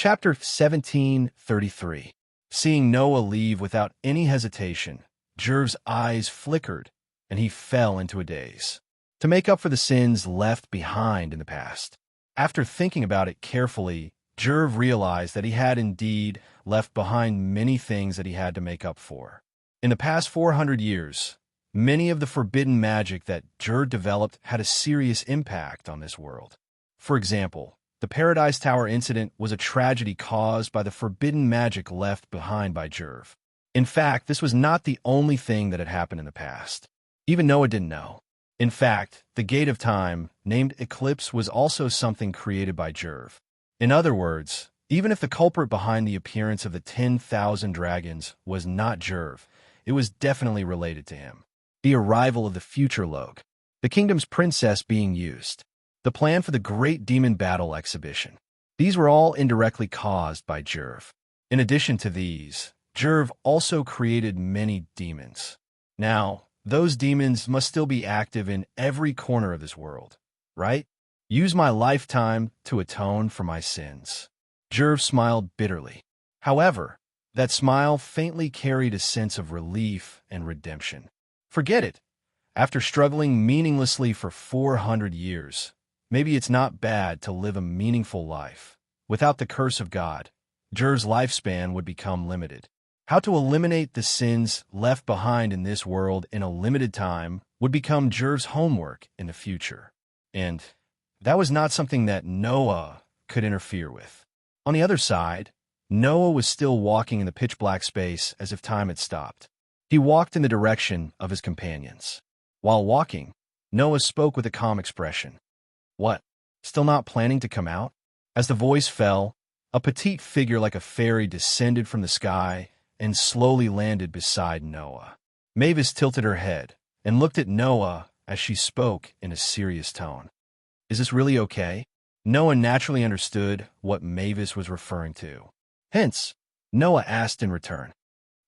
Chapter 1733. Seeing Noah leave without any hesitation, Jerv's eyes flickered, and he fell into a daze. To make up for the sins left behind in the past. After thinking about it carefully, Jerv realized that he had indeed left behind many things that he had to make up for. In the past 400 years, many of the forbidden magic that Jerv developed had a serious impact on this world. For example, the Paradise Tower incident was a tragedy caused by the forbidden magic left behind by Jerv. In fact, this was not the only thing that had happened in the past. Even Noah didn't know. In fact, the Gate of Time, named Eclipse, was also something created by Jerv. In other words, even if the culprit behind the appearance of the 10,000 dragons was not Jerv, it was definitely related to him. The arrival of the future Log, the kingdom's princess being used, the plan for the Great Demon Battle exhibition. These were all indirectly caused by Jerv. In addition to these, Jerv also created many demons. Now, those demons must still be active in every corner of this world, right? Use my lifetime to atone for my sins. Jerv smiled bitterly. However, that smile faintly carried a sense of relief and redemption. Forget it. After struggling meaninglessly for 400 years, maybe it's not bad to live a meaningful life. Without the curse of God, Jerv's lifespan would become limited. How to eliminate the sins left behind in this world in a limited time would become Jerv's homework in the future. And that was not something that Noah could interfere with. On the other side, Noah was still walking in the pitch-black space as if time had stopped. He walked in the direction of his companions. While walking, Noah spoke with a calm expression. What? Still not planning to come out? As the voice fell, a petite figure like a fairy descended from the sky and slowly landed beside Noah. Mavis tilted her head and looked at Noah as she spoke in a serious tone. Is this really okay? Noah naturally understood what Mavis was referring to. Hence, Noah asked in return,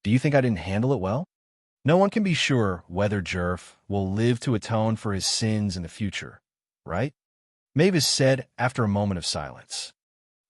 do you think I didn't handle it well? No one can be sure whether Jerv will live to atone for his sins in the future, right? Mavis said after a moment of silence.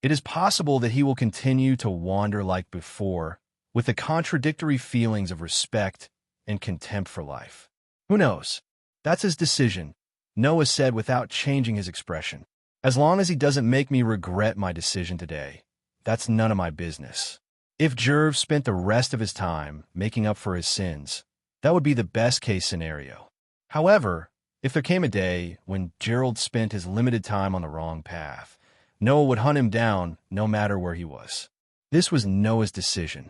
It is possible that he will continue to wander like before, with the contradictory feelings of respect and contempt for life. Who knows? That's his decision, Noah said without changing his expression. As long as he doesn't make me regret my decision today, that's none of my business. If Jerv spent the rest of his time making up for his sins, that would be the best-case scenario. However, if there came a day when Gerald spent his limited time on the wrong path, Noah would hunt him down no matter where he was. This was Noah's decision.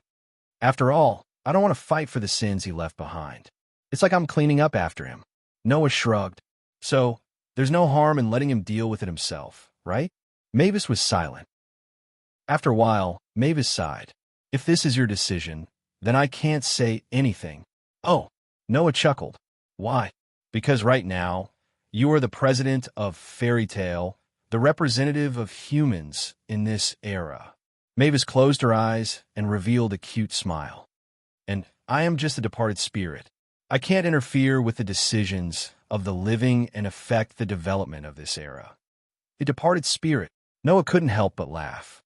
After all, I don't want to fight for the sins he left behind. It's like I'm cleaning up after him. Noah shrugged. So, there's no harm in letting him deal with it himself, right? Mavis was silent. After a while, Mavis sighed. If this is your decision, then I can't say anything. Oh, Noah chuckled. Why? Because right now, you are the president of Fairy Tale, the representative of humans in this era. Mavis closed her eyes and revealed a cute smile. And I am just a departed spirit. I can't interfere with the decisions of the living and affect the development of this era. A departed spirit. Noah couldn't help but laugh.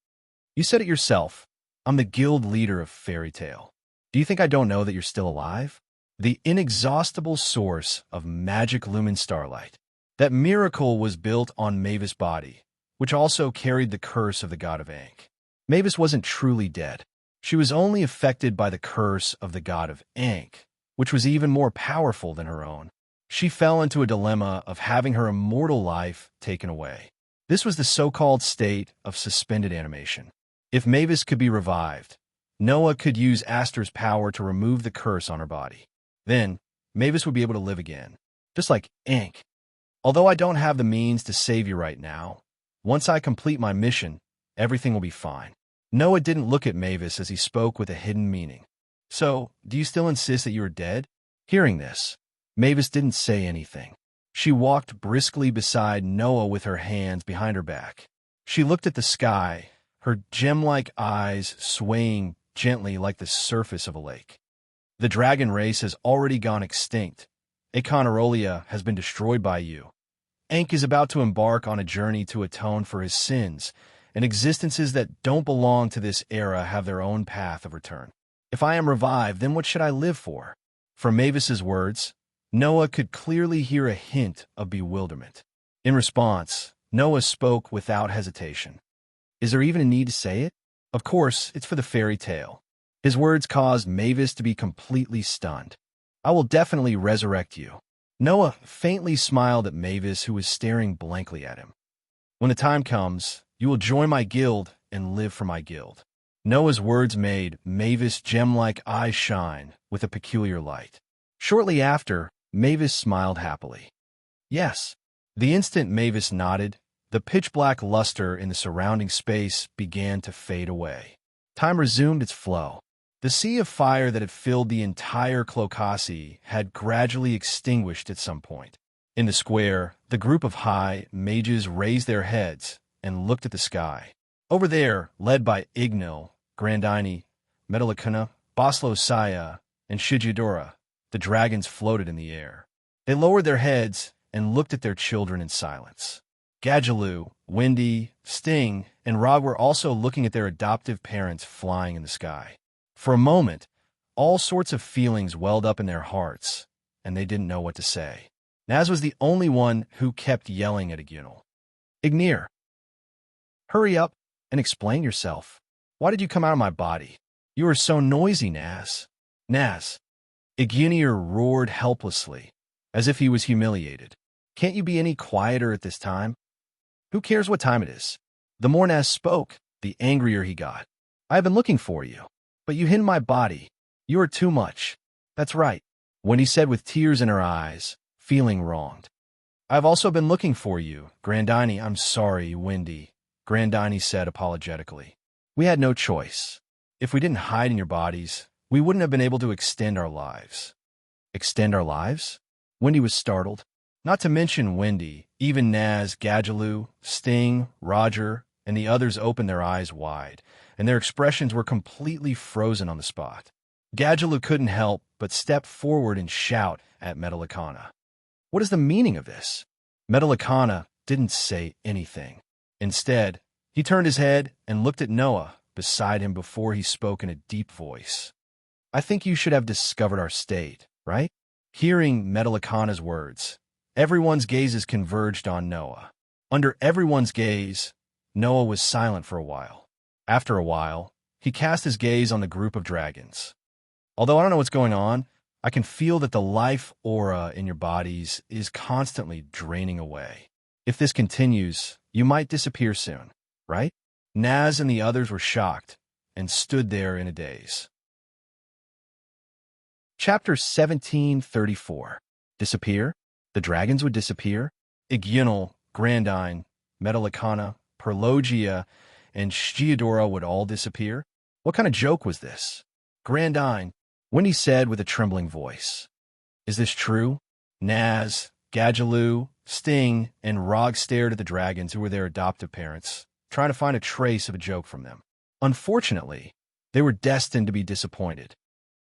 You said it yourself. I'm the guild leader of Fairy Tale. Do you think I don't know that you're still alive? The inexhaustible source of magic lumen starlight. That miracle was built on Mavis' body, which also carried the curse of the god of Ankh. Mavis wasn't truly dead. She was only affected by the curse of the god of Ankh, which was even more powerful than her own. She fell into a dilemma of having her immortal life taken away. This was the so-called state of suspended animation. If Mavis could be revived, Noah could use Aster's power to remove the curse on her body. Then, Mavis would be able to live again, just like Ankh. Although I don't have the means to save you right now, once I complete my mission, everything will be fine. Noah didn't look at Mavis as he spoke with a hidden meaning. So, do you still insist that you are dead? Hearing this, Mavis didn't say anything. She walked briskly beside Noah with her hands behind her back. She looked at the sky, her gem-like eyes swaying gently like the surface of a lake. The dragon race has already gone extinct. Aconorolia has been destroyed by you. Ankh is about to embark on a journey to atone for his sins, and existences that don't belong to this era have their own path of return. If I am revived, then what should I live for? From Mavis's words, Noah could clearly hear a hint of bewilderment. In response, Noah spoke without hesitation. Is there even a need to say it? Of course, it's for the fairy tale. His words caused Mavis to be completely stunned. I will definitely resurrect you. Noah faintly smiled at Mavis, who was staring blankly at him. When the time comes, you will join my guild and live for my guild. Noah's words made Mavis' gem-like eyes shine with a peculiar light. Shortly after, Mavis smiled happily. Yes. The instant Mavis nodded, the pitch-black luster in the surrounding space began to fade away. Time resumed its flow. The sea of fire that had filled the entire Clocassi had gradually extinguished at some point. In the square, the group of high mages raised their heads and looked at the sky. Over there, led by Ignil, Grandini, Metallicuna, Boslo Saya, and Shijidora, the dragons floated in the air. They lowered their heads and looked at their children in silence. Gadjaloo, Windy, Sting, and Rog were also looking at their adoptive parents flying in the sky. For a moment, all sorts of feelings welled up in their hearts, and they didn't know what to say. Naz was the only one who kept yelling at Ignil. Ignir, hurry up and explain yourself. Why did you come out of my body? You are so noisy, Naz. Naz. Ignir roared helplessly, as if he was humiliated. Can't you be any quieter at this time? Who cares what time it is? The more Naz spoke, the angrier he got. I have been looking for you. But you hid my body. You are too much. That's right. Wendy said with tears in her eyes, feeling wronged. I've also been looking for you, Grandini. I'm sorry, Wendy, Grandini said apologetically. We had no choice. If we didn't hide in your bodies, we wouldn't have been able to extend our lives. Extend our lives? Wendy was startled. Not to mention Wendy, even Naz, Gadjaloo, Sting, Roger, and the others opened their eyes wide, and their expressions were completely frozen on the spot. Gadjaloo couldn't help but step forward and shout at Metallicana. What is the meaning of this? Metallicana didn't say anything. Instead, he turned his head and looked at Noah beside him before he spoke in a deep voice. I think you should have discovered our state, right? Hearing Metallicana's words, everyone's gazes converged on Noah. Under everyone's gaze, Noah was silent for a while. After a while, he cast his gaze on the group of dragons. Although I don't know what's going on, I can feel that the life aura in your bodies is constantly draining away. If this continues, you might disappear soon, right? Naz and the others were shocked and stood there in a daze. Chapter 1734. Disappear? The dragons would disappear? Ignil, Grandine, Metallicana, Perlogia, and Shgiadora would all disappear? What kind of joke was this? Grandine, Wendy said with a trembling voice. Is this true? Naz, Gadjaloo, Sting, and Rog stared at the dragons who were their adoptive parents, trying to find a trace of a joke from them. Unfortunately, they were destined to be disappointed.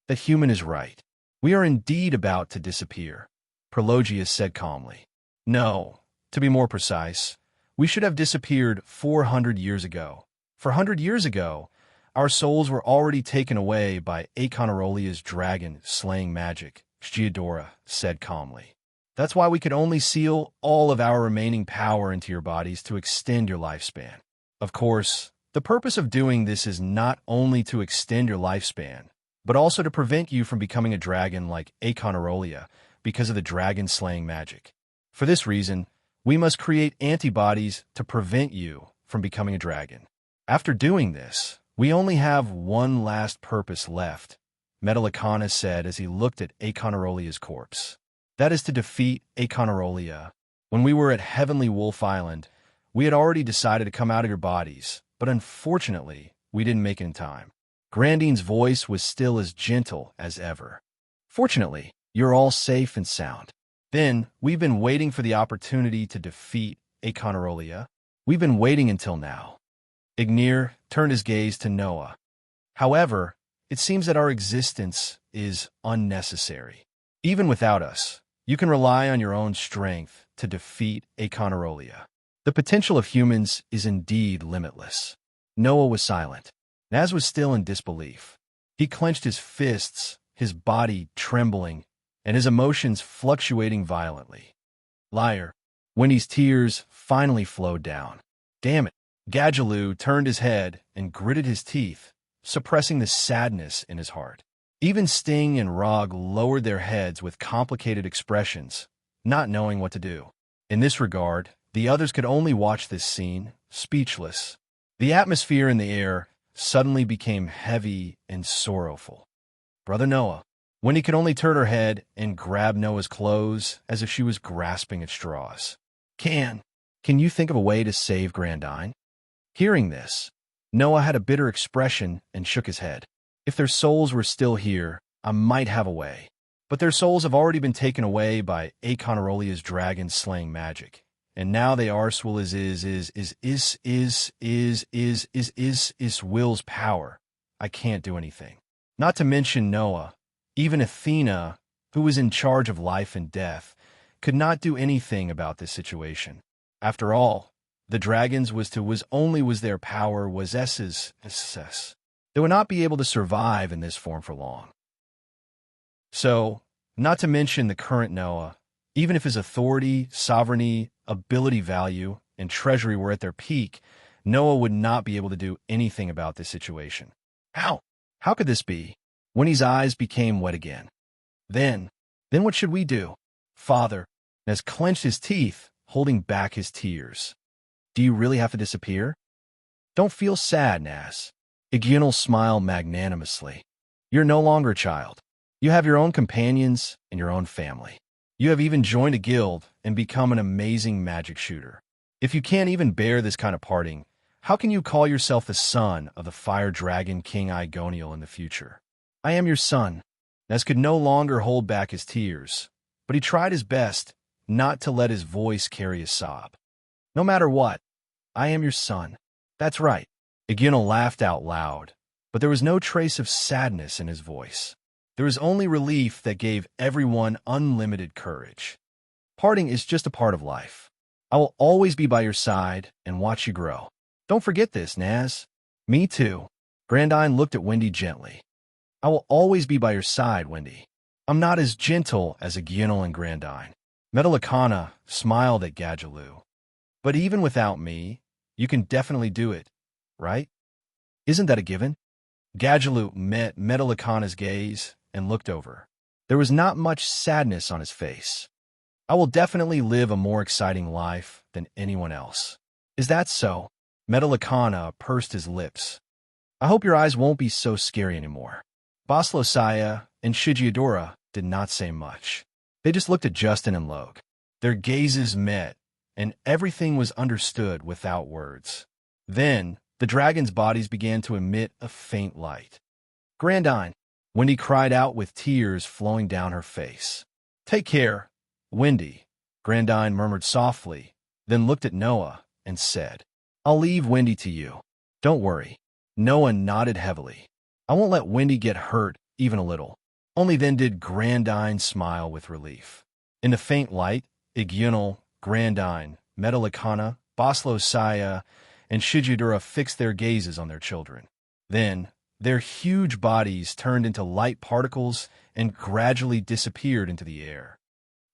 That human is right. We are indeed about to disappear, Perlogia said calmly. No, to be more precise, we should have disappeared 400 years ago. 400 years ago, our souls were already taken away by Aconarolia's dragon-slaying magic, Shgiadora said calmly. That's why we could only seal all of our remaining power into your bodies to extend your lifespan. Of course, the purpose of doing this is not only to extend your lifespan, but also to prevent you from becoming a dragon like Aconarolia because of the dragon-slaying magic. For this reason, we must create antibodies to prevent you from becoming a dragon. After doing this, we only have one last purpose left, Metallicana said as he looked at Aconarolia's corpse. That is to defeat Aconarolia. When we were at Heavenly Wolf Island, we had already decided to come out of your bodies, but unfortunately, we didn't make it in time. Grandine's voice was still as gentle as ever. Fortunately, you're all safe and sound. Then, we've been waiting for the opportunity to defeat Aconarolia. We've been waiting until now. Ignir turned his gaze to Noah. However, it seems that our existence is unnecessary. Even without us, you can rely on your own strength to defeat Aconarolia. The potential of humans is indeed limitless. Noah was silent. Naz was still in disbelief. He clenched his fists, his body trembling, and his emotions fluctuating violently. Liar. Wendy's tears finally flowed down. Damn it. Gadjaloo turned his head and gritted his teeth, suppressing the sadness in his heart. Even Sting and Rog lowered their heads with complicated expressions, not knowing what to do. In this regard, the others could only watch this scene, speechless. The atmosphere in the air suddenly became heavy and sorrowful. Brother Noah. Wendy could only turn her head and grab Noah's clothes as if she was grasping at straws. Can you think of a way to save Grandine? Hearing this, Noah had a bitter expression and shook his head. If their souls were still here, I might have a way. But their souls have already been taken away by Aconarolia's dragon-slaying magic. And now they are swell is Will's power. I can't do anything. Not to mention Noah. Even Athena, who was in charge of life and death, could not do anything about this situation. After all, the dragons was their power was S's. They would not be able to survive in this form for long. So, not to mention the current Noah, even if his authority, sovereignty, ability value, and treasury were at their peak, Noah would not be able to do anything about this situation. How? How could this be? Winnie's eyes became wet again. Then what should we do? Father, Nez clenched his teeth, holding back his tears. Do you really have to disappear? Don't feel sad, Naz. Igunal smiled magnanimously. You're no longer a child. You have your own companions and your own family. You have even joined a guild and become an amazing magic shooter. If you can't even bear this kind of parting, how can you call yourself the son of the fire dragon King Igonial in the future? I am your son. Nez could no longer hold back his tears, but he tried his best not to let his voice carry a sob. No matter what, I am your son. That's right. Igunal laughed out loud, but there was no trace of sadness in his voice. There was only relief that gave everyone unlimited courage. Parting is just a part of life. I will always be by your side and watch you grow. Don't forget this, Naz. Me too. Grandine looked at Wendy gently. I will always be by your side, Wendy. I'm not as gentle as Igunal and Grandine. Metallicana smiled at Gadjaloo. But even without me, you can definitely do it, right? Isn't that a given? Gadjaloo met Metallicana's gaze and looked over. There was not much sadness on his face. I will definitely live a more exciting life than anyone else. Is that so? Metallicana pursed his lips. I hope your eyes won't be so scary anymore. Boslosaya and Shigiadora did not say much. They just looked at Justin and Logue. Their gazes met, and everything was understood without words. Then, the dragons' bodies began to emit a faint light. Grandine, Wendy cried out with tears flowing down her face. Take care, Wendy, Grandine murmured softly, then looked at Noah and said, I'll leave Wendy to you. Don't worry. Noah nodded heavily. I won't let Wendy get hurt even a little. Only then did Grandine smile with relief. In the faint light, Igunal, Grandine, Metallicana, Boslosaya, and Shijidura fixed their gazes on their children. Then, their huge bodies turned into light particles and gradually disappeared into the air.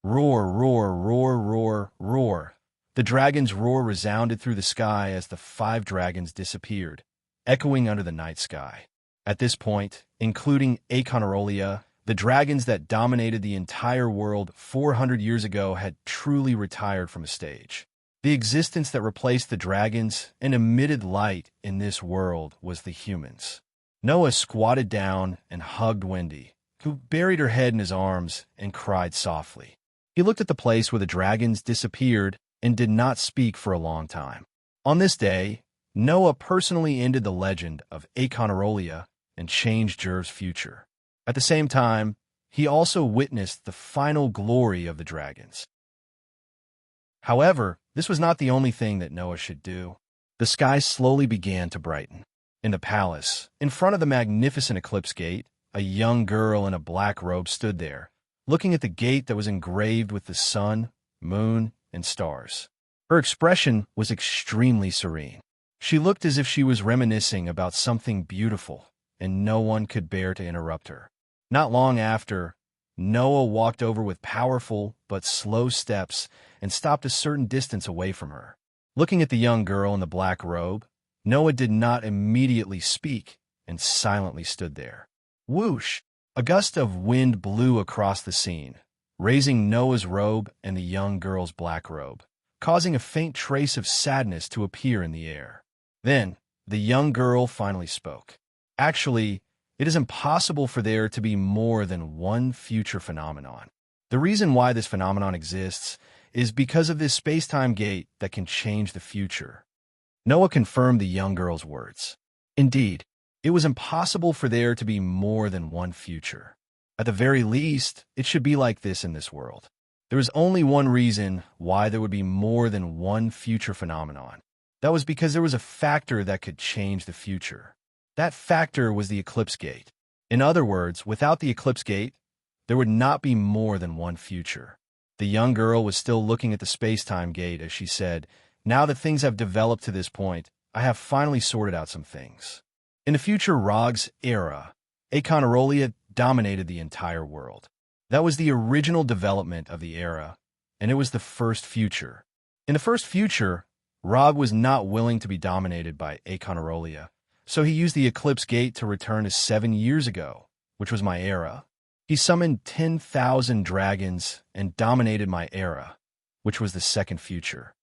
Roar, roar, roar, roar, roar. The dragon's roar resounded through the sky as the 5 dragons disappeared, echoing under the night sky. At this point, including Aconarolia, the dragons that dominated the entire world 400 years ago had truly retired from a stage. The existence that replaced the dragons and emitted light in this world was the humans. Noah squatted down and hugged Wendy, who buried her head in his arms and cried softly. He looked at the place where the dragons disappeared and did not speak for a long time. On this day, Noah personally ended the legend of Aconarolia and changed Jerv's future. At the same time, he also witnessed the final glory of the dragons. However, this was not the only thing that Noah should do. The sky slowly began to brighten. In the palace, in front of the magnificent eclipse gate, a young girl in a black robe stood there, looking at the gate that was engraved with the sun, moon, and stars. Her expression was extremely serene. She looked as if she was reminiscing about something beautiful, and no one could bear to interrupt her. Not long after, Noah walked over with powerful but slow steps and stopped a certain distance away from her. Looking at the young girl in the black robe, Noah did not immediately speak and silently stood there. Whoosh! A gust of wind blew across the scene, raising Noah's robe and the young girl's black robe, causing a faint trace of sadness to appear in the air. Then, the young girl finally spoke. Actually, it is impossible for there to be more than one future phenomenon. The reason why this phenomenon exists is because of this space-time gate that can change the future. Noah confirmed the young girl's words. Indeed, it was impossible for there to be more than one future. At the very least, it should be like this in this world. There is only one reason why there would be more than one future phenomenon. That was because there was a factor that could change the future. That factor was the eclipse gate. In other words, without the eclipse gate, there would not be more than one future. The young girl was still looking at the space-time gate as she said, "Now that things have developed to this point, I have finally sorted out some things." In the future Rog's era, Econarolia dominated the entire world. That was the original development of the era, and it was the first future. In the first future, Rog was not willing to be dominated by Econarolia, so he used the eclipse gate to return to 7 years ago, which was my era. He summoned 10,000 dragons and dominated my era, which was the second future.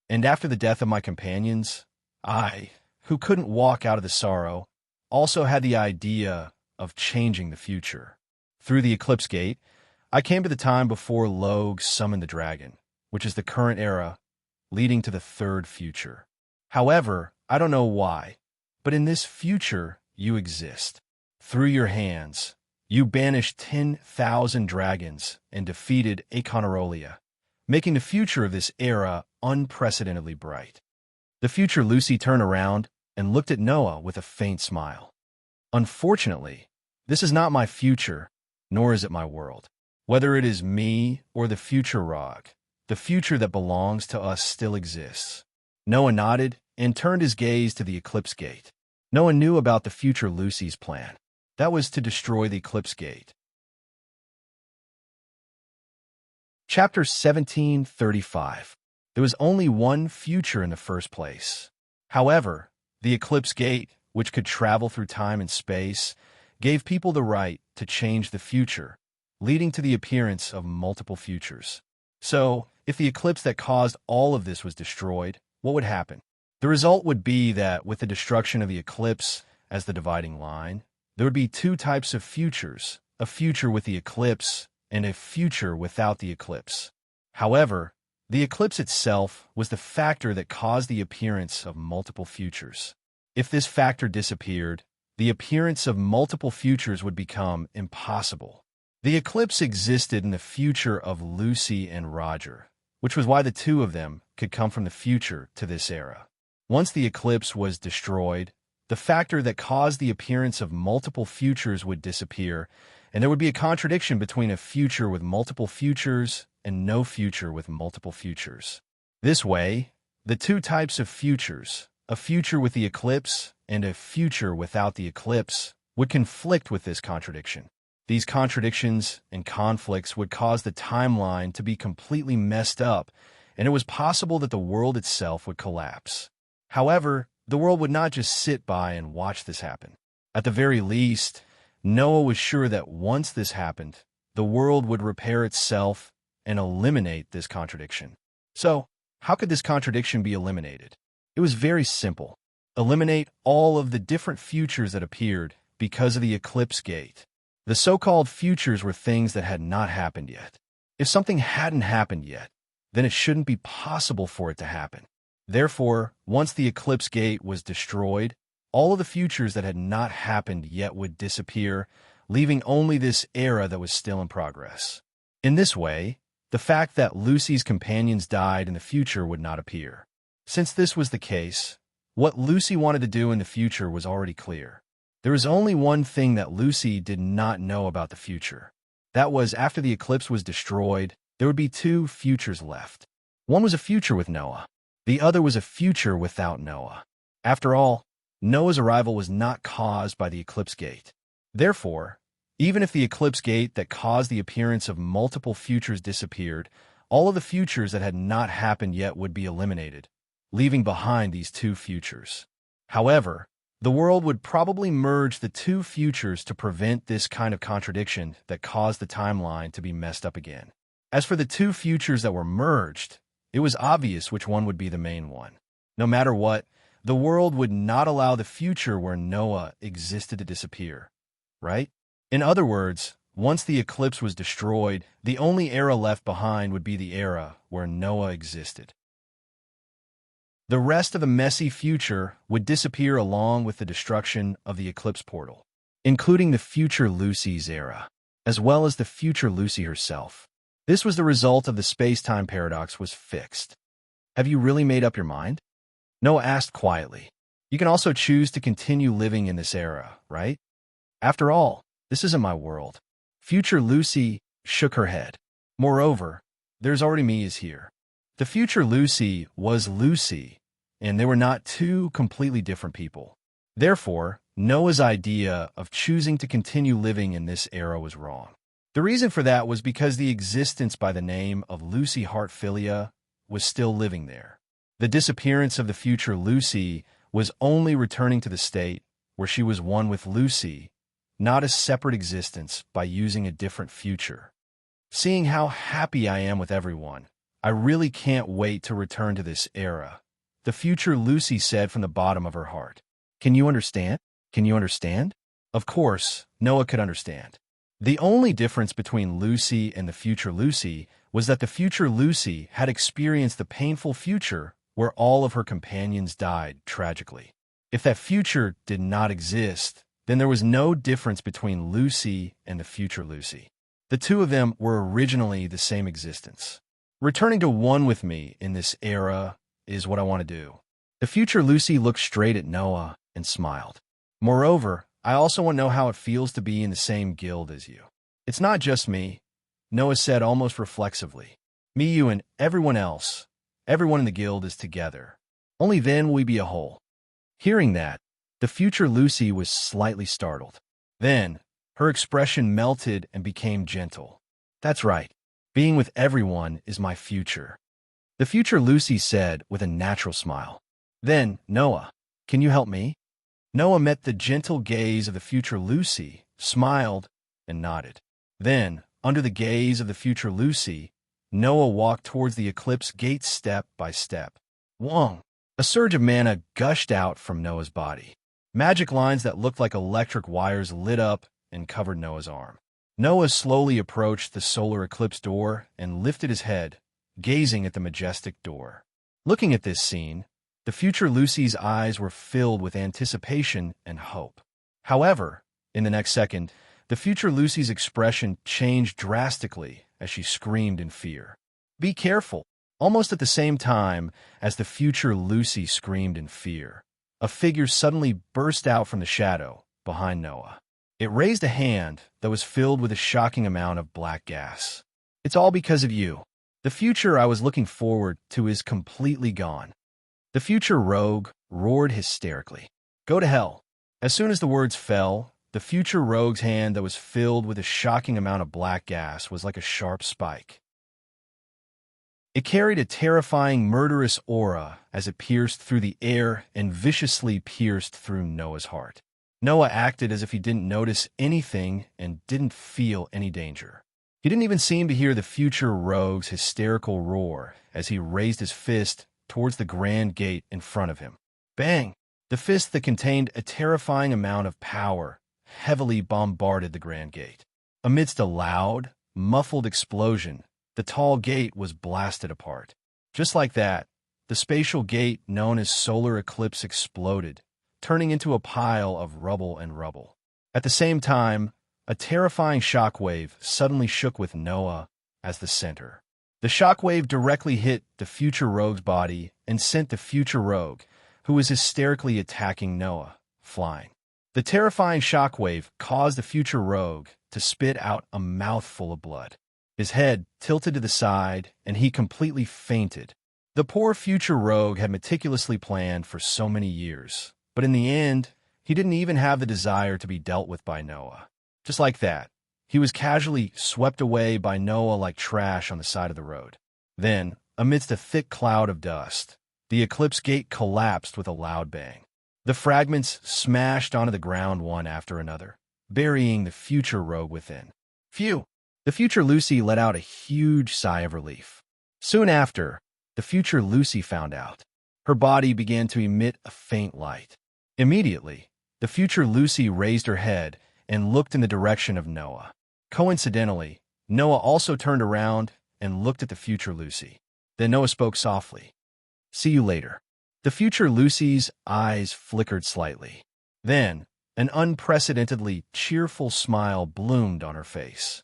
And after the death of my companions, I, who couldn't walk out of the sorrow, also had the idea of changing the future. Through the eclipse gate, I came to the time before Log summoned the dragon, which is the current era, leading to the third future. However, I don't know why, but in this future, you exist. Through your hands, you banished 10,000 dragons and defeated Econarolia, making the future of this era unprecedentedly bright. The future Lucy turned around and looked at Noah with a faint smile. Unfortunately, this is not my future, nor is it my world. Whether it is me or the future Rog, the future that belongs to us still exists. Noah nodded and turned his gaze to the eclipse gate. Noah knew about the future Lucy's plan. That was to destroy the eclipse gate. Chapter 1735. There was only one future in the first place. However, the eclipse gate, which could travel through time and space, gave people the right to change the future, leading to the appearance of multiple futures. So, if the eclipse that caused all of this was destroyed, what would happen? The result would be that with the destruction of the eclipse as the dividing line, there would be two types of futures, a future with the eclipse and a future without the eclipse. However, the eclipse itself was the factor that caused the appearance of multiple futures. If this factor disappeared, the appearance of multiple futures would become impossible. The eclipse existed in the future of Lucy and Roger, which was why the two of them could come from the future to this era. Once the eclipse was destroyed, the factor that caused the appearance of multiple futures would disappear, and there would be a contradiction between a future with multiple futures and no future with multiple futures. This way, the two types of futures, a future with the eclipse and a future without the eclipse, would conflict with this contradiction. These contradictions and conflicts would cause the timeline to be completely messed up, and it was possible that the world itself would collapse. However, the world would not just sit by and watch this happen. At the very least, Noah was sure that once this happened, the world would repair itself and eliminate this contradiction. So, how could this contradiction be eliminated? It was very simple. Eliminate all of the different futures that appeared because of the eclipse gate. The so-called futures were things that had not happened yet. If something hadn't happened yet, then it shouldn't be possible for it to happen. Therefore, once the eclipse gate was destroyed, all of the futures that had not happened yet would disappear, leaving only this era that was still in progress. In this way, the fact that Lucy's companions died in the future would not appear. Since this was the case, what Lucy wanted to do in the future was already clear. There was only one thing that Lucy did not know about the future. That was, after the eclipse was destroyed, there would be two futures left. One was a future with Noah, The other was a future without Noah. After all, Noah's arrival was not caused by the eclipse gate. Therefore, even if the eclipse gate that caused the appearance of multiple futures disappeared, all of the futures that had not happened yet would be eliminated, leaving behind these two futures. However, the world would probably merge the two futures to prevent this kind of contradiction that caused the timeline to be messed up again. As for the two futures that were merged, it was obvious which one would be the main one. No matter what, the world would not allow the future where Noah existed to disappear, right? In other words, once the eclipse was destroyed, the only era left behind would be the era where Noah existed. The rest of the messy future would disappear along with the destruction of the eclipse portal, including the future Lucy's era, as well as the future Lucy herself. This was the result of the space-time paradox was fixed. Have you really made up your mind? Noah asked quietly. You can also choose to continue living in this era, right? After all, this isn't my world. Future Lucy shook her head. Moreover, there's already me is here. The future Lucy was Lucy, and they were not two completely different people. Therefore, Noah's idea of choosing to continue living in this era was wrong. The reason for that was because the existence by the name of Lucy Hartfilia was still living there. The disappearance of the future Lucy was only returning to the state where she was one with Lucy, not a separate existence by using a different future. Seeing how happy I am with everyone, I really can't wait to return to this era, the future Lucy said from the bottom of her heart. Can you understand? Can you understand? Of course, Noah could understand. The only difference between Lucy and the future Lucy was that the future Lucy had experienced the painful future where all of her companions died tragically. If that future did not exist, then there was no difference between Lucy and the future Lucy. The two of them were originally the same existence. Returning to one with me in this era is what I want to do. The future Lucy looked straight at Noah and smiled. Moreover, I also want to know how it feels to be in the same guild as you. It's not just me, Noah said almost reflexively. Me, you, and everyone else. Everyone in the guild is together. Only then will we be a whole. Hearing that, the future Lucy was slightly startled. Then, her expression melted and became gentle. That's right. Being with everyone is my future. The future Lucy said with a natural smile. Then, Noah, can you help me? Noah met the gentle gaze of the future Lucy, smiled, and nodded. Then, under the gaze of the future Lucy, Noah walked towards the eclipse gate step by step. Wong! A surge of mana gushed out from Noah's body. Magic lines that looked like electric wires lit up and covered Noah's arm. Noah slowly approached the solar eclipse door and lifted his head, gazing at the majestic door. Looking at this scene, the future Lucy's eyes were filled with anticipation and hope. However, in the next second, the future Lucy's expression changed drastically as she screamed in fear. Be careful! Almost at the same time as the future Lucy screamed in fear, a figure suddenly burst out from the shadow behind Noah. It raised a hand that was filled with a shocking amount of black gas. It's all because of you. The future I was looking forward to is completely gone. The future rogue roared hysterically. Go to hell. As soon as the words fell, the future rogue's hand that was filled with a shocking amount of black gas was like a sharp spike. It carried a terrifying, murderous aura as it pierced through the air and viciously pierced through Noah's heart. Noah acted as if he didn't notice anything and didn't feel any danger. He didn't even seem to hear the future rogue's hysterical roar as he raised his fist towards the grand gate in front of him. Bang! The fist that contained a terrifying amount of power heavily bombarded the grand gate. Amidst a loud, muffled explosion, the tall gate was blasted apart. Just like that, the spatial gate known as solar eclipse exploded, turning into a pile of rubble and rubble. At the same time, a terrifying shockwave suddenly shook with Noah as the center. The shockwave directly hit the future rogue's body and sent the future rogue, who was hysterically attacking Noah, flying. The terrifying shockwave caused the future rogue to spit out a mouthful of blood. His head tilted to the side, and he completely fainted, The poor future rogue had meticulously planned for so many years, but in the end, he didn't even have the desire to be dealt with by Noah. Just like that, he was casually swept away by Noah like trash on the side of the road. Then, amidst a thick cloud of dust, the eclipse gate collapsed with a loud bang. The fragments smashed onto the ground one after another, burying the future rogue within. Phew! The future Lucy let out a huge sigh of relief. Soon after, the future Lucy found out. Her body began to emit a faint light. Immediately, the future Lucy raised her head and looked in the direction of Noah. Coincidentally, Noah also turned around and looked at the future Lucy. Then Noah spoke softly. "See you later." The future Lucy's eyes flickered slightly. Then, an unprecedentedly cheerful smile bloomed on her face.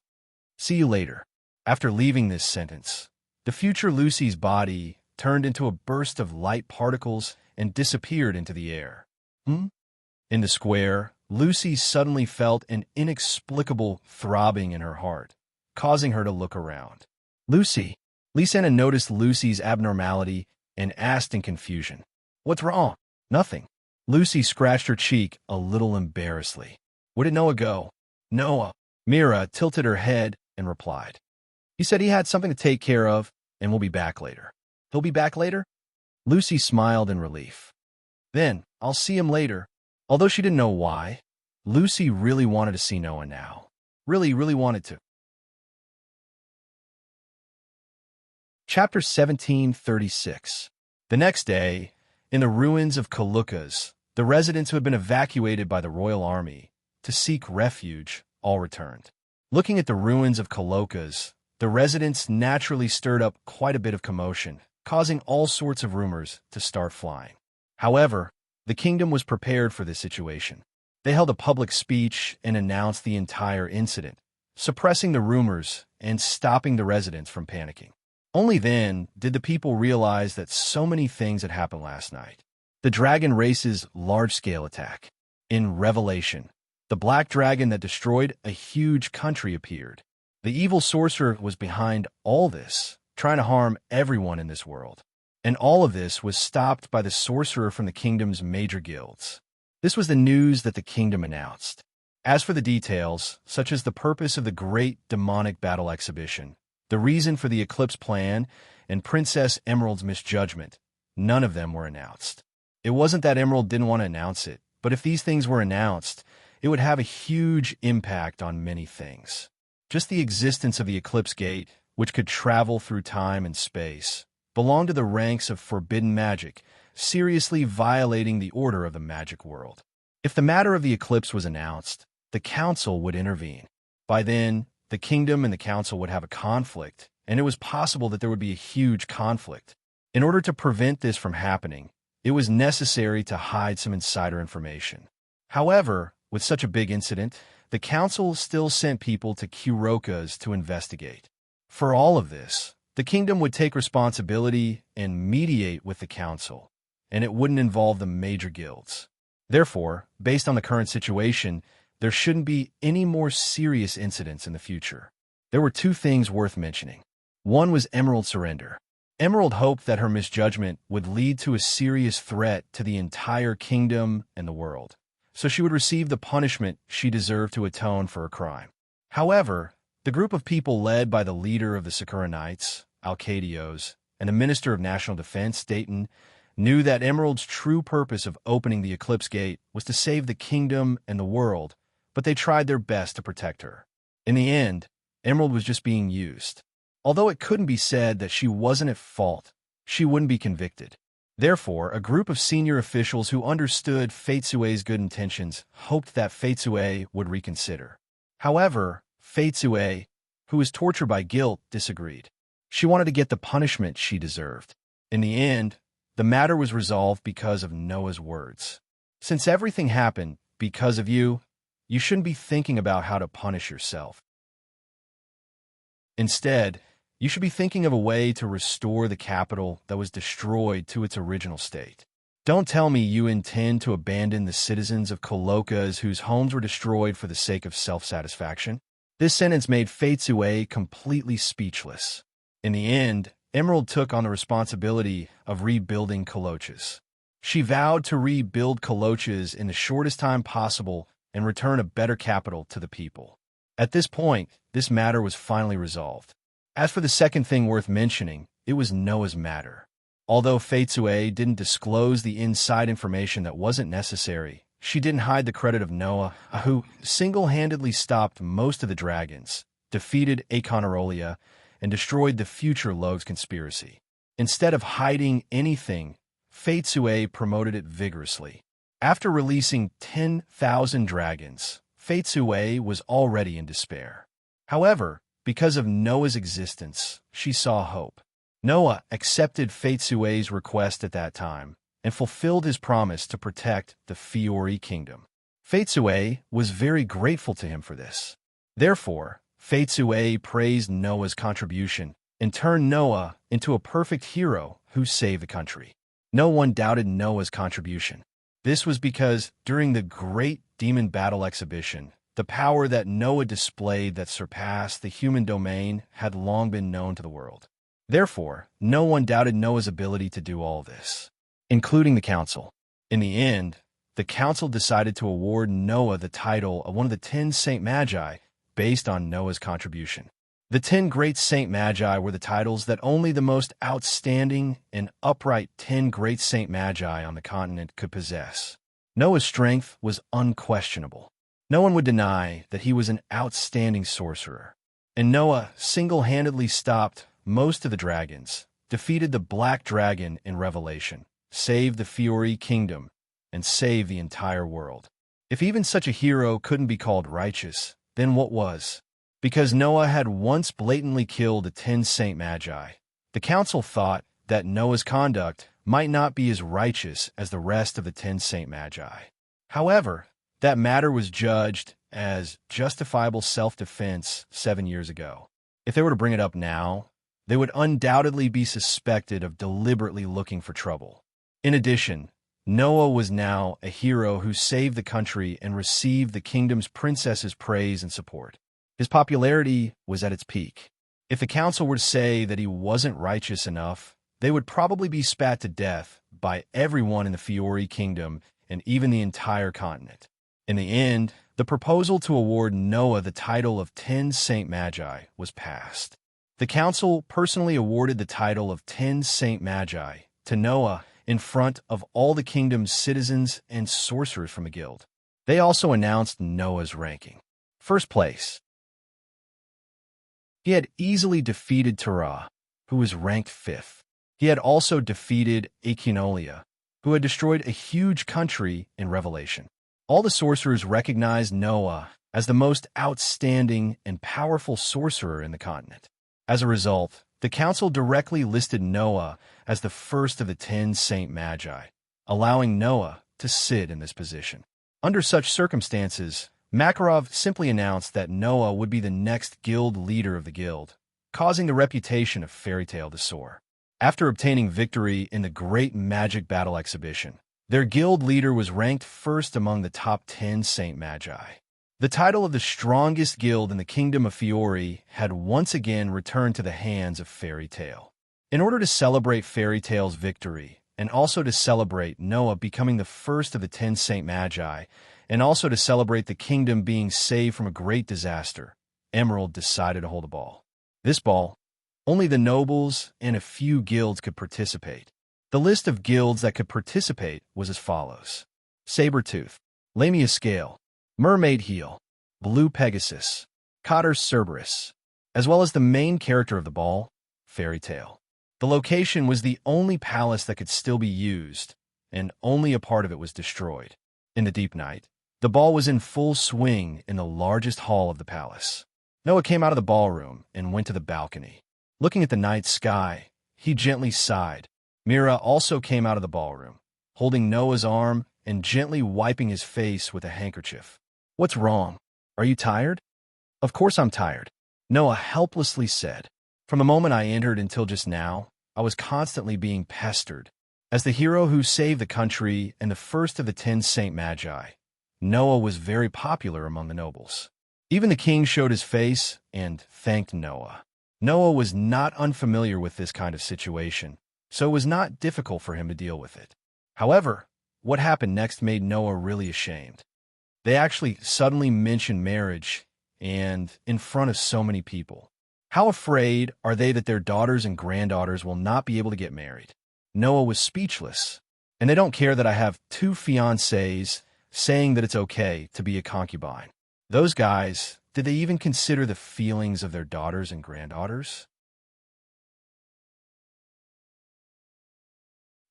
"See you later." After leaving this sentence, the future Lucy's body turned into a burst of light particles and disappeared into the air. In the square, Lucy suddenly felt an inexplicable throbbing in her heart, causing her to look around. "Lucy." Lysana noticed Lucy's abnormality and asked in confusion, "What's wrong?" "Nothing." Lucy scratched her cheek a little embarrassedly. "Where did Noah go?" "Noah." Mira tilted her head and replied, "He said he had something to take care of and will be back later." "He'll be back later?" Lucy smiled in relief. "Then, I'll see him later." Although she didn't know why, Lucy really wanted to see Noah now. Really wanted to. Chapter 1736. The next day, in the ruins of Kalukas, the residents who had been evacuated by the royal army to seek refuge all returned. Looking at the ruins of Kalukas, the residents naturally stirred up quite a bit of commotion, causing all sorts of rumors to start flying. However, the kingdom was prepared for this situation. They held a public speech and announced the entire incident, suppressing the rumors and stopping the residents from panicking. Only then did the people realize that so many things had happened last night. The dragon race's large-scale attack. In Revelation, the black dragon that destroyed a huge country appeared. The evil sorcerer was behind all this, trying to harm everyone in this world. And all of this was stopped by the sorcerer from the kingdom's major guilds. This was the news that the kingdom announced. As for the details, such as the purpose of the great demonic battle exhibition, the reason for the eclipse plan, and Princess Emerald's misjudgment, none of them were announced. It wasn't that Emerald didn't want to announce it, but if these things were announced, it would have a huge impact on many things. Just the existence of the eclipse gate, which could travel through time and space, belonged to the ranks of forbidden magic, seriously violating the order of the magic world. If the matter of the eclipse was announced, the council would intervene. By then, the kingdom and the council would have a conflict, and it was possible that there would be a huge conflict. In order to prevent this from happening, it was necessary to hide some insider information. However, with such a big incident, the council still sent people to Kurokas to investigate. For all of this, the kingdom would take responsibility and mediate with the council, and it wouldn't involve the major guilds. Therefore, based on the current situation, there shouldn't be any more serious incidents in the future. There were two things worth mentioning. One was Emerald's surrender. Emerald hoped that her misjudgment would lead to a serious threat to the entire kingdom and the world, so she would receive the punishment she deserved to atone for her crime. However, the group of people led by the leader of the Sakura Knights, Alcadios, and the Minister of National Defense, Dayton, knew that Emerald's true purpose of opening the Eclipse Gate was to save the kingdom and the world, but they tried their best to protect her. In the end, Emerald was just being used. Although it couldn't be said that she wasn't at fault, she wouldn't be convicted. Therefore, a group of senior officials who understood Fatsue's good intentions hoped that Fatsue would reconsider. However, Fatsue, who was tortured by guilt, disagreed. She wanted to get the punishment she deserved. In the end, the matter was resolved because of Noah's words. "Since everything happened because of you, you shouldn't be thinking about how to punish yourself. Instead, you should be thinking of a way to restore the capital that was destroyed to its original state. Don't tell me you intend to abandon the citizens of Kolokas whose homes were destroyed for the sake of self-satisfaction." This sentence made Fatsue completely speechless. In the end, Emerald took on the responsibility of rebuilding Colossus. She vowed to rebuild Colossus in the shortest time possible and return a better capital to the people. At this point, this matter was finally resolved. As for the second thing worth mentioning, it was Noah's matter. Although Faitsue didn't disclose the inside information that wasn't necessary, she didn't hide the credit of Noah, who single-handedly stopped most of the dragons, defeated Aconorolia, and destroyed the future Logue's conspiracy. Instead of hiding anything, Faitsue promoted it vigorously. After releasing 10,000 dragons, Faitsue was already in despair. However, because of Noah's existence, she saw hope. Noah accepted Faitsue's request at that time and fulfilled his promise to protect the Fiori kingdom. Faitsue was very grateful to him for this. Therefore, Faitsue praised Noah's contribution and turned Noah into a perfect hero who saved the country. No one doubted Noah's contribution. This was because during the Great Demon Battle exhibition, the power that Noah displayed that surpassed the human domain had long been known to the world. Therefore, no one doubted Noah's ability to do all this, including the council. In the end, the council decided to award Noah the title of one of the 10 Saint Magi based on Noah's contribution. The 10 Great Saint Magi were the titles that only the most outstanding and upright 10 Great Saint Magi on the continent could possess. Noah's strength was unquestionable. No one would deny that he was an outstanding sorcerer. And Noah single-handedly stopped most of the dragons, defeated the Black Dragon in Revelation, saved the Fiori kingdom, and saved the entire world. If even such a hero couldn't be called righteous, then what was? Because Noah had once blatantly killed the 10 Saint Magi, the council thought that Noah's conduct might not be as righteous as the rest of the 10 Saint Magi. However, that matter was judged as justifiable self-defense 7 years ago. If they were to bring it up now, they would undoubtedly be suspected of deliberately looking for trouble. In addition, Noah was now a hero who saved the country and received the kingdom's princess's praise and support. His popularity was at its peak. If the council were to say that he wasn't righteous enough, they would probably be spat to death by everyone in the Fiori kingdom and even the entire continent. In the end, the proposal to award Noah the title of 10 Saint Magi was passed. The council personally awarded the title of 10 Saint Magi to Noah in front of all the kingdom's citizens and sorcerers from the guild. They also announced Noah's ranking. First place. He had easily defeated Terah, who was ranked 5th. He had also defeated Aconorolia, who had destroyed a huge country in Revelation. All the sorcerers recognized Noah as the most outstanding and powerful sorcerer in the continent. As a result, the council directly listed Noah as the first of the 10 Saint Magi, allowing Noah to sit in this position. Under such circumstances, Makarov simply announced that Noah would be the next guild leader of the guild, causing the reputation of Fairy Tail to soar. After obtaining victory in the Great Magic Battle exhibition, their guild leader was ranked first among the top 10 Saint Magi. The title of the strongest guild in the Kingdom of Fiori had once again returned to the hands of Fairy Tail. In order to celebrate Fairy Tail's victory, and also to celebrate Noah becoming the first of the 10 Saint Magi, and also to celebrate the kingdom being saved from a great disaster, Emerald decided to hold a ball. This ball, only the nobles and a few guilds could participate. The list of guilds that could participate was as follows: Sabertooth, Lamia Scale, Mermaid Heel, Blue Pegasus, Cotter Cerberus, as well as the main character of the ball, Fairy Tail. The location was the only palace that could still be used, and only a part of it was destroyed. In the deep night, the ball was in full swing in the largest hall of the palace. Noah came out of the ballroom and went to the balcony. Looking at the night sky, he gently sighed. Mira also came out of the ballroom, holding Noah's arm and gently wiping his face with a handkerchief. "What's wrong? Are you tired?" "Of course I'm tired," Noah helplessly said. "From the moment I entered until just now, I was constantly being pestered. As the hero who saved the country and the first of the 10 Saint Magi, Noah was very popular among the nobles. Even the king showed his face and thanked Noah. Noah was not unfamiliar with this kind of situation, so it was not difficult for him to deal with it. However, what happened next made Noah really ashamed. They actually suddenly mentioned marriage, and in front of so many people. How afraid are they that their daughters and granddaughters will not be able to get married? Noah was speechless. And they don't care that I have 2 fiancés saying that it's okay to be a concubine. Those guys, did they even consider the feelings of their daughters and granddaughters?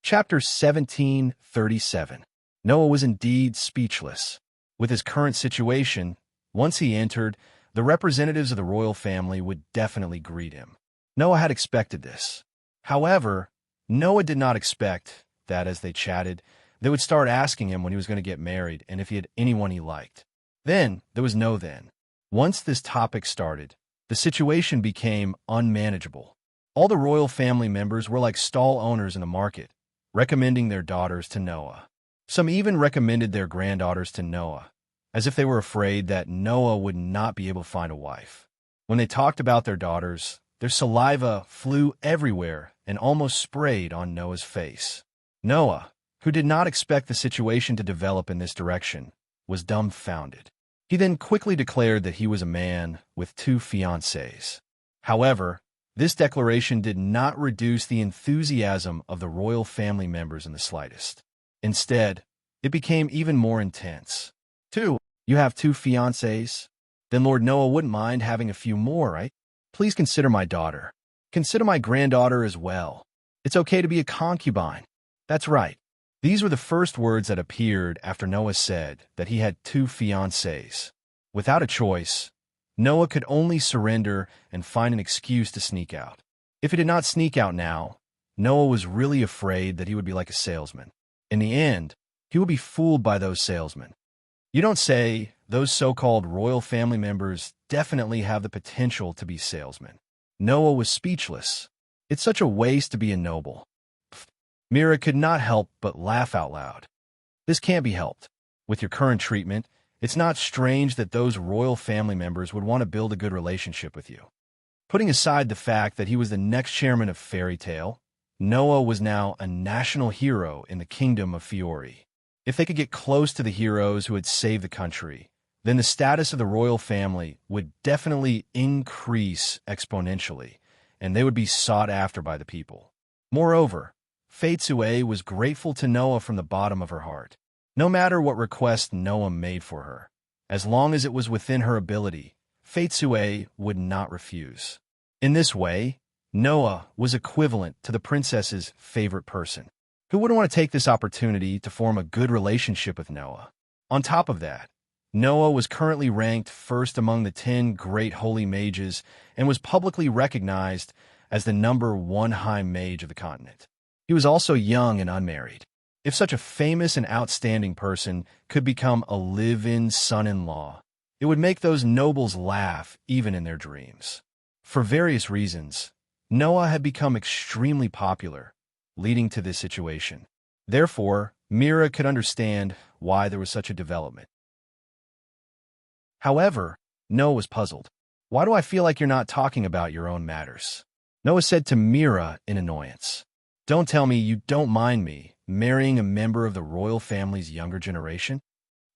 Chapter 17:37. Noah was indeed speechless. With his current situation, once he entered, the representatives of the royal family would definitely greet him. Noah had expected this. However, Noah did not expect that as they chatted, they would start asking him when he was going to get married and if he had anyone he liked. Then, there was no then. Once this topic started, the situation became unmanageable. All the royal family members were like stall owners in a market, recommending their daughters to Noah. Some even recommended their granddaughters to Noah, as if they were afraid that Noah would not be able to find a wife. When they talked about their daughters, their saliva flew everywhere and almost sprayed on Noah's face. Noah, who did not expect the situation to develop in this direction, was dumbfounded. He then quickly declared that he was a man with 2 fiancées. However, this declaration did not reduce the enthusiasm of the royal family members in the slightest. Instead, it became even more intense. 2. You have 2 fiancées? Then Lord Noah wouldn't mind having a few more, right? Please consider my daughter. Consider my granddaughter as well. It's okay to be a concubine. That's right. These were the first words that appeared after Noah said that he had 2 fiancées. Without a choice, Noah could only surrender and find an excuse to sneak out. If he did not sneak out now, Noah was really afraid that he would be like a salesman. In the end, he would be fooled by those salesmen. You don't say those so-called royal family members definitely have the potential to be salesmen. Noah was speechless. It's such a waste to be a noble. Mira could not help but laugh out loud. This can't be helped. With your current treatment, it's not strange that those royal family members would want to build a good relationship with you. Putting aside the fact that he was the next chairman of Fairy Tale, Noah was now a national hero in the kingdom of Fiore. If they could get close to the heroes who had saved the country, then the status of the royal family would definitely increase exponentially, and they would be sought after by the people. Moreover, Faitsue was grateful to Noah from the bottom of her heart. No matter what request Noah made for her, as long as it was within her ability, Faitsue would not refuse. In this way, Noah was equivalent to the princess's favorite person. Who wouldn't want to take this opportunity to form a good relationship with Noah? On top of that, Noah was currently ranked first among the 10 great holy mages and was publicly recognized as the #1 high mage of the continent. He was also young and unmarried. If such a famous and outstanding person could become a live-in son-in-law, it would make those nobles laugh even in their dreams. For various reasons, Noah had become extremely popular, leading to this situation. Therefore, Mira could understand why there was such a development. However, Noah was puzzled. Why do I feel like you're not talking about your own matters? Noah said to Mira in annoyance. Don't tell me you don't mind me marrying a member of the royal family's younger generation?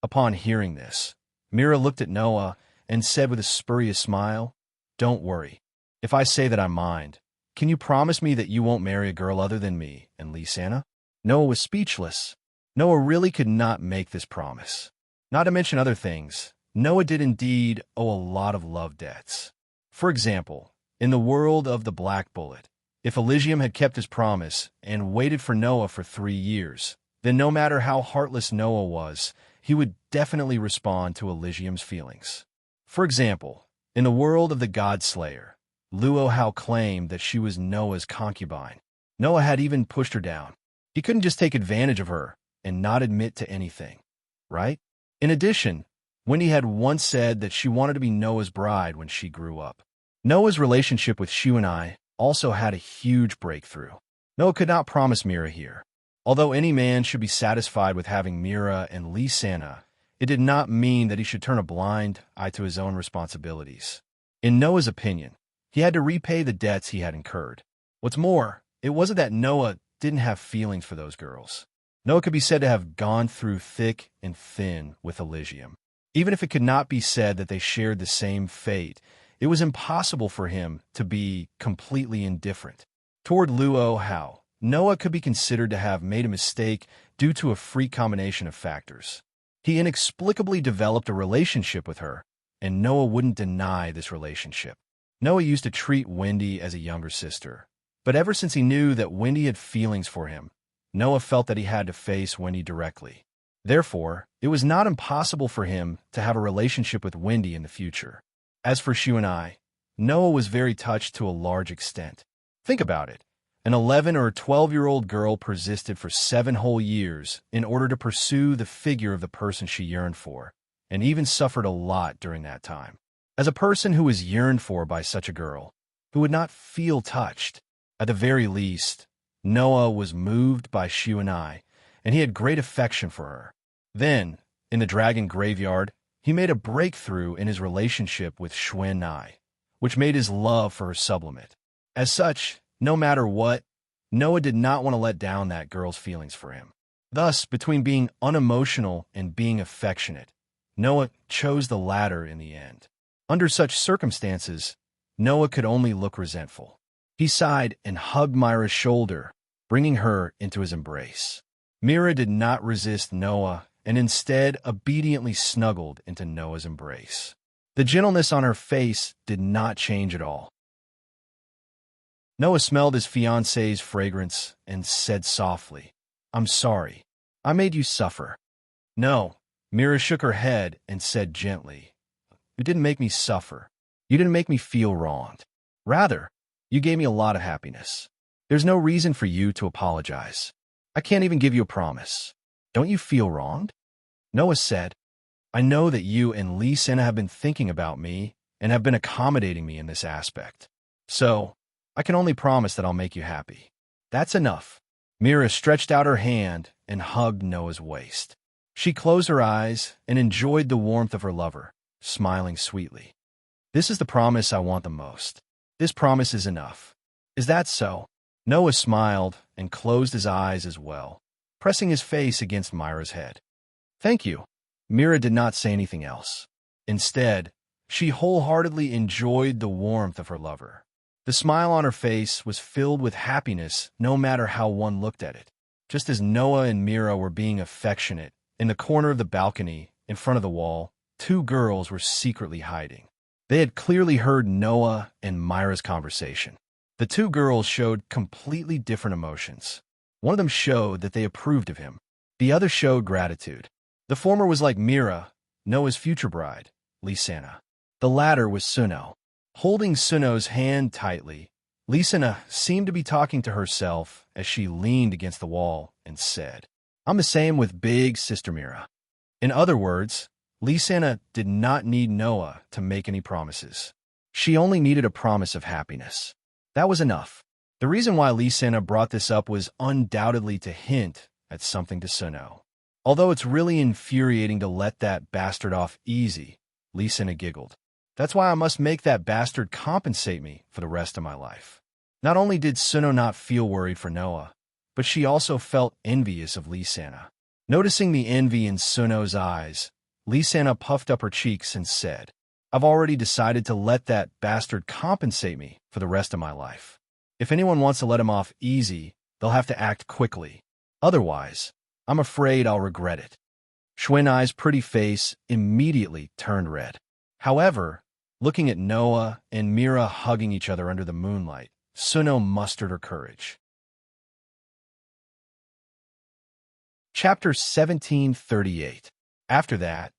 Upon hearing this, Mira looked at Noah and said with a spurious smile, Don't worry. If I say that I mind, can you promise me that you won't marry a girl other than me and Lysana? Noah was speechless. Noah really could not make this promise. Not to mention other things, Noah did indeed owe a lot of love debts. For example, in the world of the Black Bullet, if Elysium had kept his promise and waited for Noah for 3 years, then no matter how heartless Noah was, he would definitely respond to Elysium's feelings. For example, in the world of the God Slayer, Luohao claimed that she was Noah's concubine. Noah had even pushed her down. He couldn't just take advantage of her and not admit to anything, right? In addition, Wendy had once said that she wanted to be Noah's bride when she grew up. Noah's relationship with Shuanai also had a huge breakthrough. Noah could not promise Mira here. Although any man should be satisfied with having Mira and Lysana, it did not mean that he should turn a blind eye to his own responsibilities. In Noah's opinion, He had to repay the debts he had incurred. What's more, it wasn't that Noah didn't have feelings for those girls. Noah could be said to have gone through thick and thin with Elysium. Even if it could not be said that they shared the same fate, it was impossible for him to be completely indifferent. Toward Luo Hao, Noah could be considered to have made a mistake due to a freak combination of factors. He inexplicably developed a relationship with her, and Noah wouldn't deny this relationship. Noah used to treat Wendy as a younger sister, but ever since he knew that Wendy had feelings for him, Noah felt that he had to face Wendy directly. Therefore, it was not impossible for him to have a relationship with Wendy in the future. As for Shu and I, Noah was very touched to a large extent. Think about it. An 11 or 12-year-old girl persisted for 7 whole years in order to pursue the figure of the person she yearned for, and even suffered a lot during that time. As a person who was yearned for by such a girl, who would not feel touched, at the very least, Noah was moved by Shu and I, and he had great affection for her. Then, in the Dragon Graveyard, he made a breakthrough in his relationship with Xuen Ai, which made his love for her sublimate. As such, no matter what, Noah did not want to let down that girl's feelings for him. Thus, between being unemotional and being affectionate, Noah chose the latter in the end. Under such circumstances, Noah could only look resentful. He sighed and hugged Myra's shoulder, bringing her into his embrace. Mira did not resist Noah and instead obediently snuggled into Noah's embrace. The gentleness on her face did not change at all. Noah smelled his fiancée's fragrance and said softly, "I'm sorry. I made you suffer." "No." Mira shook her head and said gently, "You didn't make me suffer. You didn't make me feel wronged. Rather, you gave me a lot of happiness. There's no reason for you to apologize. I can't even give you a promise. Don't you feel wronged?" Noah said, "I know that you and Lee Sena have been thinking about me and have been accommodating me in this aspect. So, I can only promise that I'll make you happy." "That's enough." Mira stretched out her hand and hugged Noah's waist. She closed her eyes and enjoyed the warmth of her lover, smiling sweetly. "This is the promise I want the most. This promise is enough. Is that so?" Noah smiled and closed his eyes as well, pressing his face against Myra's head. "Thank you." Mira did not say anything else. Instead, she wholeheartedly enjoyed the warmth of her lover. The smile on her face was filled with happiness no matter how one looked at it. Just as Noah and Mira were being affectionate, in the corner of the balcony, in front of the wall, 2 girls were secretly hiding. They had clearly heard Noah and Myra's conversation. The 2 girls showed completely different emotions. One of them showed that they approved of him. The other showed gratitude. The former was like Mira, Noah's future bride, Lisana. The latter was Suno. Holding Suno's hand tightly, Lisana seemed to be talking to herself as she leaned against the wall and said, "I'm the same with big sister Mira." In other words, Lisana did not need Noah to make any promises. She only needed a promise of happiness. That was enough. The reason why Lisana brought this up was undoubtedly to hint at something to Suno. "Although it's really infuriating to let that bastard off easy," Lisana giggled. "That's why I must make that bastard compensate me for the rest of my life." Not only did Suno not feel worried for Noah, but she also felt envious of Lisana. Noticing the envy in Suno's eyes, Lisana puffed up her cheeks and said, "I've already decided to let that bastard compensate me for the rest of my life. If anyone wants to let him off easy, they'll have to act quickly. Otherwise, I'm afraid I'll regret it." Xuen Ai's pretty face immediately turned red. However, looking at Noah and Mira hugging each other under the moonlight, Suno mustered her courage. Chapter 1738. After that,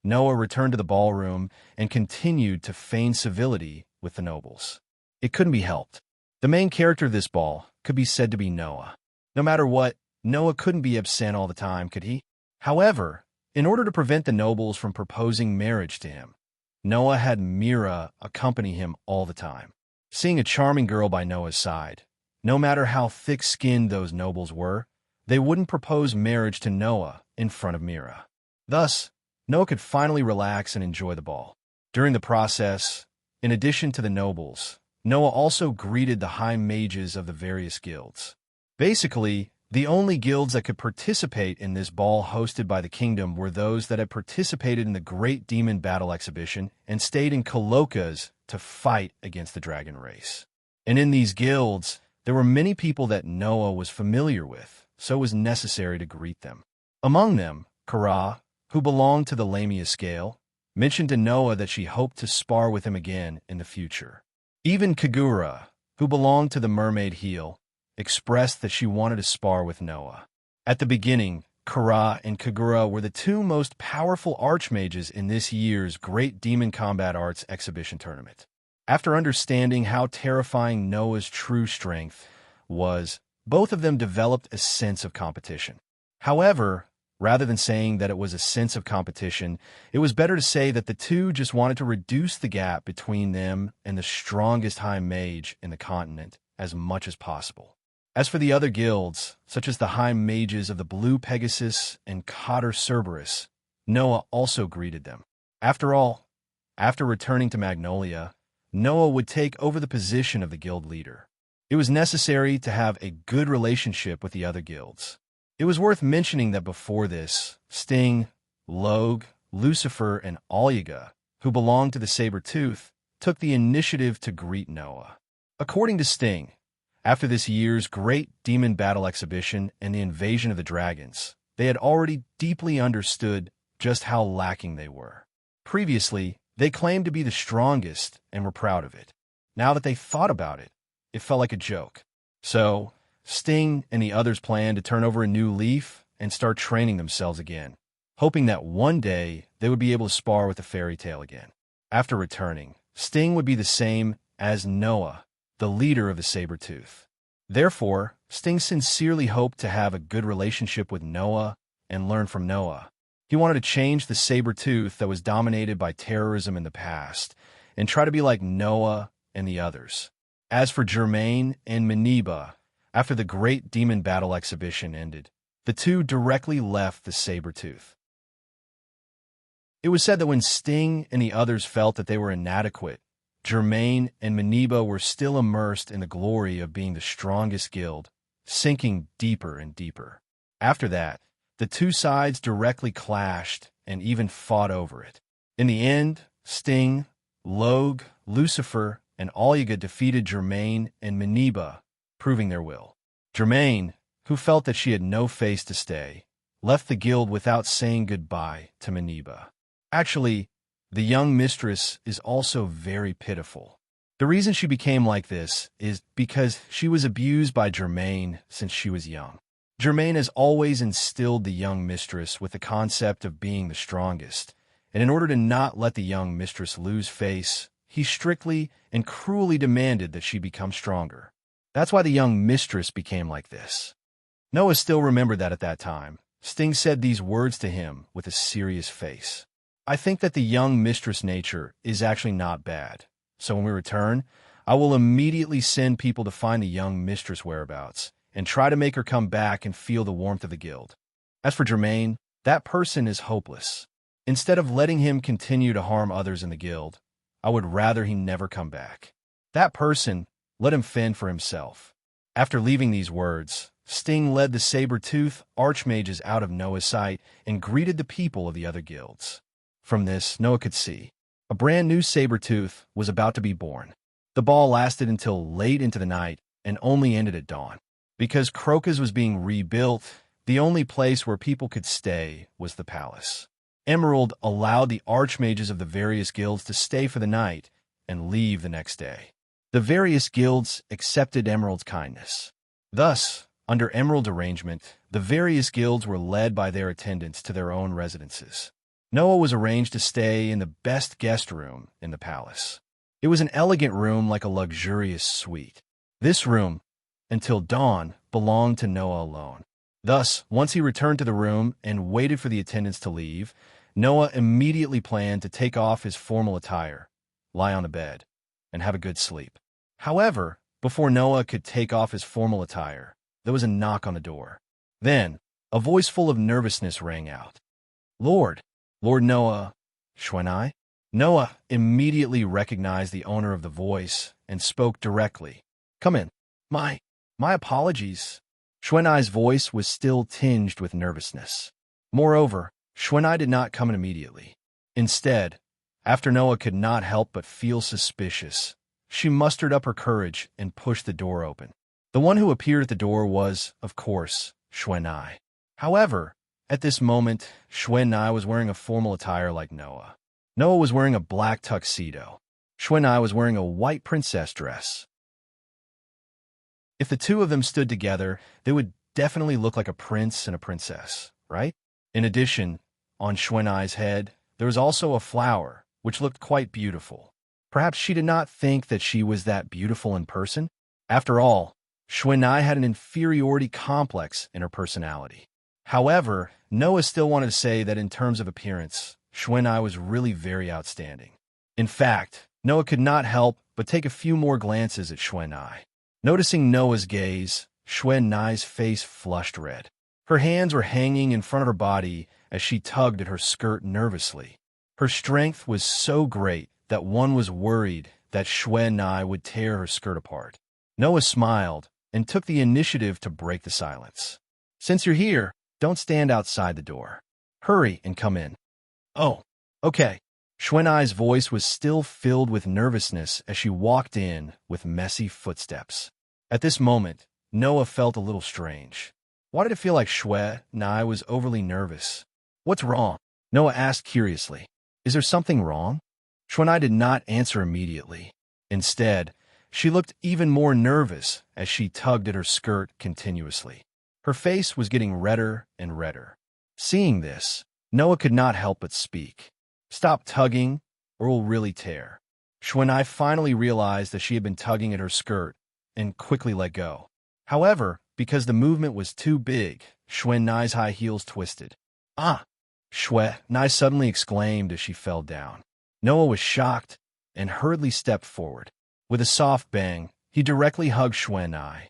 Noah returned to the ballroom and continued to feign civility with the nobles. It couldn't be helped. The main character of this ball could be said to be Noah. No matter what, Noah couldn't be absent all the time, could he? However, in order to prevent the nobles from proposing marriage to him, Noah had Mira accompany him all the time. Seeing a charming girl by Noah's side, no matter how thick-skinned those nobles were, they wouldn't propose marriage to Noah in front of Mira. Thus, Noah could finally relax and enjoy the ball. During the process, in addition to the nobles, Noah also greeted the high mages of the various guilds. Basically, the only guilds that could participate in this ball hosted by the kingdom were those that had participated in the Great Demon Battle Exhibition and stayed in Colokas to fight against the dragon race. And in these guilds, there were many people that Noah was familiar with, so it was necessary to greet them. Among them, Kara, who belonged to the Lamia scale, mentioned to Noah that she hoped to spar with him again in the future. Even Kagura, who belonged to the mermaid heel, expressed that she wanted to spar with Noah. At the beginning, Kara and Kagura were the two most powerful archmages in this year's Great Demon Combat Arts Exhibition Tournament. After understanding how terrifying Noah's true strength was, both of them developed a sense of competition. However, rather than saying that it was a sense of competition, it was better to say that the two just wanted to reduce the gap between them and the strongest high mage in the continent as much as possible. As for the other guilds, such as the high mages of the Blue Pegasus and Cotter Cerberus, Noah also greeted them. After all, after returning to Magnolia, Noah would take over the position of the guild leader. It was necessary to have a good relationship with the other guilds. It was worth mentioning that before this, Sting, Logue, Lucifer, and Alyaga, who belonged to the Saber-Tooth, took the initiative to greet Noah. According to Sting, after this year's Great Demon Battle Exhibition and the invasion of the dragons, they had already deeply understood just how lacking they were. Previously, they claimed to be the strongest and were proud of it. Now that they thought about it, it felt like a joke. So, Sting and the others planned to turn over a new leaf and start training themselves again, hoping that one day they would be able to spar with the fairy tale again. After returning, Sting would be the same as Noah, the leader of the Saber-Tooth. Therefore, Sting sincerely hoped to have a good relationship with Noah and learn from Noah. He wanted to change the Saber-Tooth that was dominated by terrorism in the past and try to be like Noah and the others. As for Germain and Meniba, after the Great Demon Battle Exhibition ended, the two directly left the Saber-Tooth. It was said that when Sting and the others felt that they were inadequate, Germain and Meniba were still immersed in the glory of being the strongest guild, sinking deeper and deeper. After that, the two sides directly clashed and even fought over it. In the end, Sting, Logue, Lucifer, and Alyaga defeated Germain and Meniba, proving their will. Germain, who felt that she had no face to stay, left the guild without saying goodbye to Meniba. Actually, the young mistress is also very pitiful. The reason she became like this is because she was abused by Germain since she was young. Germain has always instilled the young mistress with the concept of being the strongest, and in order to not let the young mistress lose face, he strictly and cruelly demanded that she become stronger. That's why the young mistress became like this. Noah still remembered that at that time. Sting said these words to him with a serious face. I think that the young mistress nature is actually not bad, so when we return, I will immediately send people to find the young mistress whereabouts and try to make her come back and feel the warmth of the guild. As for Germain, that person is hopeless. Instead of letting him continue to harm others in the guild, I would rather he never come back. That person, let him fend for himself. After leaving these words, Sting led the Saber-Tooth archmages out of Noah's sight and greeted the people of the other guilds. From this, Noah could see a brand new Saber-Tooth was about to be born. The ball lasted until late into the night and only ended at dawn. Because Crocus was being rebuilt, the only place where people could stay was the palace. Emerald allowed the archmages of the various guilds to stay for the night and leave the next day. The various guilds accepted Emerald's kindness. Thus, under Emerald's arrangement, the various guilds were led by their attendants to their own residences. Noah was arranged to stay in the best guest room in the palace. It was an elegant room like a luxurious suite. This room, until dawn, belonged to Noah alone. Thus, once he returned to the room and waited for the attendants to leave, Noah immediately planned to take off his formal attire, lie on the bed, and have a good sleep. However, before Noah could take off his formal attire, there was a knock on the door. Then, a voice full of nervousness rang out. Lord Noah, Shwenai? Noah immediately recognized the owner of the voice and spoke directly. "Come in." My apologies." Xuanai's voice was still tinged with nervousness. Moreover, Xuanai did not come in immediately. Instead, after Noah could not help but feel suspicious, she mustered up her courage and pushed the door open. The one who appeared at the door was, of course, Xuanai. However, at this moment, Xuanai was wearing a formal attire like Noah. Noah was wearing a black tuxedo. Xuanai was wearing a white princess dress. If the two of them stood together, they would definitely look like a prince and a princess, right? In addition, on Xuanai's head, there was also a flower, which looked quite beautiful. Perhaps she did not think that she was that beautiful in person. After all, Xuanai had an inferiority complex in her personality. However, Noah still wanted to say that in terms of appearance, Xuanai was really very outstanding. In fact, Noah could not help but take a few more glances at Xuanai. Noticing Noah's gaze, Xuanai's face flushed red. Her hands were hanging in front of her body as she tugged at her skirt nervously. Her strength was so great that one was worried that Xuanai would tear her skirt apart. Noah smiled and took the initiative to break the silence. "Since you're here, don't stand outside the door. Hurry and come in." "Oh, okay." Xuanai's voice was still filled with nervousness as she walked in with messy footsteps. At this moment, Noah felt a little strange. Why did it feel like Xuanai was overly nervous? "What's wrong?" Noah asked curiously. "Is there something wrong?" Xuanai did not answer immediately. Instead, she looked even more nervous as she tugged at her skirt continuously. Her face was getting redder and redder. Seeing this, Noah could not help but speak. "Stop tugging, or we'll really tear." Xuanai finally realized that she had been tugging at her skirt and quickly let go. However, because the movement was too big, Xuanai's high heels twisted. "Ah!" Xuanai suddenly exclaimed as she fell down. Noah was shocked and hurriedly stepped forward. With a soft bang, he directly hugged Xuanai.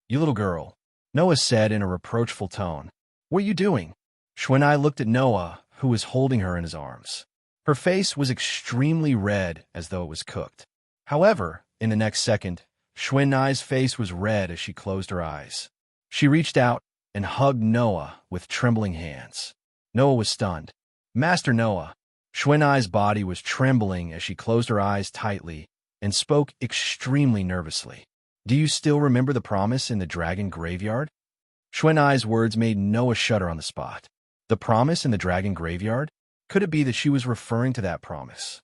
"You little girl," Noah said in a reproachful tone. "What are you doing?" Xuanai looked at Noah, who was holding her in his arms. Her face was extremely red as though it was cooked. However, in the next second, Xuanai's face was red as she closed her eyes. She reached out and hugged Noah with trembling hands. Noah was stunned. "Master Noah." Xuanai's body was trembling as she closed her eyes tightly and spoke extremely nervously. "Do you still remember the promise in the dragon graveyard?" Xuanai's words made Noah shudder on the spot. The promise in the dragon graveyard? Could it be that she was referring to that promise?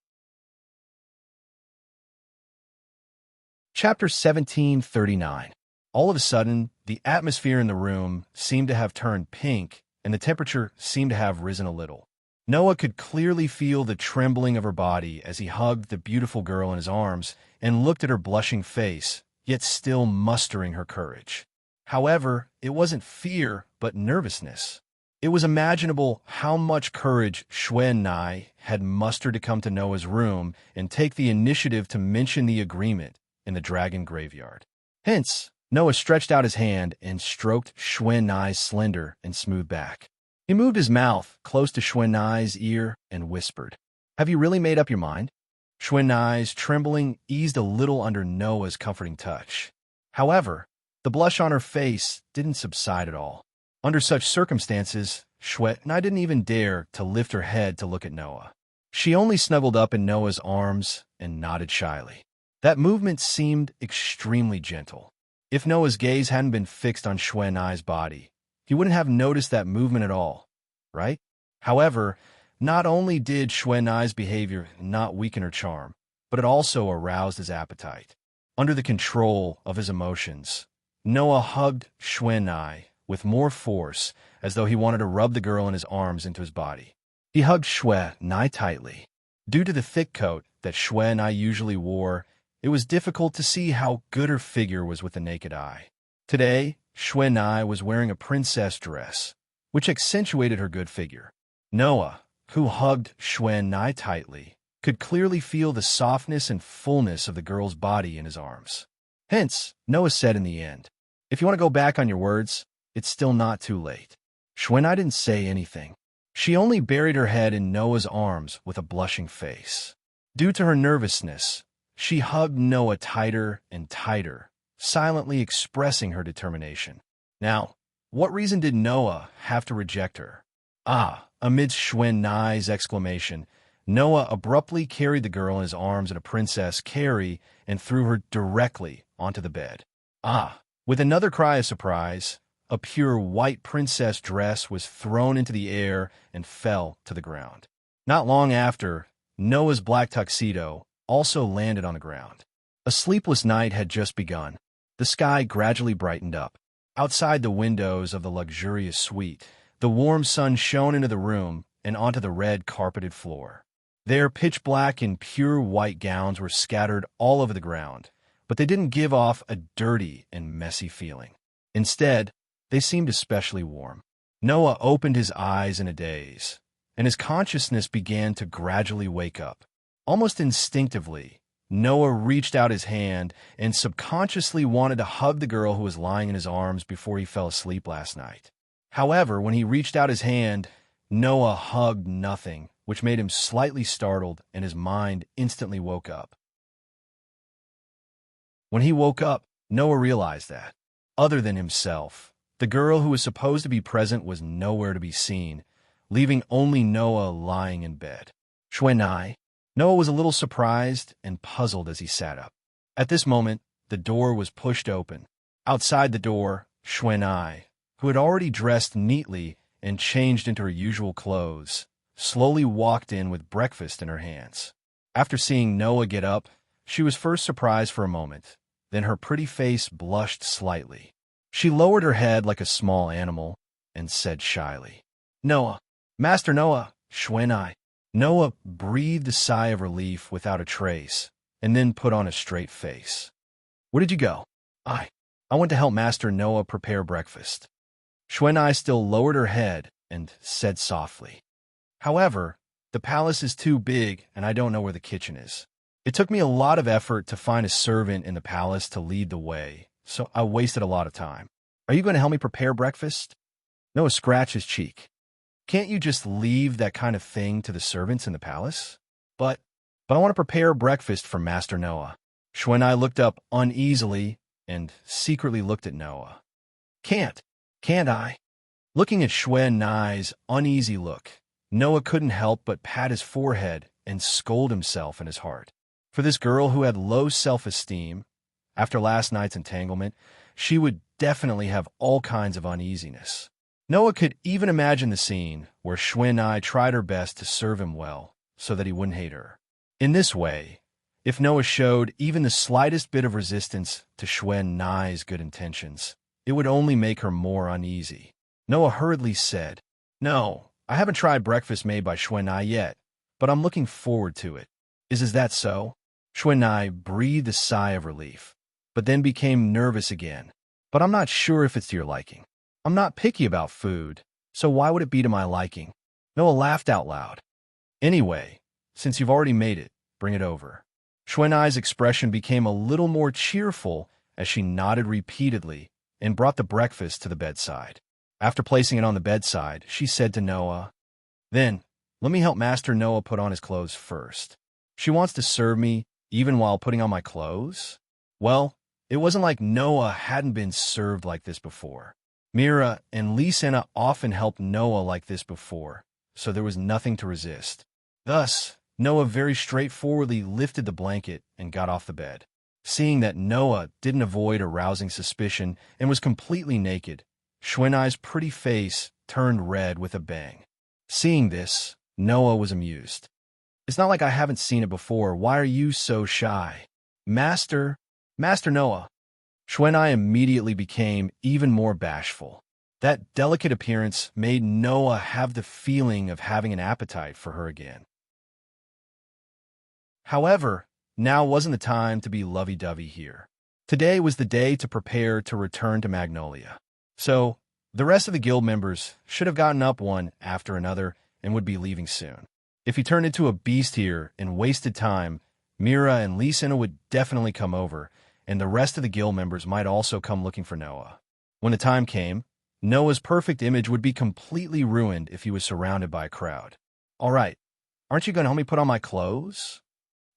Chapter 1739. All of a sudden, the atmosphere in the room seemed to have turned pink, and the temperature seemed to have risen a little. Noah could clearly feel the trembling of her body as he hugged the beautiful girl in his arms and looked at her blushing face, yet still mustering her courage. However, it wasn't fear, but nervousness. It was imaginable how much courage Xuanai had mustered to come to Noah's room and take the initiative to mention the agreement in the dragon graveyard. Hence, Noah stretched out his hand and stroked Xuanai's slender and smooth back. He moved his mouth close to Xuanai's ear and whispered, "Have you really made up your mind?" Xuanai's trembling eased a little under Noah's comforting touch. However, the blush on her face didn't subside at all. Under such circumstances, Xuanai didn't even dare to lift her head to look at Noah. She only snuggled up in Noah's arms and nodded shyly. That movement seemed extremely gentle. If Noah's gaze hadn't been fixed on Xuanai's body, he wouldn't have noticed that movement at all, right? However, not only did Xuanai's behavior not weaken her charm, but it also aroused his appetite. Under the control of his emotions, Noah hugged Xuanai with more force, as though he wanted to rub the girl in his arms into his body. He hugged Xuanai tightly. Due to the thick coat that Xuanai usually wore, it was difficult to see how good her figure was with the naked eye. Today, Xuanai was wearing a princess dress, which accentuated her good figure. Noah, who hugged Xuanai tightly, could clearly feel the softness and fullness of the girl's body in his arms. Hence, Noah said in the end, "If you want to go back on your words, it's still not too late." Xuanai didn't say anything. She only buried her head in Noah's arms with a blushing face. Due to her nervousness, she hugged Noah tighter and tighter, silently expressing her determination. Now, what reason did Noah have to reject her? Amidst Xuan Nai's exclamation, Noah abruptly carried the girl in his arms in a princess carry and threw her directly onto the bed. With another cry of surprise, a pure white princess dress was thrown into the air and fell to the ground. Not long after, Noah's black tuxedo also landed on the ground. A sleepless night had just begun. The sky gradually brightened up. Outside the windows of the luxurious suite, the warm sun shone into the room and onto the red carpeted floor. Their pitch-black and pure white gowns were scattered all over the ground, but they didn't give off a dirty and messy feeling. Instead, they seemed especially warm. Noah opened his eyes in a daze, and his consciousness began to gradually wake up. Almost instinctively, Noah reached out his hand and subconsciously wanted to hug the girl who was lying in his arms before he fell asleep last night. However, when he reached out his hand, Noah hugged nothing, which made him slightly startled, and his mind instantly woke up. When he woke up, Noah realized that, other than himself, the girl who was supposed to be present was nowhere to be seen, leaving only Noah lying in bed. Xuan. Noah was a little surprised and puzzled as he sat up. At this moment, the door was pushed open. Outside the door, Xuan, who had already dressed neatly and changed into her usual clothes, slowly walked in with breakfast in her hands. After seeing Noah get up, she was first surprised for a moment, then her pretty face blushed slightly. She lowered her head like a small animal and said shyly, "Noah, Master Noah, Xuan." Noah breathed a sigh of relief without a trace, and then put on a straight face. "Where did you go?" I went to help Master Noah prepare breakfast." Xuan still lowered her head and said softly, "However, the palace is too big and I don't know where the kitchen is. It took me a lot of effort to find a servant in the palace to lead the way, so I wasted a lot of time. Are you going to help me prepare breakfast?" Noah scratched his cheek. "Can't you just leave that kind of thing to the servants in the palace?" But I want to prepare breakfast for Master Noah." Xuan looked up uneasily and secretly looked at Noah. Can't I?" Looking at Xuan's uneasy look, Noah couldn't help but pat his forehead and scold himself in his heart. For this girl who had low self-esteem, after last night's entanglement, she would definitely have all kinds of uneasiness. Noah could even imagine the scene where Xuan tried her best to serve him well so that he wouldn't hate her. In this way, if Noah showed even the slightest bit of resistance to Xuan's good intentions, it would only make her more uneasy. Noah hurriedly said, "No, I haven't tried breakfast made by Xuan yet, but I'm looking forward to it. Is that so?" Xuan breathed a sigh of relief, but then became nervous again. "But I'm not sure if it's to your liking. I'm not picky about food, so why would it be to my liking?" Noah laughed out loud. "Anyway, since you've already made it, bring it over." Xuan's expression became a little more cheerful as she nodded repeatedly and brought the breakfast to the bedside. After placing it on the bedside, she said to Noah, "Then, let me help Master Noah put on his clothes first. She wants to serve me even while putting on my clothes?" Well, it wasn't like Noah hadn't been served like this before. Mira and Lisa often helped Noah like this before, so there was nothing to resist. Thus, Noah very straightforwardly lifted the blanket and got off the bed. Seeing that Noah didn't avoid arousing suspicion and was completely naked, Xuan's pretty face turned red with a bang. Seeing this, Noah was amused. "It's not like I haven't seen it before. Why are you so shy?" Master Noah." Xuan immediately became even more bashful. That delicate appearance made Noah have the feeling of having an appetite for her again. However, now wasn't the time to be lovey-dovey here. Today was the day to prepare to return to Magnolia. So, the rest of the guild members should have gotten up one after another and would be leaving soon. If he turned into a beast here and wasted time, Mira and Lisa would definitely come over, and the rest of the guild members might also come looking for Noah. When the time came, Noah's perfect image would be completely ruined if he was surrounded by a crowd. "All right, aren't you going to help me put on my clothes?"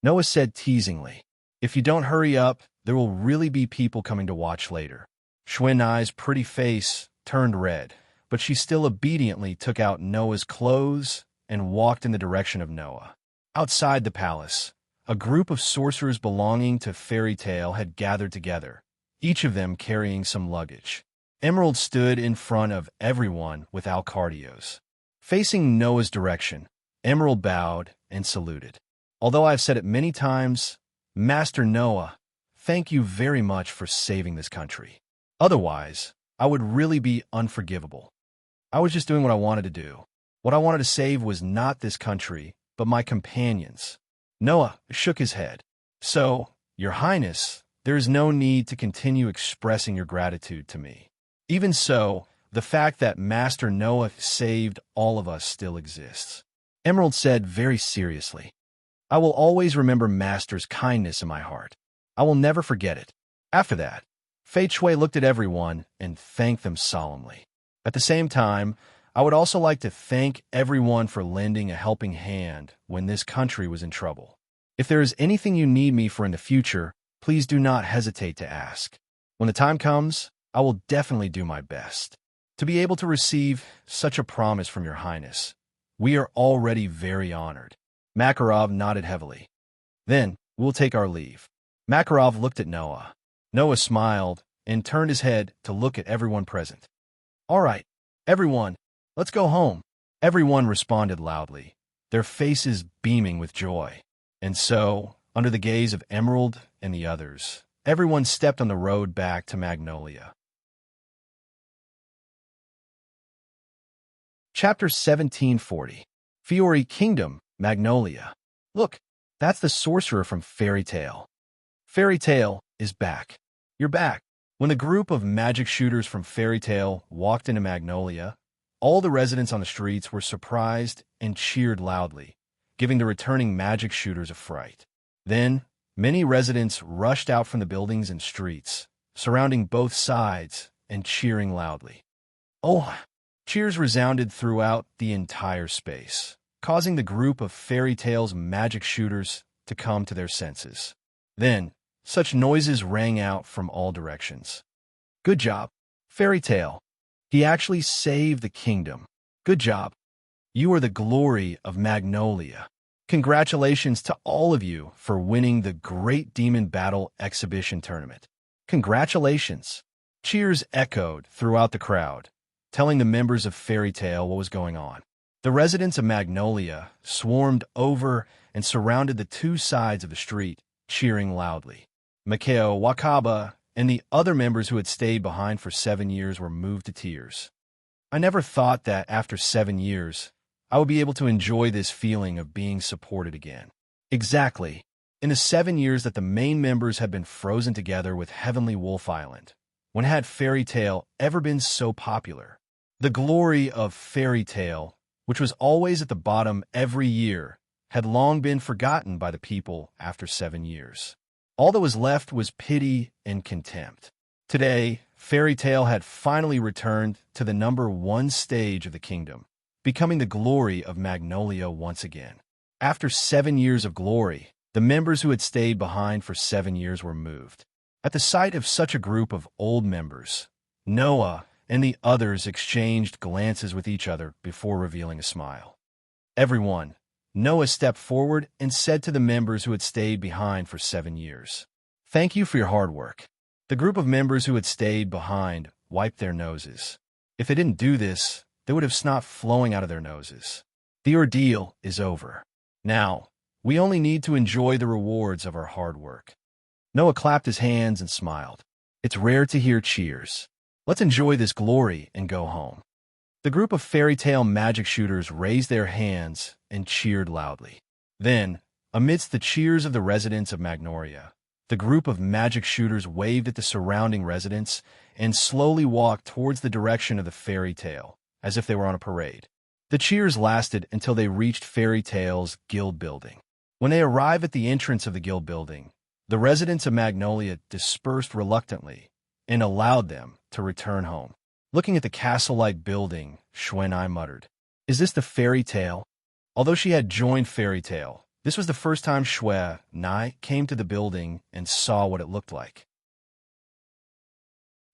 Noah said teasingly. If you don't hurry up, there will really be people coming to watch later. Xuanai's pretty face turned red, but she still obediently took out Noah's clothes and walked in the direction of Noah. Outside the palace, a group of sorcerers belonging to Fairy Tale had gathered together, each of them carrying some luggage. Emerald stood in front of everyone with Alcardios. Facing Noah's direction, Emerald bowed and saluted. Although I've said it many times, Master Noah, thank you very much for saving this country. Otherwise, I would really be unforgivable. I was just doing what I wanted to do. What I wanted to save was not this country, but my companions. Noah shook his head. So, Your Highness, there is no need to continue expressing your gratitude to me. Even so, the fact that Master Noah saved all of us still exists. Emerald said very seriously. I will always remember Master's kindness in my heart. I will never forget it. After that, Fei Chui looked at everyone and thanked them solemnly. At the same time, I would also like to thank everyone for lending a helping hand when this country was in trouble. If there is anything you need me for in the future, please do not hesitate to ask. When the time comes, I will definitely do my best. To be able to receive such a promise from Your Highness, we are already very honored. Makarov nodded heavily. Then, we'll take our leave. Makarov looked at Noah. Noah smiled and turned his head to look at everyone present. All right, everyone, let's go home. Everyone responded loudly, their faces beaming with joy. And so, under the gaze of Emerald and the others, everyone stepped on the road back to Magnolia. Chapter 1740. Fiori Kingdom, Magnolia. Look, that's the sorcerer from Fairy Tale. Fairy Tale is back. You're back. When the group of magic shooters from Fairy Tale walked into Magnolia, all the residents on the streets were surprised and cheered loudly, giving the returning magic shooters a fright. Then, many residents rushed out from the buildings and streets, surrounding both sides and cheering loudly. Oh, cheers resounded throughout the entire space, causing the group of Fairy Tale's magic shooters to come to their senses. Then, such noises rang out from all directions. Good job, Fairy Tale. He actually saved the kingdom. Good job. You are the glory of Magnolia. Congratulations to all of you for winning the Great Demon Battle Exhibition Tournament. Congratulations. Cheers echoed throughout the crowd, telling the members of Fairy Tale what was going on. The residents of Magnolia swarmed over and surrounded the two sides of the street, cheering loudly. Mikao, Wakaba, and the other members who had stayed behind for 7 years were moved to tears. I never thought that after 7 years, I would be able to enjoy this feeling of being supported again. Exactly. In the 7 years that the main members had been frozen together with Heavenly Wolf Island, when had Fairy Tale ever been so popular? The glory of Fairy Tale, which was always at the bottom every year, had long been forgotten by the people after 7 years. All that was left was pity and contempt. Today, Fairy Tale had finally returned to the #1 stage of the kingdom, becoming the glory of Magnolia once again. After 7 years of glory, the members who had stayed behind for 7 years were moved. At the sight of such a group of old members, Noah and the others exchanged glances with each other before revealing a smile. Everyone, Noah stepped forward and said to the members who had stayed behind for 7 years, "Thank you for your hard work." The group of members who had stayed behind wiped their noses. If they didn't do this, they would have snot flowing out of their noses. The ordeal is over. Now, we only need to enjoy the rewards of our hard work. Noah clapped his hands and smiled. It's rare to hear cheers. Let's enjoy this glory and go home. The group of Fairy Tale magic shooters raised their hands and cheered loudly. Then, amidst the cheers of the residents of Magnolia, the group of magic shooters waved at the surrounding residents and slowly walked towards the direction of the Fairy Tale, as if they were on a parade. The cheers lasted until they reached Fairy Tale's guild building. When they arrived at the entrance of the guild building, the residents of Magnolia dispersed reluctantly and allowed them to return home. Looking at the castle-like building, Xuanai muttered, "Is this the Fairy Tale?" Although she had joined Fairy Tale, This was the first time Shui Nai came to the building and saw what it looked like.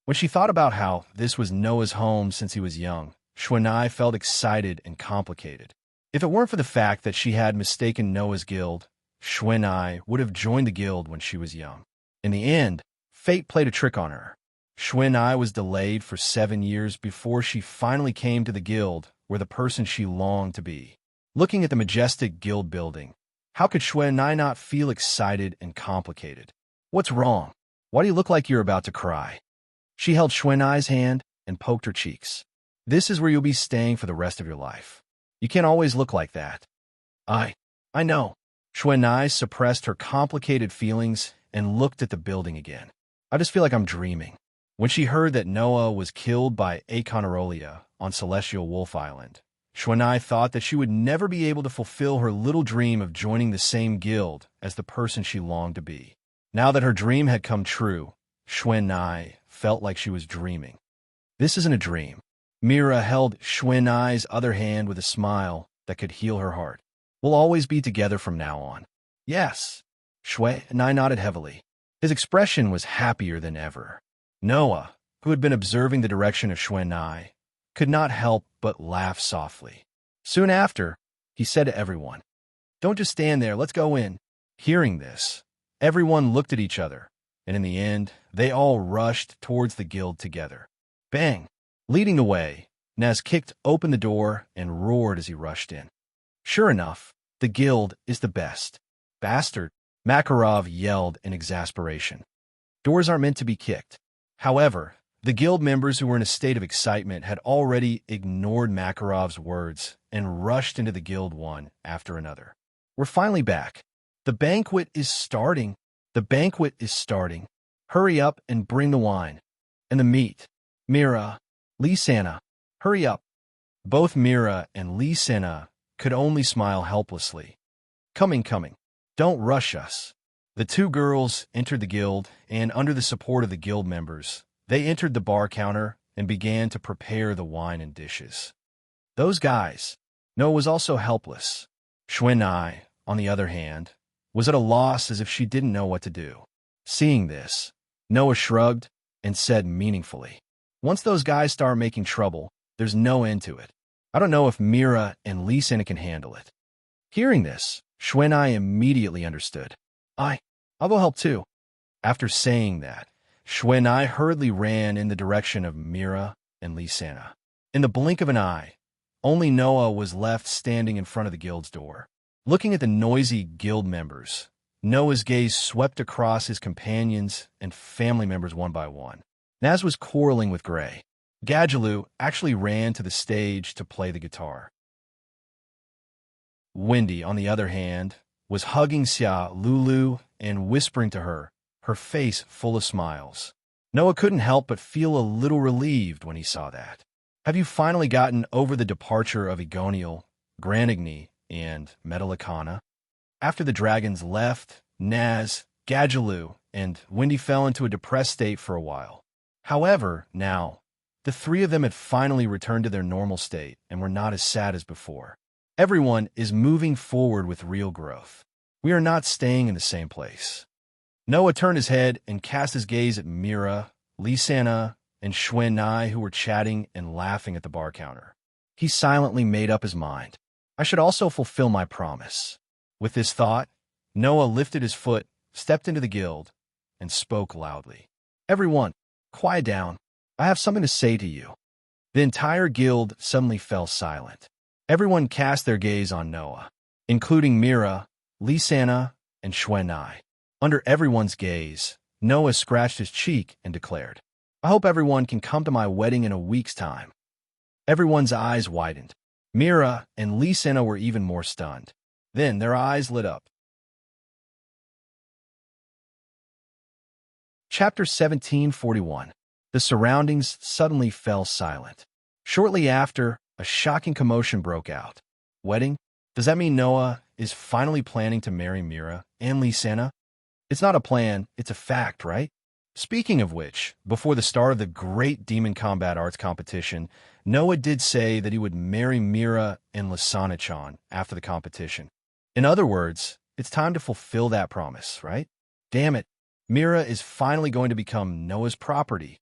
When she thought about how this was Noah's home since he was young, Shui Nai felt excited and complicated. If it weren't for the fact that she had mistaken Noah's guild, Shui Nai would have joined the guild when she was young. In the end, fate played a trick on her. Shui Nai was delayed for 7 years before she finally came to the guild where the person she longed to be. Looking at the majestic guild building, how could Shui Nai not feel excited and complicated? What's wrong? Why do you look like you're about to cry? She held Shui Nai's hand and poked her cheeks. This is where you'll be staying for the rest of your life. You can't always look like that. I know. Shui Nai suppressed her complicated feelings and looked at the building again. I just feel like I'm dreaming. When she heard that Noah was killed by Aconarolia on Celestial Wolf Island, Shui Nai thought that she would never be able to fulfill her little dream of joining the same guild as the person she longed to be. Now that her dream had come true, Shui Nai felt like she was dreaming. This isn't a dream. Mira held Shui Nai's other hand with a smile that could heal her heart. We'll always be together from now on. Yes. Shui Nai nodded heavily. His expression was happier than ever. Noah, who had been observing the direction of Shui Nai, could not help but laugh softly. Soon after, he said to everyone, "Don't just stand there, let's go in." Hearing this, everyone looked at each other, and in the end, they all rushed towards the guild together. Bang! Leading the way, Naz kicked open the door and roared as he rushed in. Sure enough, the guild is the best. Bastard! Makarov yelled in exasperation. Doors aren't meant to be kicked. However, the guild members who were in a state of excitement had already ignored Makarov's words and rushed into the guild one after another. We're finally back. The banquet is starting. The banquet is starting. Hurry up and bring the wine. And the meat. Mira, Lee Sana, hurry up. Both Mira and Lee Sana could only smile helplessly. Coming. Don't rush us. The two girls entered the guild, and under the support of the guild members, they entered the bar counter and began to prepare the wine and dishes. Those guys. Noah was also helpless. Shui Nai, on the other hand, was at a loss as if she didn't know what to do. Seeing this, Noah shrugged and said meaningfully, "Once those guys start making trouble, there's no end to it. I don't know if Mira and Lee Sana can handle it." Hearing this, Shui Nai immediately understood. I'll go help too. After saying that, Shui Nai hurriedly ran in the direction of Mira and Lee Sana. In the blink of an eye, only Noah was left standing in front of the guild's door. Looking at the noisy guild members, Noah's gaze swept across his companions and family members one by one. Naz was quarreling with Gray. Gadjaloo actually ran to the stage to play the guitar. Wendy, on the other hand, was hugging Xia Lulu and whispering to her, her face full of smiles. Noah couldn't help but feel a little relieved when he saw that. Have you finally gotten over the departure of Egoniel, Granigny, and Metallicana? After the dragons left, Naz, Gadjaloo, and Wendy fell into a depressed state for a while. However, now, the three of them had finally returned to their normal state and were not as sad as before. Everyone is moving forward with real growth. We are not staying in the same place. Noah turned his head and cast his gaze at Mira, Lee Sana, and Shui Nai, who were chatting and laughing at the bar counter. He silently made up his mind. I should also fulfill my promise. With this thought, Noah lifted his foot, stepped into the guild, and spoke loudly. Everyone, quiet down. I have something to say to you. The entire guild suddenly fell silent. Everyone cast their gaze on Noah, including Mira, Lee Sana, and Shui Nai. Under everyone's gaze, Noah scratched his cheek and declared, I hope everyone can come to my wedding in a week's time. Everyone's eyes widened. Mira and Lee Sana were even more stunned. Then their eyes lit up. Chapter 1741. The surroundings suddenly fell silent. Shortly after, a shocking commotion broke out. Wedding? Does that mean Noah is finally planning to marry Mira and Lee Sana? It's not a plan, it's a fact, right? Speaking of which, before the start of the Great Demon Combat Arts competition, Noah did say that he would marry Mira and Lasana-chan after the competition. In other words, it's time to fulfill that promise, right? Damn it, Mira is finally going to become Noah's property.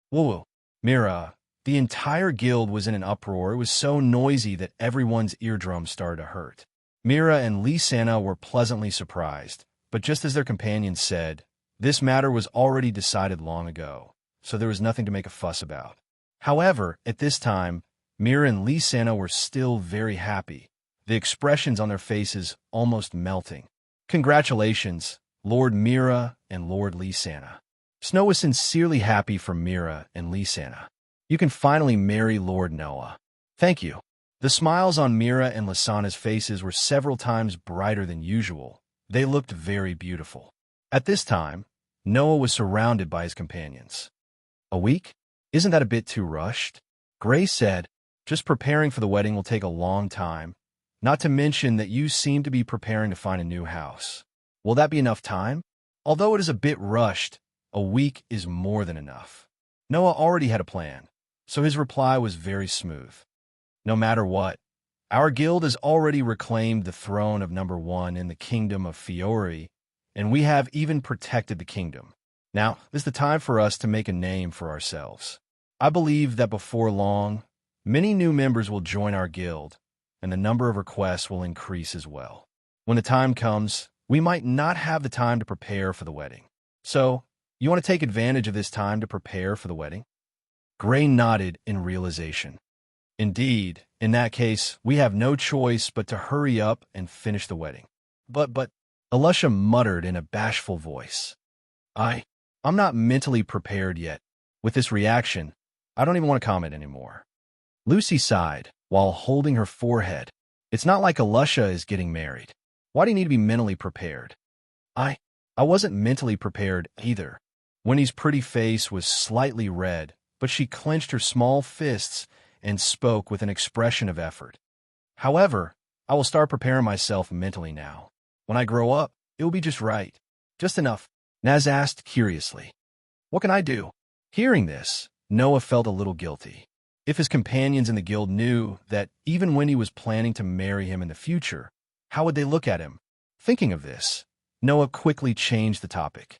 Whoa, Mira, the entire guild was in an uproar. It was so noisy that everyone's eardrums started to hurt. Mira and Lysana were pleasantly surprised, but just as their companions said, this matter was already decided long ago, so there was nothing to make a fuss about. However, at this time, Mira and Lysana were still very happy, the expressions on their faces almost melting. Congratulations, Lord Mira and Lord Lysana. Snow was sincerely happy for Mira and Lysana. You can finally marry Lord Noah. Thank you. The smiles on Mira and Lysana's faces were several times brighter than usual. They looked very beautiful. At this time, Noah was surrounded by his companions. A week? Isn't that a bit too rushed? Gray said, just preparing for the wedding will take a long time, not to mention that you seem to be preparing to find a new house. Will that be enough time? Although it is a bit rushed, a week is more than enough. Noah already had a plan, so his reply was very smooth. No matter what, our guild has already reclaimed the throne of number 1 in the kingdom of Fiore, and we have even protected the kingdom. Now, this is the time for us to make a name for ourselves. I believe that before long, many new members will join our guild, and the number of requests will increase as well. When the time comes, we might not have the time to prepare for the wedding. So, you want to take advantage of this time to prepare for the wedding? Gray nodded in realization. Indeed, in that case, we have no choice but to hurry up and finish the wedding. But, Alusha muttered in a bashful voice. I'm not mentally prepared yet. With this reaction, I don't even want to comment anymore. Lucy sighed while holding her forehead. It's not like Alusha is getting married. Why do you need to be mentally prepared? I wasn't mentally prepared either. Winnie's pretty face was slightly red, but she clenched her small fists and spoke with an expression of effort. However, I will start preparing myself mentally now. When I grow up, it will be just right. Just enough. Naz asked curiously. What can I do? Hearing this, Noah felt a little guilty. If his companions in the guild knew that even when he was planning to marry him in the future, how would they look at him? Thinking of this, Noah quickly changed the topic.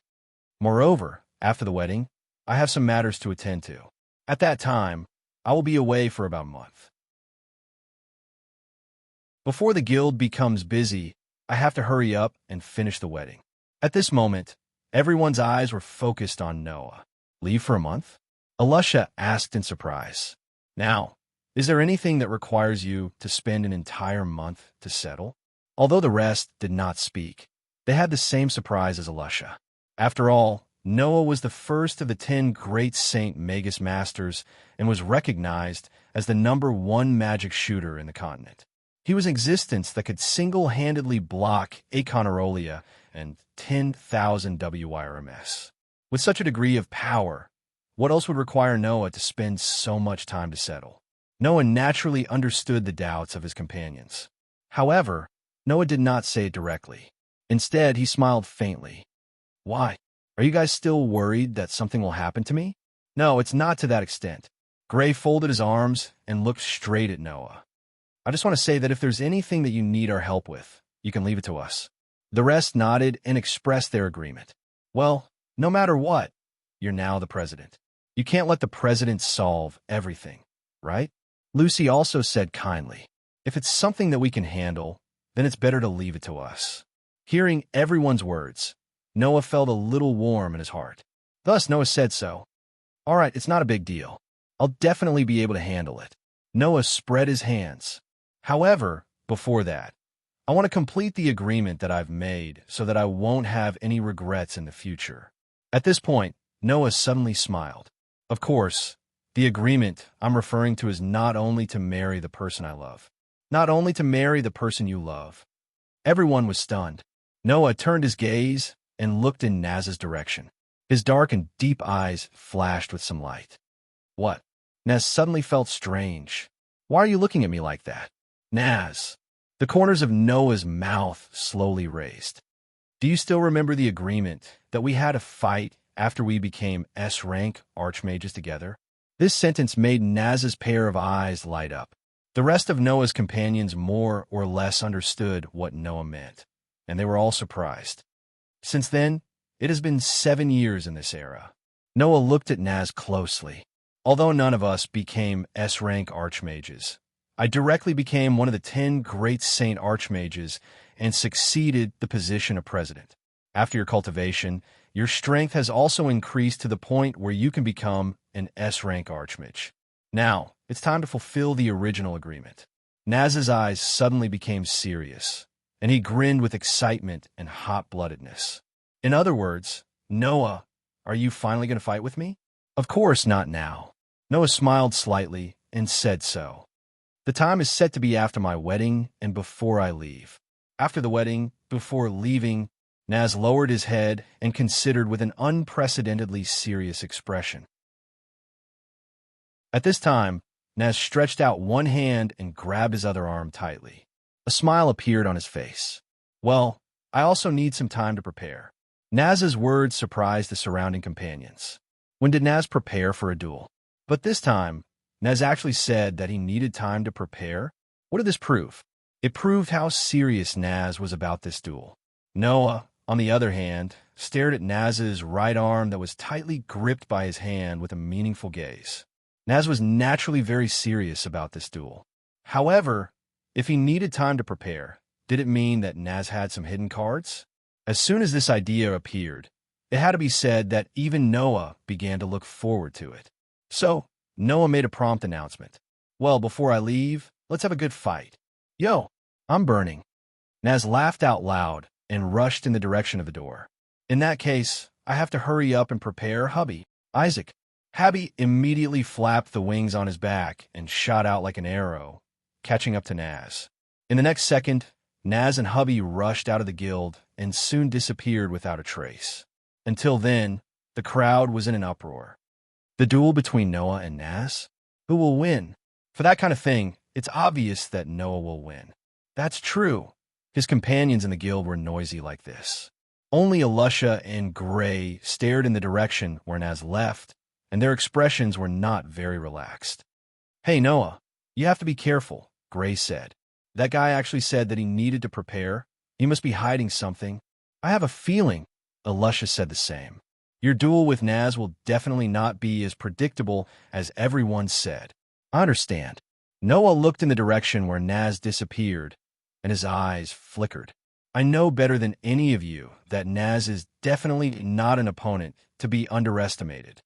Moreover, after the wedding, I have some matters to attend to. At that time, I will be away for about a month. Before the guild becomes busy, I have to hurry up and finish the wedding. At this moment, everyone's eyes were focused on Noah. Leave for a month? Alusha asked in surprise. Now, is there anything that requires you to spend an entire month to settle? Although the rest did not speak, they had the same surprise as Alusha. After all, Noah was the first of the 10 great Saint Magus Masters and was recognized as the #1 magic shooter in the continent. He was an existence that could single-handedly block a Conarolia and 10,000 WIRMS. With such a degree of power, what else would require Noah to spend so much time to settle? Noah naturally understood the doubts of his companions. However, Noah did not say it directly. Instead, he smiled faintly. Why? Are you guys still worried that something will happen to me? No, it's not to that extent. Gray folded his arms and looked straight at Noah. I just want to say that if there's anything that you need our help with, you can leave it to us. The rest nodded and expressed their agreement. Well, no matter what, you're now the president. You can't let the president solve everything, right? Lucy also said kindly, if it's something that we can handle, then it's better to leave it to us. Hearing everyone's words, Noah felt a little warm in his heart. Thus, Noah said so. All right, it's not a big deal. I'll definitely be able to handle it. Noah spread his hands. However, before that, I want to complete the agreement that I've made so that I won't have any regrets in the future. At this point, Noah suddenly smiled. Of course, the agreement I'm referring to is not only to marry the person I love. Not only to marry the person you love. Everyone was stunned. Noah turned his gaze and looked in Naz's direction. His dark and deep eyes flashed with some light. What? Naz suddenly felt strange. Why are you looking at me like that? Naz. The corners of Noah's mouth slowly raised. Do you still remember the agreement that we had to fight after we became S-rank archmages together? This sentence made Naz's pair of eyes light up. The rest of Noah's companions more or less understood what Noah meant, and they were all surprised. Since then, it has been 7 years in this era. Noah looked at Naz closely. Although none of us became S-rank archmages, I directly became one of the 10 great saint archmages and succeeded the position of president. After your cultivation, your strength has also increased to the point where you can become an S-rank archmage. Now, it's time to fulfill the original agreement. Naz's eyes suddenly became serious, and he grinned with excitement and hot-bloodedness. In other words, Noah, are you finally going to fight with me? Of course not now. Noah smiled slightly and said so. The time is set to be after my wedding and before I leave. After the wedding, before leaving, Naz lowered his head and considered with an unprecedentedly serious expression. At this time, Naz stretched out one hand and grabbed his other arm tightly. A smile appeared on his face. Well, I also need some time to prepare. Naz's words surprised the surrounding companions. When did Naz prepare for a duel? But this time, Naz actually said that he needed time to prepare. What did this prove? It proved how serious Naz was about this duel. Noah, on the other hand, stared at Naz's right arm that was tightly gripped by his hand with a meaningful gaze. Naz was naturally very serious about this duel. However, if he needed time to prepare, did it mean that Naz had some hidden cards? As soon as this idea appeared, it had to be said that even Noah began to look forward to it. So, Noah made a prompt announcement. Well, before I leave, let's have a good fight. Yo, I'm burning. Naz laughed out loud and rushed in the direction of the door. In that case, I have to hurry up and prepare hubby, Isaac. Habby immediately flapped the wings on his back and shot out like an arrow, catching up to Naz. In the next second, Naz and hubby rushed out of the guild and soon disappeared without a trace. Until then, the crowd was in an uproar. The duel between Noah and Naz? Who will win? For that kind of thing, it's obvious that Noah will win. That's true. His companions in the guild were noisy like this. Only Alusha and Gray stared in the direction where Naz left, and their expressions were not very relaxed. Hey, Noah, you have to be careful, Gray said. That guy actually said that he needed to prepare. He must be hiding something. I have a feeling, Alusha said the same. Your duel with Naz will definitely not be as predictable as everyone said. I understand. Noah looked in the direction where Naz disappeared, and his eyes flickered. I know better than any of you that Naz is definitely not an opponent to be underestimated.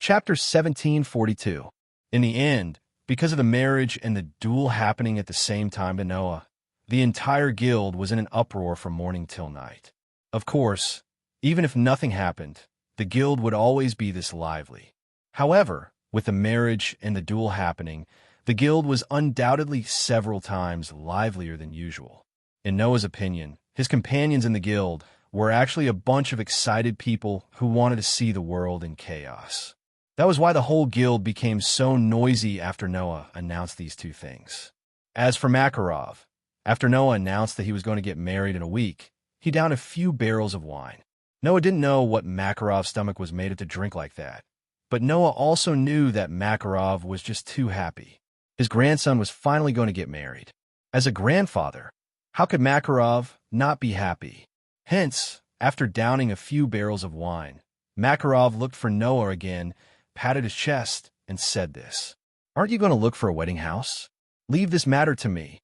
Chapter 1742. In the end, because of the marriage and the duel happening at the same time to Noah, the entire guild was in an uproar from morning till night. Of course, even if nothing happened, the guild would always be this lively. However, with the marriage and the duel happening, the guild was undoubtedly several times livelier than usual. In Noah's opinion, his companions in the guild were actually a bunch of excited people who wanted to see the world in chaos. That was why the whole guild became so noisy after Noah announced these two things. As for Makarov, after Noah announced that he was going to get married in a week, he downed a few barrels of wine. Noah didn't know what Makarov's stomach was made of to drink like that, but Noah also knew that Makarov was just too happy. His grandson was finally going to get married. As a grandfather, how could Makarov not be happy? Hence, after downing a few barrels of wine, Makarov looked for Noah again, patted his chest, and said this. Aren't you going to look for a wedding house? Leave this matter to me.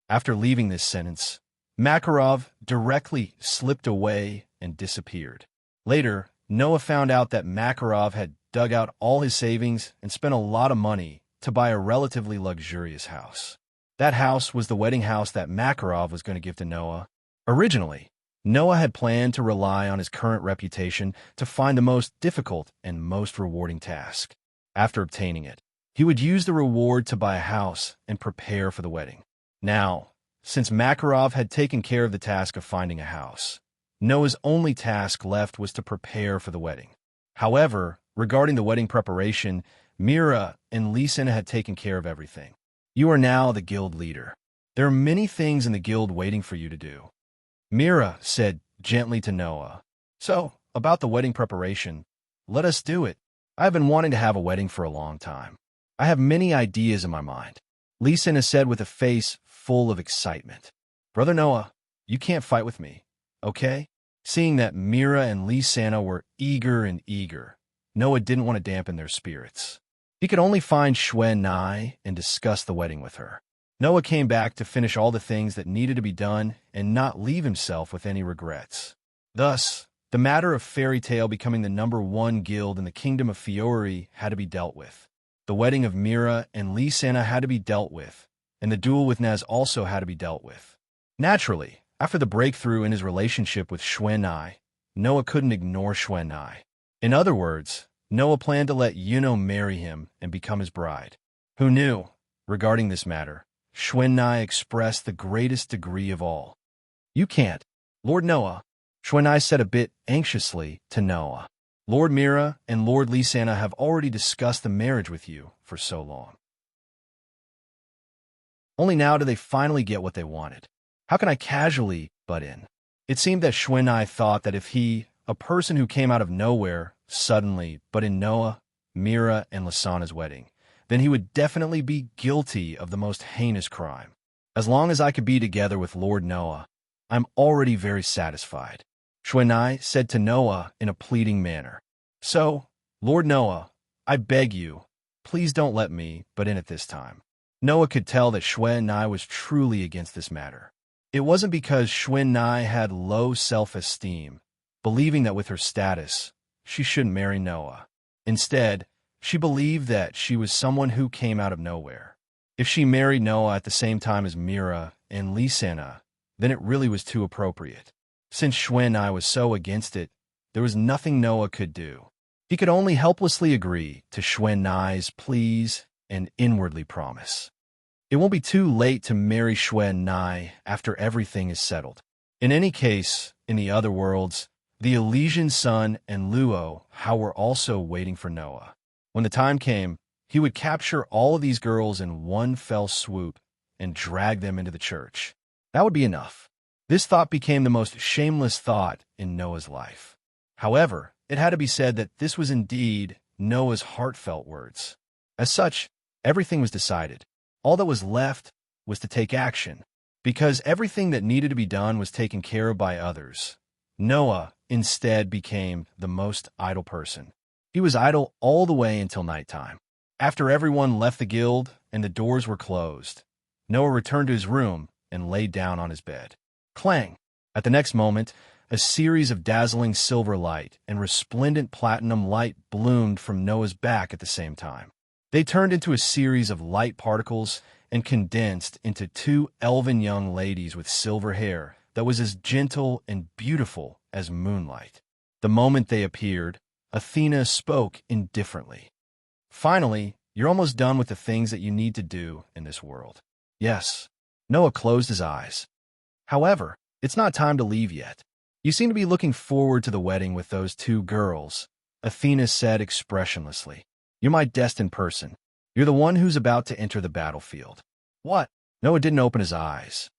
After leaving this sentence, Makarov directly slipped away and disappeared. Later, Noah found out that Makarov had dug out all his savings and spent a lot of money to buy a relatively luxurious house. That house was the wedding house that Makarov was going to give to Noah. Originally, Noah had planned to rely on his current reputation to find the most difficult and most rewarding task. After obtaining it, he would use the reward to buy a house and prepare for the wedding. Now, since Makarov had taken care of the task of finding a house, Noah's only task left was to prepare for the wedding. However, regarding the wedding preparation, Mira and Lisan had taken care of everything. You are now the guild leader. There are many things in the guild waiting for you to do. Mira said gently to Noah, So, about the wedding preparation, let us do it. I've been wanting to have a wedding for a long time. I have many ideas in my mind, Lysana said with a face full of excitement. Brother Noah, you can't fight with me, okay? Seeing that Mira and Lysana were eager, Noah didn't want to dampen their spirits. He could only find Xue Nai and discuss the wedding with her. Noah came back to finish all the things that needed to be done and not leave himself with any regrets. Thus, the matter of Fairy Tale becoming the #1 guild in the Kingdom of Fiori had to be dealt with. The wedding of Mira and Lysana had to be dealt with, and the duel with Naz also had to be dealt with. Naturally, after the breakthrough in his relationship with Xue Nai, Noah couldn't ignore Xue Nai. In other words, Noah planned to let Yuno marry him and become his bride. Who knew? Regarding this matter, Xue Nai expressed the greatest degree of all. You can't. Lord Noah, Xue Nai said a bit anxiously to Noah. Lord Mira and Lord Lysana have already discussed the marriage with you for so long. Only now do they finally get what they wanted. How can I casually butt in? It seemed that Xue Nai thought that if he, a person who came out of nowhere, suddenly, but in Noah, Mira, and Lysana's wedding, then he would definitely be guilty of the most heinous crime. As long as I could be together with Lord Noah, I'm already very satisfied, Xue Nai said to Noah in a pleading manner. So, Lord Noah, I beg you, please don't let me butt in at this time. Noah could tell that Xue Nai was truly against this matter. It wasn't because Xue Nai had low self-esteem, believing that with her status, she shouldn't marry Noah. Instead, she believed that she was someone who came out of nowhere. If she married Noah at the same time as Mira and Lysana, then it really was too appropriate. Since Xue Nai was so against it, there was nothing Noah could do. He could only helplessly agree to Xue Nai's pleas and inwardly promise. It won't be too late to marry Xue Nai after everything is settled. In any case, in the other worlds, the Elysian Sun and Luo how were also waiting for Noah. When the time came, he would capture all of these girls in one fell swoop and drag them into the church. That would be enough. This thought became the most shameless thought in Noah's life. However, it had to be said that this was indeed Noah's heartfelt words. As such, everything was decided. All that was left was to take action, because everything that needed to be done was taken care of by others. Noah, instead, became the most idle person. He was idle all the way until nighttime. After everyone left the guild and the doors were closed, Noah returned to his room and laid down on his bed. Clang! At the next moment, a series of dazzling silver light and resplendent platinum light bloomed from Noah's back at the same time. They turned into a series of light particles and condensed into 2 elven young ladies with silver hair that was as gentle and beautiful as moonlight. The moment they appeared, Athena spoke indifferently. Finally, you're almost done with the things that you need to do in this world. Yes. Noah closed his eyes. However, it's not time to leave yet. You seem to be looking forward to the wedding with those 2 girls, Athena said expressionlessly. You're my destined person. You're the one who's about to enter the battlefield. What? Noah didn't open his eyes.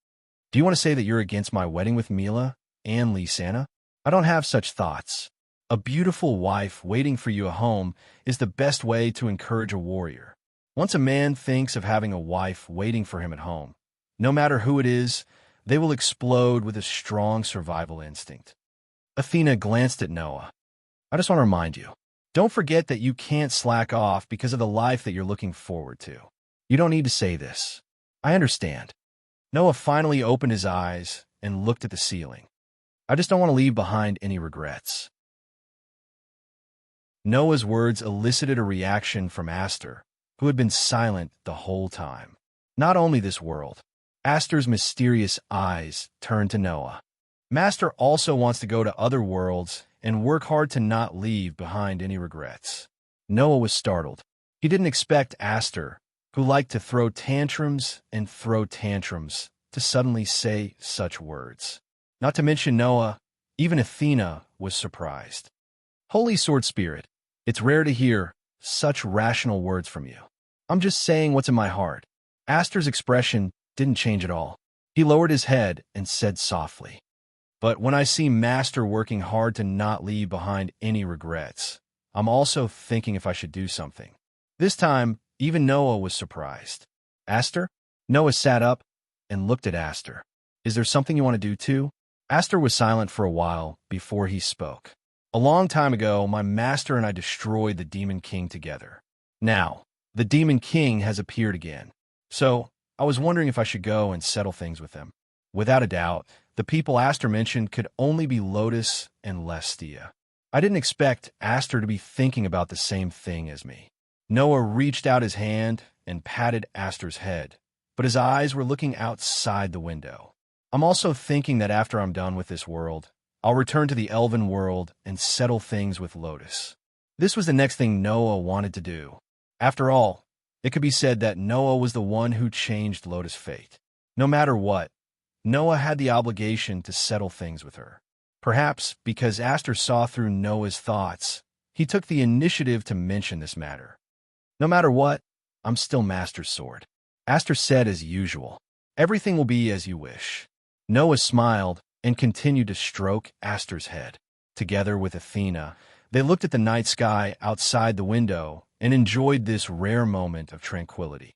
Do you want to say that you're against my wedding with Mila and Lysana? I don't have such thoughts. A beautiful wife waiting for you at home is the best way to encourage a warrior. Once a man thinks of having a wife waiting for him at home, no matter who it is, they will explode with a strong survival instinct. Athena glanced at Noah. I just want to remind you, don't forget that you can't slack off because of the life that you're looking forward to. You don't need to say this. I understand. Noah finally opened his eyes and looked at the ceiling. I just don't want to leave behind any regrets. Noah's words elicited a reaction from Aster, who had been silent the whole time. Not only this world. Aster's mysterious eyes turned to Noah. Master also wants to go to other worlds and work hard to not leave behind any regrets. Noah was startled. He didn't expect Aster, who liked to throw tantrums, to suddenly say such words. Not to mention Noah, even Athena was surprised. Holy Sword Spirit, it's rare to hear such rational words from you. I'm just saying what's in my heart. Aster's expression didn't change at all. He lowered his head and said softly, but when I see Master working hard to not leave behind any regrets, I'm also thinking if I should do something. This time, even Noah was surprised. Aster? Noah sat up and looked at Aster. Is there something you want to do too? Aster was silent for a while before he spoke. A long time ago, my master and I destroyed the Demon King together. Now, the Demon King has appeared again. So, I was wondering if I should go and settle things with him. Without a doubt, the people Aster mentioned could only be Lotus and Lestia. I didn't expect Aster to be thinking about the same thing as me. Noah reached out his hand and patted Aster's head, but his eyes were looking outside the window. I'm also thinking that after I'm done with this world, I'll return to the Elven world and settle things with Lotus. This was the next thing Noah wanted to do. After all, it could be said that Noah was the one who changed Lotus' fate. No matter what, Noah had the obligation to settle things with her. Perhaps because Aster saw through Noah's thoughts, he took the initiative to mention this matter. No matter what, I'm still Master's sword. Aster said as usual. Everything will be as you wish. Noah smiled and continued to stroke Aster's head. Together with Athena, they looked at the night sky outside the window and enjoyed this rare moment of tranquility.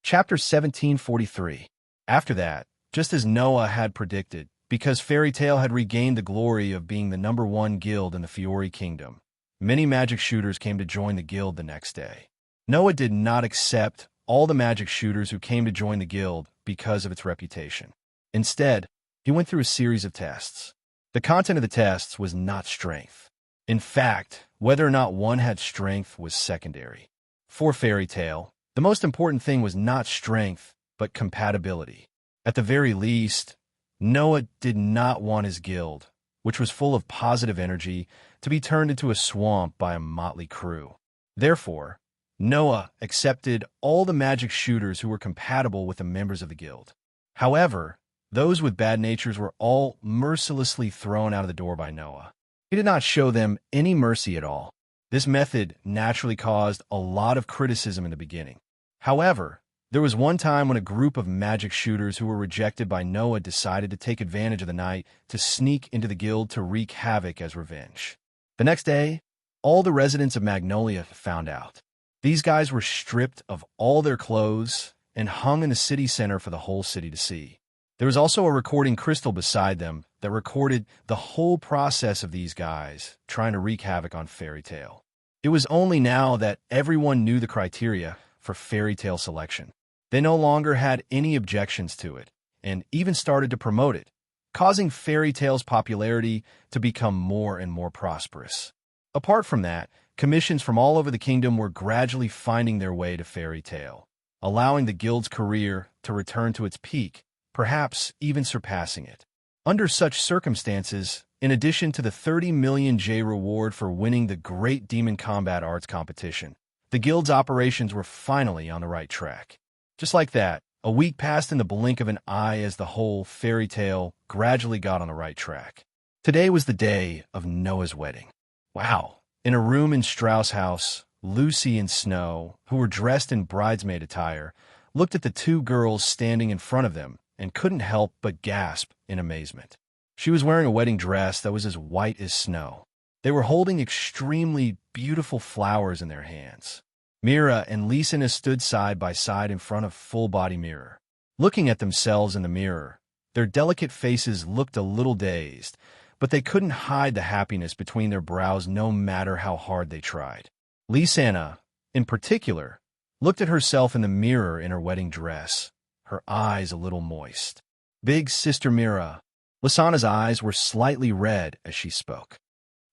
Chapter 1743. After that, just as Noah had predicted, because Fairy Tale had regained the glory of being the #1 guild in the Fiori Kingdom, many magic shooters came to join the guild the next day. Noah did not accept all the magic shooters who came to join the guild because of its reputation. Instead, he went through a series of tests. The content of the tests was not strength. In fact, whether or not one had strength was secondary. For Fairy Tale, the most important thing was not strength, but compatibility. At the very least, Noah did not want his guild, which was full of positive energy, to be turned into a swamp by a motley crew. Therefore, Noah accepted all the magic shooters who were compatible with the members of the guild. However, those with bad natures were all mercilessly thrown out of the door by Noah. He did not show them any mercy at all. This method naturally caused a lot of criticism in the beginning. However, there was one time when a group of magic shooters who were rejected by Noah decided to take advantage of the night to sneak into the guild to wreak havoc as revenge. The next day, all the residents of Magnolia found out. These guys were stripped of all their clothes and hung in the city center for the whole city to see. There was also a recording crystal beside them that recorded the whole process of these guys trying to wreak havoc on Fairy Tale. It was only now that everyone knew the criteria for Fairy Tale selection. They no longer had any objections to it, and even started to promote it, causing Fairy Tale's popularity to become more and more prosperous. Apart from that, commissions from all over the kingdom were gradually finding their way to Fairy Tale, allowing the guild's career to return to its peak, perhaps even surpassing it. Under such circumstances, in addition to the 30 million J reward for winning the Great Demon Combat Arts competition, the guild's operations were finally on the right track. Just like that, a week passed in the blink of an eye as the whole Fairy Tale gradually got on the right track. Today was the day of Noah's wedding. Wow! In a room in Strauss House, Lucy and Snow, who were dressed in bridesmaid attire, looked at the two girls standing in front of them and couldn't help but gasp in amazement. She was wearing a wedding dress that was as white as snow. They were holding extremely beautiful flowers in their hands. Mira and Lysina stood side by side in front of a full-body mirror. Looking at themselves in the mirror, their delicate faces looked a little dazed, but they couldn't hide the happiness between their brows no matter how hard they tried. Lysina, in particular, looked at herself in the mirror in her wedding dress, her eyes a little moist. Big Sister Mira. Lysana's eyes were slightly red as she spoke.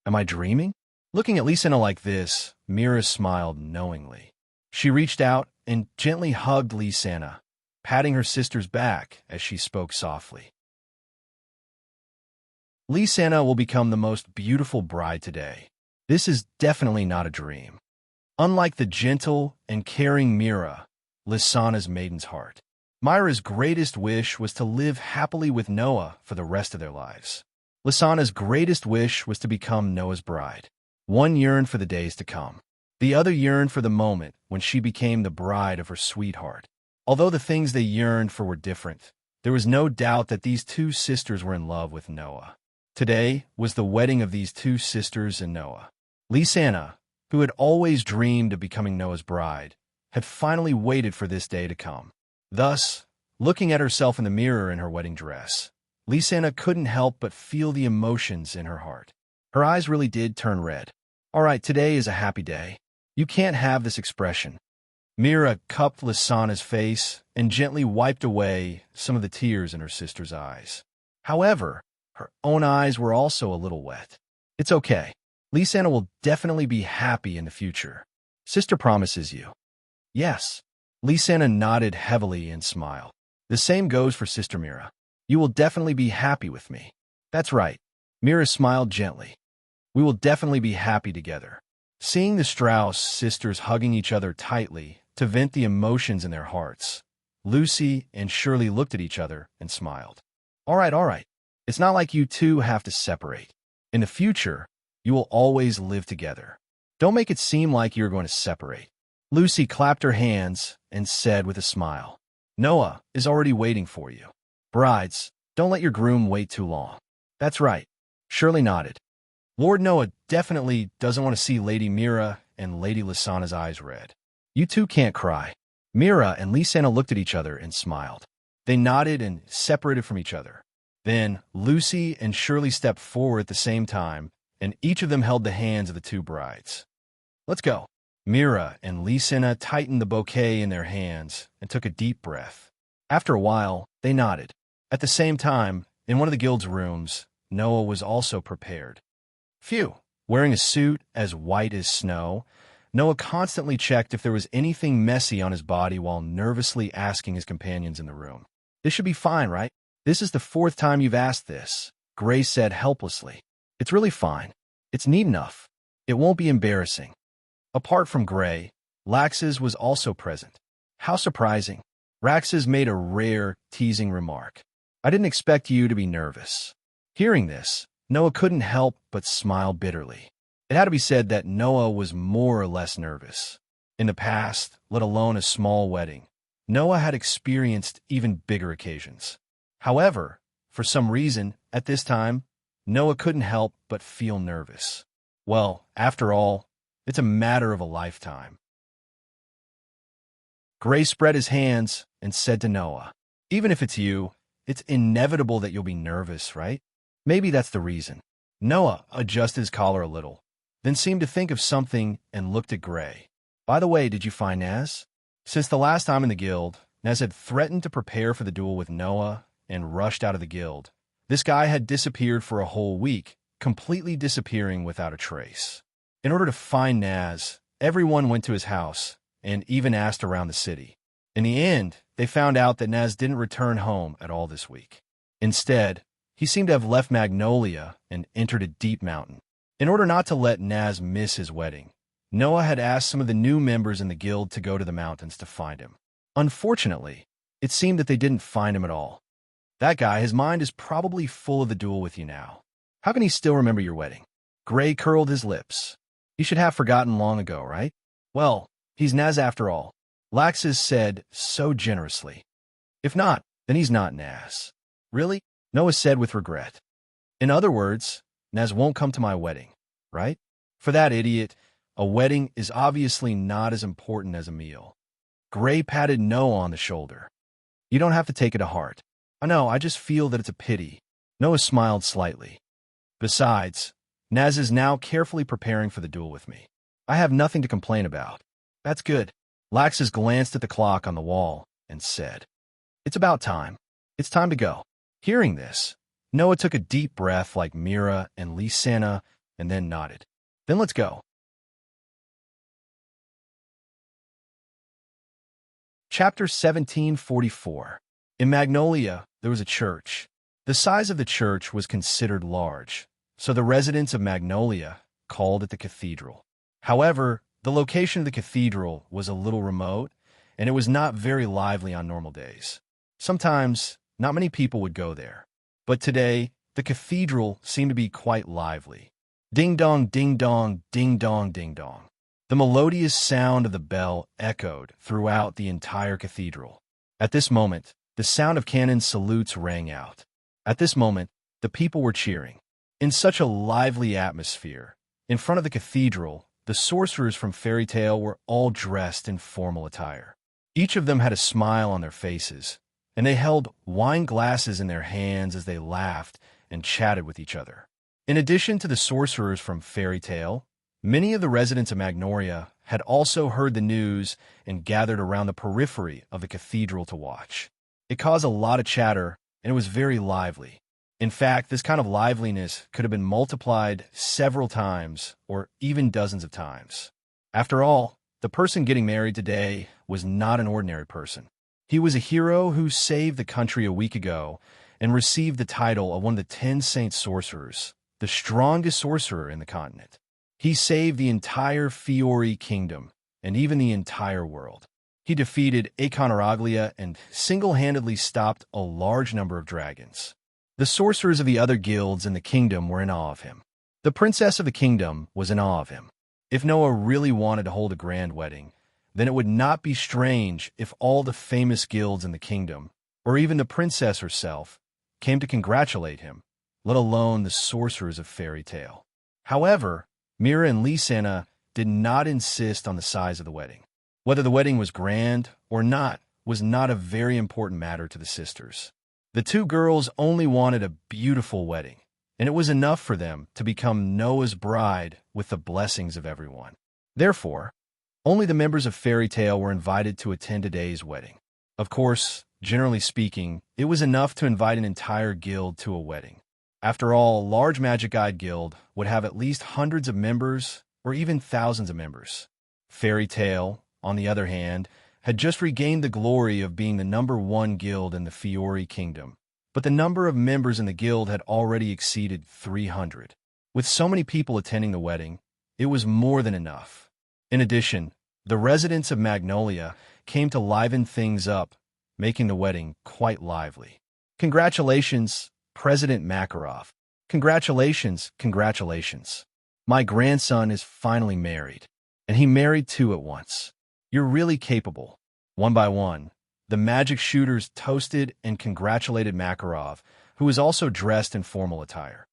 Am I dreaming? Looking at Lysina like this, Mira smiled knowingly. She reached out and gently hugged Lysina, patting her sister's back as she spoke softly. Lysina will become the most beautiful bride today. This is definitely not a dream. Unlike the gentle and caring Mira, Lysana's maiden's heart. Myra's greatest wish was to live happily with Noah for the rest of their lives. Lysana's greatest wish was to become Noah's bride. One yearned for the days to come. The other yearned for the moment when she became the bride of her sweetheart. Although the things they yearned for were different, there was no doubt that these two sisters were in love with Noah. Today was the wedding of these two sisters and Noah. Lysana, who had always dreamed of becoming Noah's bride, had finally waited for this day to come. Thus, looking at herself in the mirror in her wedding dress, Lysana couldn't help but feel the emotions in her heart. Her eyes really did turn red. All right, today is a happy day. You can't have this expression. Mira cupped Lysana's face and gently wiped away some of the tears in her sister's eyes. However, her own eyes were also a little wet. It's okay. Lysana will definitely be happy in the future. Sister promises you. Yes. Lysana nodded heavily and smiled. The same goes for Sister Mira. You will definitely be happy with me. That's right. Mira smiled gently. We will definitely be happy together. Seeing the Strauss sisters hugging each other tightly to vent the emotions in their hearts, Lucy and Shirley looked at each other and smiled. All right. It's not like you two have to separate. In the future, you will always live together. Don't make it seem like you're going to separate. Lucy clapped her hands and said with a smile, Noah is already waiting for you. Brides, don't let your groom wait too long. That's right. Shirley nodded. Lord Noah definitely doesn't want to see Lady Mira and Lady Lysana's eyes red. You two can't cry. Mira and Lysana looked at each other and smiled. They nodded and separated from each other. Then Lucy and Shirley stepped forward at the same time, and each of them held the hands of the two brides. Let's go. Mira and Lysana tightened the bouquet in their hands and took a deep breath. After a while, they nodded. At the same time, in one of the guild's rooms, Noah was also prepared. Phew! Wearing a suit as white as snow, Noah constantly checked if there was anything messy on his body while nervously asking his companions in the room. This should be fine, right? This is the 4th time you've asked this, Gray said helplessly. It's really fine. It's neat enough. It won't be embarrassing. Apart from Gray, Laxes was also present. How surprising. Raxes made a rare, teasing remark. I didn't expect you to be nervous. Hearing this, Noah couldn't help but smile bitterly. It had to be said that Noah was more or less nervous. In the past, let alone a small wedding, Noah had experienced even bigger occasions. However, for some reason, at this time, Noah couldn't help but feel nervous. Well, after all, it's a matter of a lifetime. Gray spread his hands and said to Noah, even if it's you, it's inevitable that you'll be nervous, right? Maybe that's the reason. Noah adjusted his collar a little, then seemed to think of something and looked at Gray. By the way, did you find Naz? Since the last time in the guild, Naz had threatened to prepare for the duel with Noah and rushed out of the guild. This guy had disappeared for a whole week, completely disappearing without a trace. In order to find Naz, everyone went to his house and even asked around the city. In the end, they found out that Naz didn't return home at all this week. Instead, he seemed to have left Magnolia and entered a deep mountain. In order not to let Naz miss his wedding, Noah had asked some of the new members in the guild to go to the mountains to find him. Unfortunately, it seemed that they didn't find him at all. That guy, his mind is probably full of the duel with you now. How can he still remember your wedding? Gray curled his lips. He should have forgotten long ago, right? Well, he's Naz after all, Laxes said so generously. If not, then he's not Naz. Really? Noah said with regret. In other words, Naz won't come to my wedding, right? For that idiot, a wedding is obviously not as important as a meal. Gray patted Noah on the shoulder. You don't have to take it to heart. I know, I just feel that it's a pity. Noah smiled slightly. Besides, Naz is now carefully preparing for the duel with me. I have nothing to complain about. That's good. Laxes glanced at the clock on the wall and said, it's about time. It's time to go. Hearing this, Noah took a deep breath like Mira and Lysana and then nodded. Then let's go. Chapter 1744. In Magnolia, there was a church. The size of the church was considered large, so the residents of Magnolia called it the cathedral. However, the location of the cathedral was a little remote, and it was not very lively on normal days. Sometimes, not many people would go there. But today, the cathedral seemed to be quite lively. Ding-dong, ding-dong, ding-dong, ding-dong. The melodious sound of the bell echoed throughout the entire cathedral. At this moment, the sound of cannon salutes rang out. At this moment, the people were cheering. In such a lively atmosphere, in front of the cathedral, the sorcerers from Fairy Tale were all dressed in formal attire. Each of them had a smile on their faces, and they held wine glasses in their hands as they laughed and chatted with each other. In addition to the sorcerers from Fairy Tale, many of the residents of Magnolia had also heard the news and gathered around the periphery of the cathedral to watch. It caused a lot of chatter, and it was very lively. In fact, this kind of liveliness could have been multiplied several times or even dozens of times. After all, the person getting married today was not an ordinary person. He was a hero who saved the country a week ago and received the title of one of the 10 Saint Sorcerers, the strongest sorcerer in the continent. He saved the entire Fiori kingdom and even the entire world. He defeated Iconoraglia and single-handedly stopped a large number of dragons. The sorcerers of the other guilds in the kingdom were in awe of him. The princess of the kingdom was in awe of him. If Noah really wanted to hold a grand wedding, then it would not be strange if all the famous guilds in the kingdom, or even the princess herself, came to congratulate him, let alone the sorcerers of Fairy Tale. However, Mira and Lysana did not insist on the size of the wedding. Whether the wedding was grand or not was not a very important matter to the sisters. The two girls only wanted a beautiful wedding, and it was enough for them to become Noah's bride with the blessings of everyone. Therefore, only the members of Fairy Tale were invited to attend today's wedding. Of course, generally speaking, it was enough to invite an entire guild to a wedding. After all, a large Magic Guide guild would have at least hundreds of members or even thousands of members. Fairy Tale, on the other hand, had just regained the glory of being the #1 guild in the Fiori kingdom, but the number of members in the guild had already exceeded 300. With so many people attending the wedding, it was more than enough. In addition, the residents of Magnolia came to liven things up, making the wedding quite lively. Congratulations, President Makarov. Congratulations, congratulations. My grandson is finally married, and he married two at once. You're really capable. One by one, the magic shooters toasted and congratulated Makarov, who was also dressed in formal attire.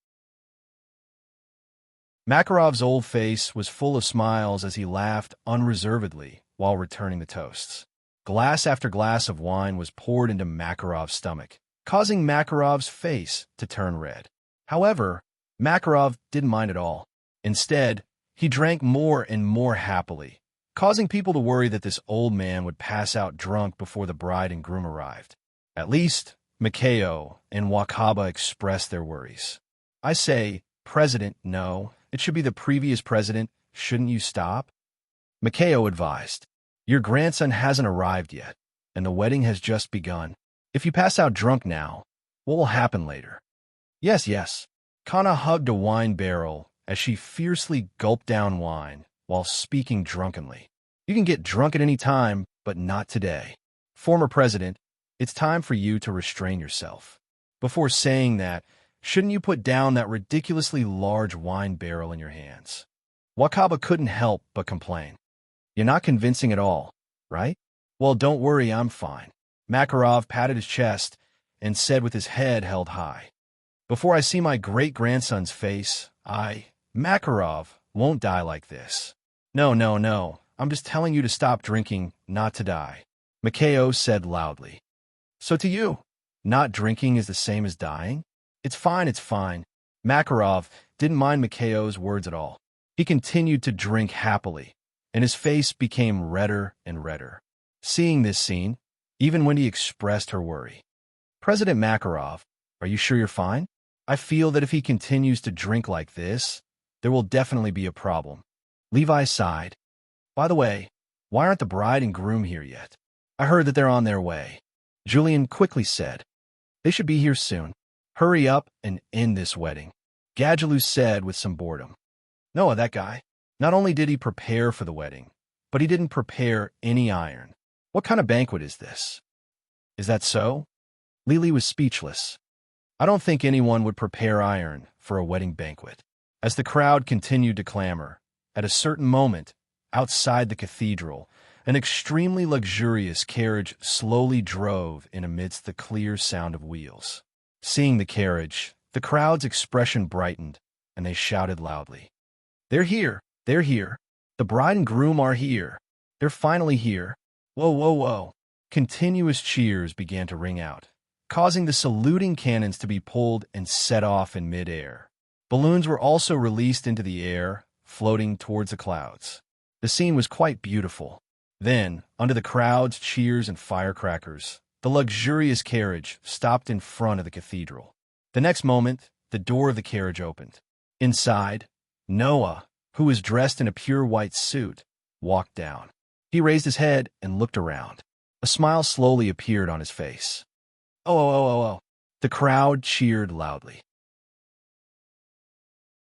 Makarov's old face was full of smiles as he laughed unreservedly while returning the toasts. Glass after glass of wine was poured into Makarov's stomach, causing Makarov's face to turn red. However, Makarov didn't mind at all. Instead, he drank more and more happily, causing people to worry that this old man would pass out drunk before the bride and groom arrived. At least, Mikhail and Wakaba expressed their worries. I say, President, no, it should be the previous president. Shouldn't you stop? Mikhail advised. Your grandson hasn't arrived yet, and the wedding has just begun. If you pass out drunk now, what will happen later? Yes. Kana hugged a wine barrel as she fiercely gulped down wine while speaking drunkenly. You can get drunk at any time, but not today. Former president, it's time for you to restrain yourself. Before saying that, shouldn't you put down that ridiculously large wine barrel in your hands? Wakaba couldn't help but complain. You're not convincing at all, right? Well, don't worry, I'm fine. Makarov patted his chest and said with his head held high. Before I see my great-grandson's face, Makarov, won't die like this. No. I'm just telling you to stop drinking, not to die. Mikhail said loudly. So to you, not drinking is the same as dying? It's fine. Makarov didn't mind Mikhail's words at all. He continued to drink happily, and his face became redder and redder. Seeing this scene, even Wendy expressed her worry. President Makarov, are you sure you're fine? I feel that if he continues to drink like this, there will definitely be a problem. Levi sighed. By the way, why aren't the bride and groom here yet? I heard that they're on their way. Julian quickly said. They should be here soon. Hurry up and end this wedding. Gadjalou said with some boredom. Noah, that guy. Not only did he prepare for the wedding, but he didn't prepare any iron. What kind of banquet is this? Is that so? Lily was speechless. I don't think anyone would prepare iron for a wedding banquet. As the crowd continued to clamor, at a certain moment, outside the cathedral, an extremely luxurious carriage slowly drove in amidst the clear sound of wheels. Seeing the carriage, The crowd's expression brightened, and they shouted loudly, "They're here! They're here! The bride and groom are here! They're finally here! Whoa, whoa, whoa!" Continuous cheers began to ring out, causing the saluting cannons to be pulled and set off in mid-air. Balloons were also released into the air, floating towards the clouds. The scene was quite beautiful. Then, under the crowd's cheers and firecrackers, the luxurious carriage stopped in front of the cathedral. The next moment, the door of the carriage opened. Inside, Noah, who was dressed in a pure white suit, walked down. He raised his head and looked around. A smile slowly appeared on his face. "Oh, oh, oh, oh, oh." The crowd cheered loudly.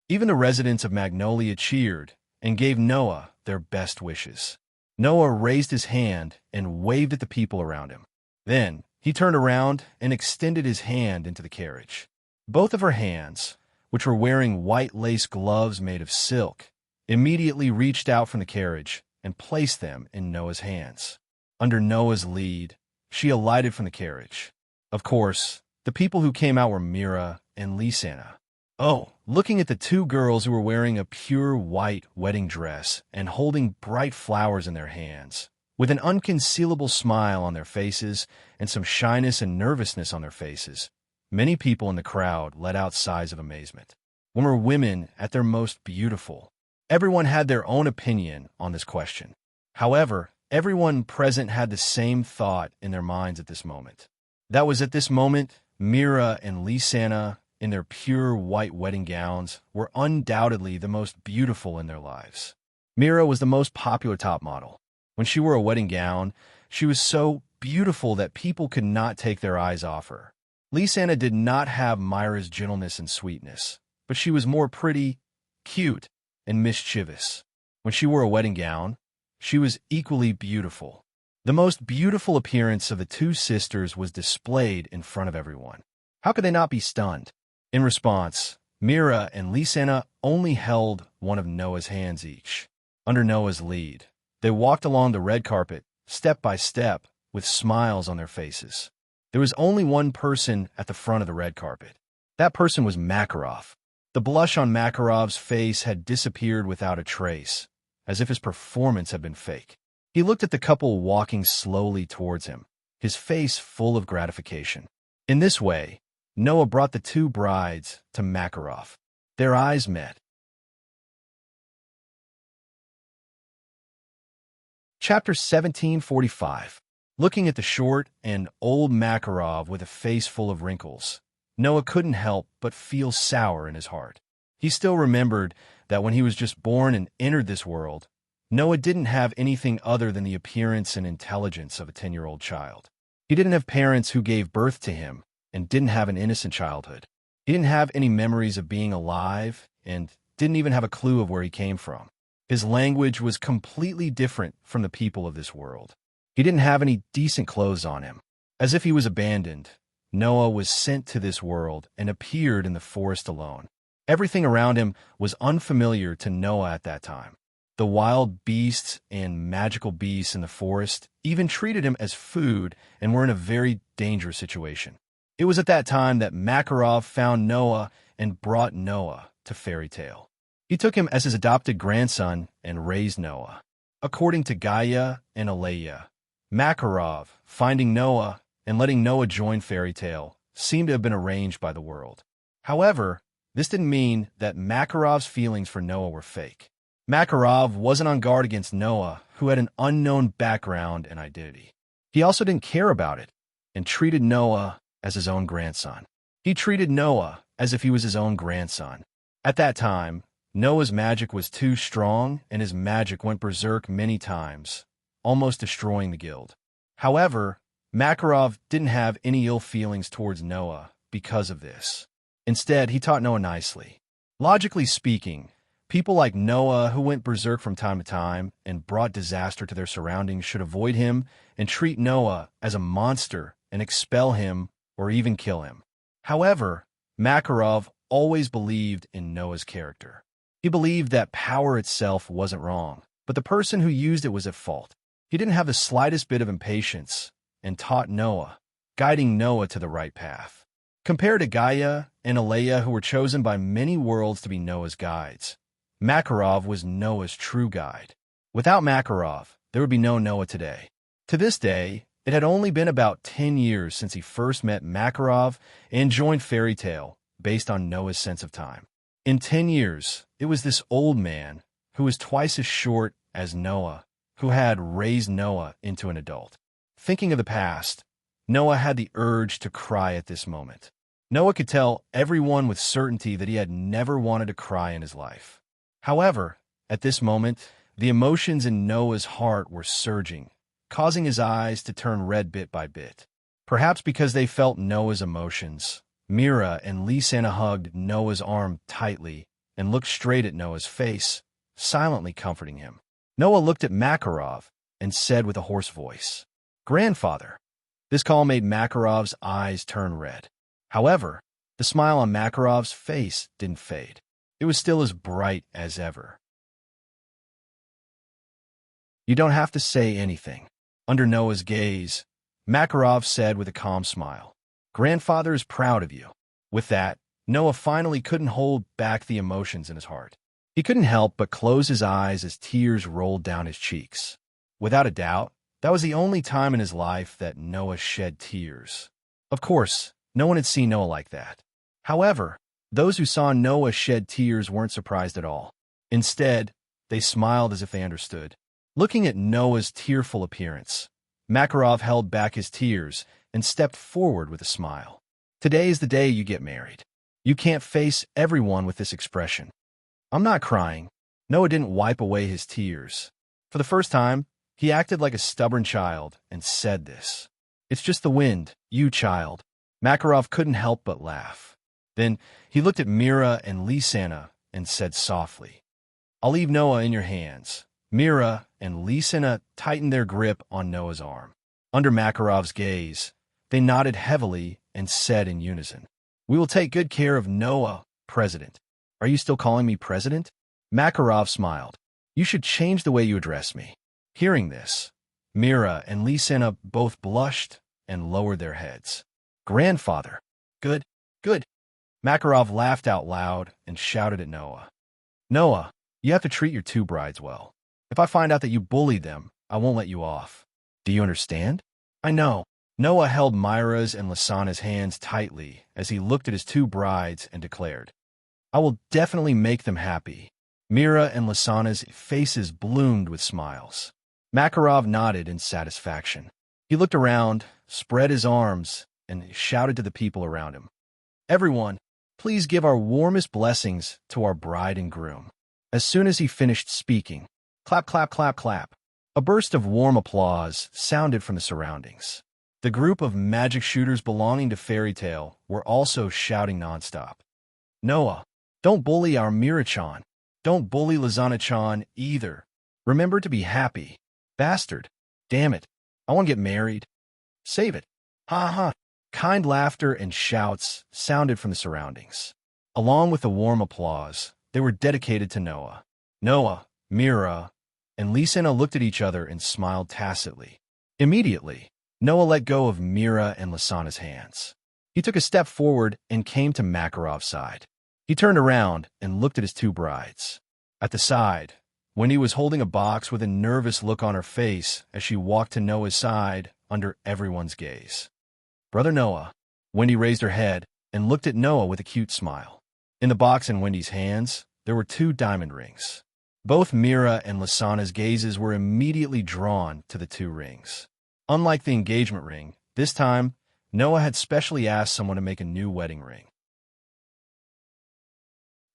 Even the residents of Magnolia cheered and gave Noah their best wishes. Noah raised his hand and waved at the people around him. Then, he turned around and extended his hand into the carriage. Both of her hands, which were wearing white lace gloves made of silk, immediately reached out from the carriage and placed them in Noah's hands. Under Noah's lead, she alighted from the carriage. Of course, the people who came out were Mira and Lisanna. Oh, looking at the two girls who were wearing a pure white wedding dress and holding bright flowers in their hands, with an unconcealable smile on their faces and some shyness and nervousness on their faces, many people in the crowd let out sighs of amazement. When were women at their most beautiful? Everyone had their own opinion on this question. However, everyone present had the same thought in their minds at this moment. That was at this moment, Mira and Lisanna, in their pure white wedding gowns, were undoubtedly the most beautiful in their lives. Mira was the most popular top model. When she wore a wedding gown, she was so beautiful that people could not take their eyes off her. Lisanna did not have Mira's gentleness and sweetness, but she was more pretty, cute, and mischievous. When she wore a wedding gown, she was equally beautiful. The most beautiful appearance of the two sisters was displayed in front of everyone. How could they not be stunned? In response, Mira and Lisanna only held one of Noah's hands each. Under Noah's lead, they walked along the red carpet, step by step, with smiles on their faces. There was only one person at the front of the red carpet. That person was Makarov. The blush on Makarov's face had disappeared without a trace, as if his performance had been fake. He looked at the couple walking slowly towards him, his face full of gratification. In this way, Noah brought the two brides to Makarov. Their eyes met. Chapter 1745. Looking at the short and old Makarov with a face full of wrinkles, Noah couldn't help but feel sour in his heart. He still remembered that when he was just born and entered this world, Noah didn't have anything other than the appearance and intelligence of a 10-year-old child. He didn't have parents who gave birth to him and didn't have an innocent childhood. He didn't have any memories of being alive and didn't even have a clue of where he came from. His language was completely different from the people of this world. He didn't have any decent clothes on him. As if he was abandoned, Noah was sent to this world and appeared in the forest alone. Everything around him was unfamiliar to Noah at that time. The wild beasts and magical beasts in the forest even treated him as food and were in a very dangerous situation. It was at that time that Makarov found Noah and brought Noah to Fairy Tale. He took him as his adopted grandson and raised Noah. According to Gaia and Aleya, Makarov, finding Noah and letting Noah join Fairy Tale, seemed to have been arranged by the world. However, this didn't mean that Makarov's feelings for Noah were fake. Makarov wasn't on guard against Noah, who had an unknown background and identity. He also didn't care about it and treated Noah as his own grandson. He treated Noah as if he was his own grandson. At that time, Noah's magic was too strong and his magic went berserk many times, almost destroying the guild. However, Makarov didn't have any ill feelings towards Noah because of this. Instead, he taught Noah nicely. Logically speaking, people like Noah who went berserk from time to time and brought disaster to their surroundings should avoid him and treat Noah as a monster and expel him or even kill him. However, Makarov always believed in Noah's character. He believed that power itself wasn't wrong, but the person who used it was at fault. He didn't have the slightest bit of impatience and taught Noah, guiding Noah to the right path. Compared to Gaia and Alea, who were chosen by many worlds to be Noah's guides. Makarov was Noah's true guide. Without Makarov, there would be no Noah today. To this day, it had only been about 10 years since he first met Makarov and joined Fairy Tale, based on Noah's sense of time. In 10 years, it was this old man, who was twice as short as Noah, who had raised Noah into an adult. Thinking of the past, Noah had the urge to cry at this moment. Noah could tell everyone with certainty that he had never wanted to cry in his life. However, at this moment, the emotions in Noah's heart were surging, causing his eyes to turn red bit by bit. Perhaps because they felt Noah's emotions, Mira and Lysana hugged Noah's arm tightly and looked straight at Noah's face, silently comforting him. Noah looked at Makarov and said with a hoarse voice, "Grandfather." This call made Makarov's eyes turn red. However, the smile on Makarov's face didn't fade. It was still as bright as ever. "You don't have to say anything." Under Noah's gaze, Makarov said with a calm smile, "Grandfather is proud of you." With that, Noah finally couldn't hold back the emotions in his heart. He couldn't help but close his eyes as tears rolled down his cheeks. Without a doubt, that was the only time in his life that Noah shed tears. Of course, no one had seen Noah like that. However, those who saw Noah shed tears weren't surprised at all. Instead, they smiled as if they understood. Looking at Noah's tearful appearance, Makarov held back his tears and stepped forward with a smile. "Today is the day you get married. You can't face everyone with this expression." "I'm not crying." Noah didn't wipe away his tears. For the first time, he acted like a stubborn child and said this. "It's just the wind, you child." Makarov couldn't help but laugh. Then he looked at Mira and Lysana and said softly, "I'll leave Noah in your hands." Mira and Lysana tightened their grip on Noah's arm. Under Makarov's gaze, they nodded heavily and said in unison, "We will take good care of Noah, President." "Are you still calling me President?" Makarov smiled. "You should change the way you address me." Hearing this, Mira and Lysana both blushed and lowered their heads. "Grandfather." "Good, good." Makarov laughed out loud and shouted at Noah. "Noah, you have to treat your two brides well. If I find out that you bullied them, I won't let you off. Do you understand?" "I know." Noah held Myra's and Lysana's hands tightly as he looked at his two brides and declared, "I will definitely make them happy." Mira and Lysana's faces bloomed with smiles. Makarov nodded in satisfaction. He looked around, spread his arms, and shouted to the people around him, "Everyone, please give our warmest blessings to our bride and groom." As soon as he finished speaking, clap, clap, clap, clap, a burst of warm applause sounded from the surroundings. The group of magic shooters belonging to Fairy Tale were also shouting nonstop. "Noah, don't bully our Mira-chan. Don't bully Lysana-chan either. Remember to be happy. Bastard. Damn it. I want to get married. Save it. Ha ha." Kind laughter and shouts sounded from the surroundings. Along with the warm applause, they were dedicated to Noah. Noah, Mira, and Lysana looked at each other and smiled tacitly. Immediately, Noah let go of Mira and Lysana's hands. He took a step forward and came to Makarov's side. He turned around and looked at his two brides. At the side, Wendy was holding a box with a nervous look on her face as she walked to Noah's side under everyone's gaze. "Brother Noah." Wendy raised her head and looked at Noah with a cute smile. In the box in Wendy's hands, there were 2 diamond rings. Both Mira and Lysana's gazes were immediately drawn to the 2 rings. Unlike the engagement ring, this time, Noah had specially asked someone to make a new wedding ring.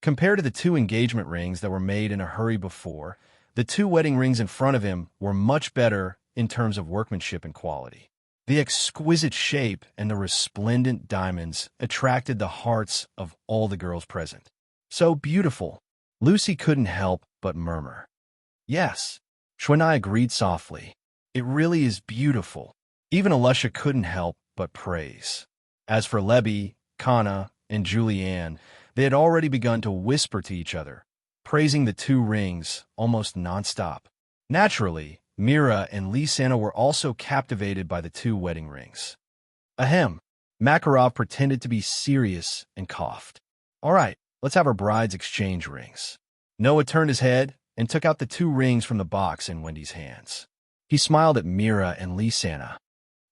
Compared to the 2 engagement rings that were made in a hurry before, the 2 wedding rings in front of him were much better in terms of workmanship and quality. The exquisite shape and the resplendent diamonds attracted the hearts of all the girls present. "So beautiful." Lucy couldn't help but murmur. "Yes." Shwenai agreed softly. "It really is beautiful." Even Alusha couldn't help but praise. As for Lebby, Kana, and Julianne, they had already begun to whisper to each other, praising the 2 rings almost nonstop. Naturally, Mira and Lysana were also captivated by the 2 wedding rings. Ahem. Makarov pretended to be serious and coughed. All right, let's have our brides exchange rings. Noah turned his head and took out the 2 rings from the box in Wendy's hands. He smiled at Mira and Lysana.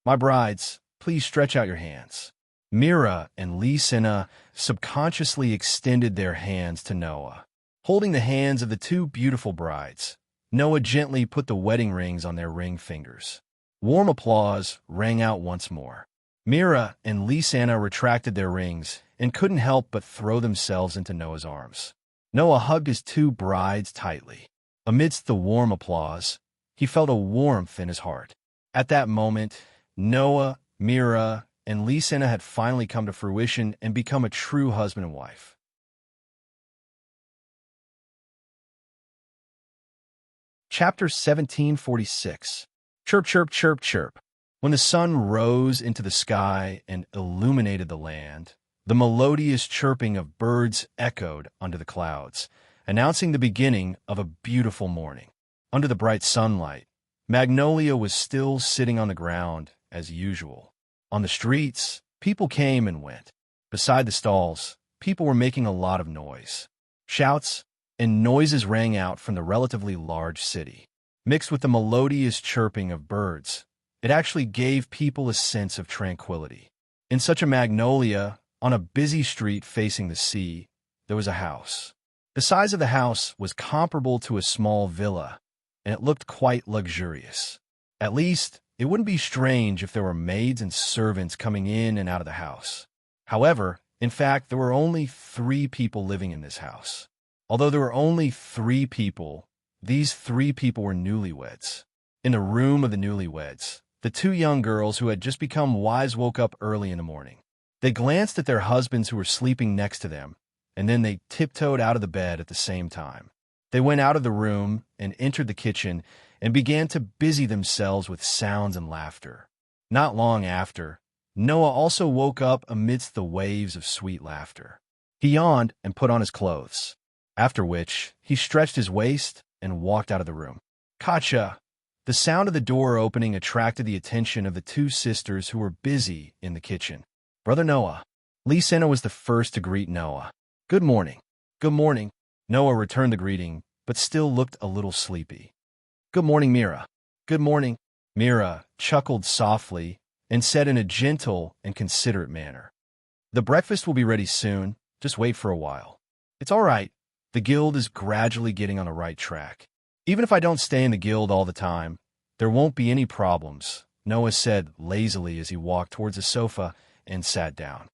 My brides, please stretch out your hands. Mira and Lysana subconsciously extended their hands to Noah. Holding the hands of the 2 beautiful brides, Noah gently put the wedding rings on their ring fingers. Warm applause rang out once more. Mira and Lysana retracted their rings and couldn't help but throw themselves into Noah's arms. Noah hugged his 2 brides tightly. Amidst the warm applause, he felt a warmth in his heart. At that moment, Noah, Mira, and Lysana had finally come to fruition and become a true husband and wife. Chapter 1746. Chirp, chirp, chirp, chirp. When the sun rose into the sky and illuminated the land, the melodious chirping of birds echoed under the clouds, announcing the beginning of a beautiful morning. Under the bright sunlight, Magnolia was still sitting on the ground as usual. On the streets, people came and went. Beside the stalls, people were making a lot of noise. Shouts and noises rang out from the relatively large city. Mixed with the melodious chirping of birds, it actually gave people a sense of tranquility. In such a magnolia, on a busy street facing the sea, there was a house. The size of the house was comparable to a small villa, and it looked quite luxurious. At least, it wouldn't be strange if there were maids and servants coming in and out of the house. However, in fact, there were only 3 people living in this house. Although there were only 3 people, these 3 people were newlyweds. In the room of the newlyweds, the 2 young girls who had just become wise woke up early in the morning. They glanced at their husbands who were sleeping next to them, and then they tiptoed out of the bed at the same time. They went out of the room and entered the kitchen and began to busy themselves with sounds and laughter. Not long after, Noah also woke up amidst the waves of sweet laughter. He yawned and put on his clothes, after which he stretched his waist and walked out of the room. Katya! The sound of the door opening attracted the attention of the 2 sisters who were busy in the kitchen. Brother Noah. Lysana was the first to greet Noah. Good morning. Good morning. Noah returned the greeting, but still looked a little sleepy. Good morning, Mira. Good morning. Mira chuckled softly and said in a gentle and considerate manner, The breakfast will be ready soon. Just wait for a while. It's all right. The guild is gradually getting on the right track. Even if I don't stay in the guild all the time, there won't be any problems, Noah said lazily as he walked towards the sofa and sat down.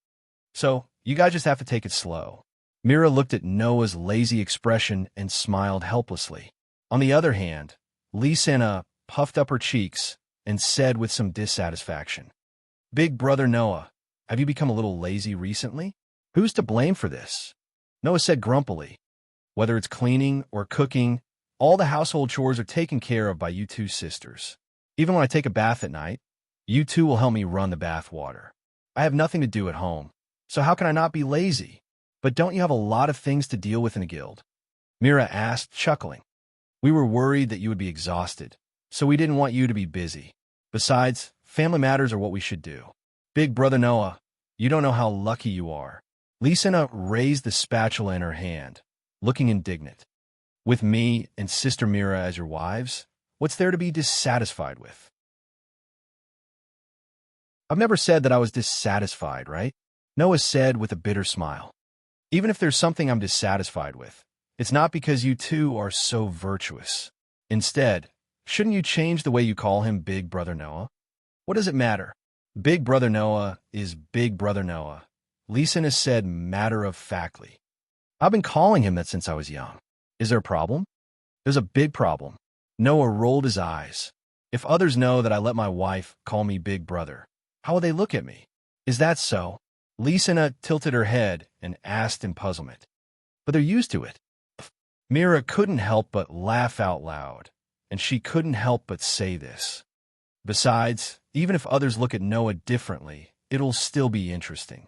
So, you guys just have to take it slow. Mira looked at Noah's lazy expression and smiled helplessly. On the other hand, Lysana puffed up her cheeks and said with some dissatisfaction, Big brother Noah, have you become a little lazy recently? Who's to blame for this? Noah said grumpily, Whether it's cleaning or cooking, all the household chores are taken care of by you 2 sisters. Even when I take a bath at night, you 2 will help me run the bath water. I have nothing to do at home, so how can I not be lazy? But don't you have a lot of things to deal with in the guild? Mira asked, chuckling. We were worried that you would be exhausted, so we didn't want you to be busy. Besides, family matters are what we should do. Big brother Noah, you don't know how lucky you are. Lysana raised the spatula in her hand, looking indignant. With me and Sister Mira as your wives, what's there to be dissatisfied with? I've never said that I was dissatisfied, right? Noah said with a bitter smile. Even if there's something I'm dissatisfied with, it's not because you 2 are so virtuous. Instead, shouldn't you change the way you call him Big Brother Noah? What does it matter? Big Brother Noah is Big Brother Noah, Lysana said matter-of-factly. I've been calling him that since I was young. Is there a problem? There's a big problem. Noah rolled his eyes. If others know that I let my wife call me Big Brother, how will they look at me? Is that so? Lysana tilted her head and asked in puzzlement. But they're used to it. Mira couldn't help but laugh out loud, and she couldn't help but say this. Besides, even if others look at Noah differently, it'll still be interesting.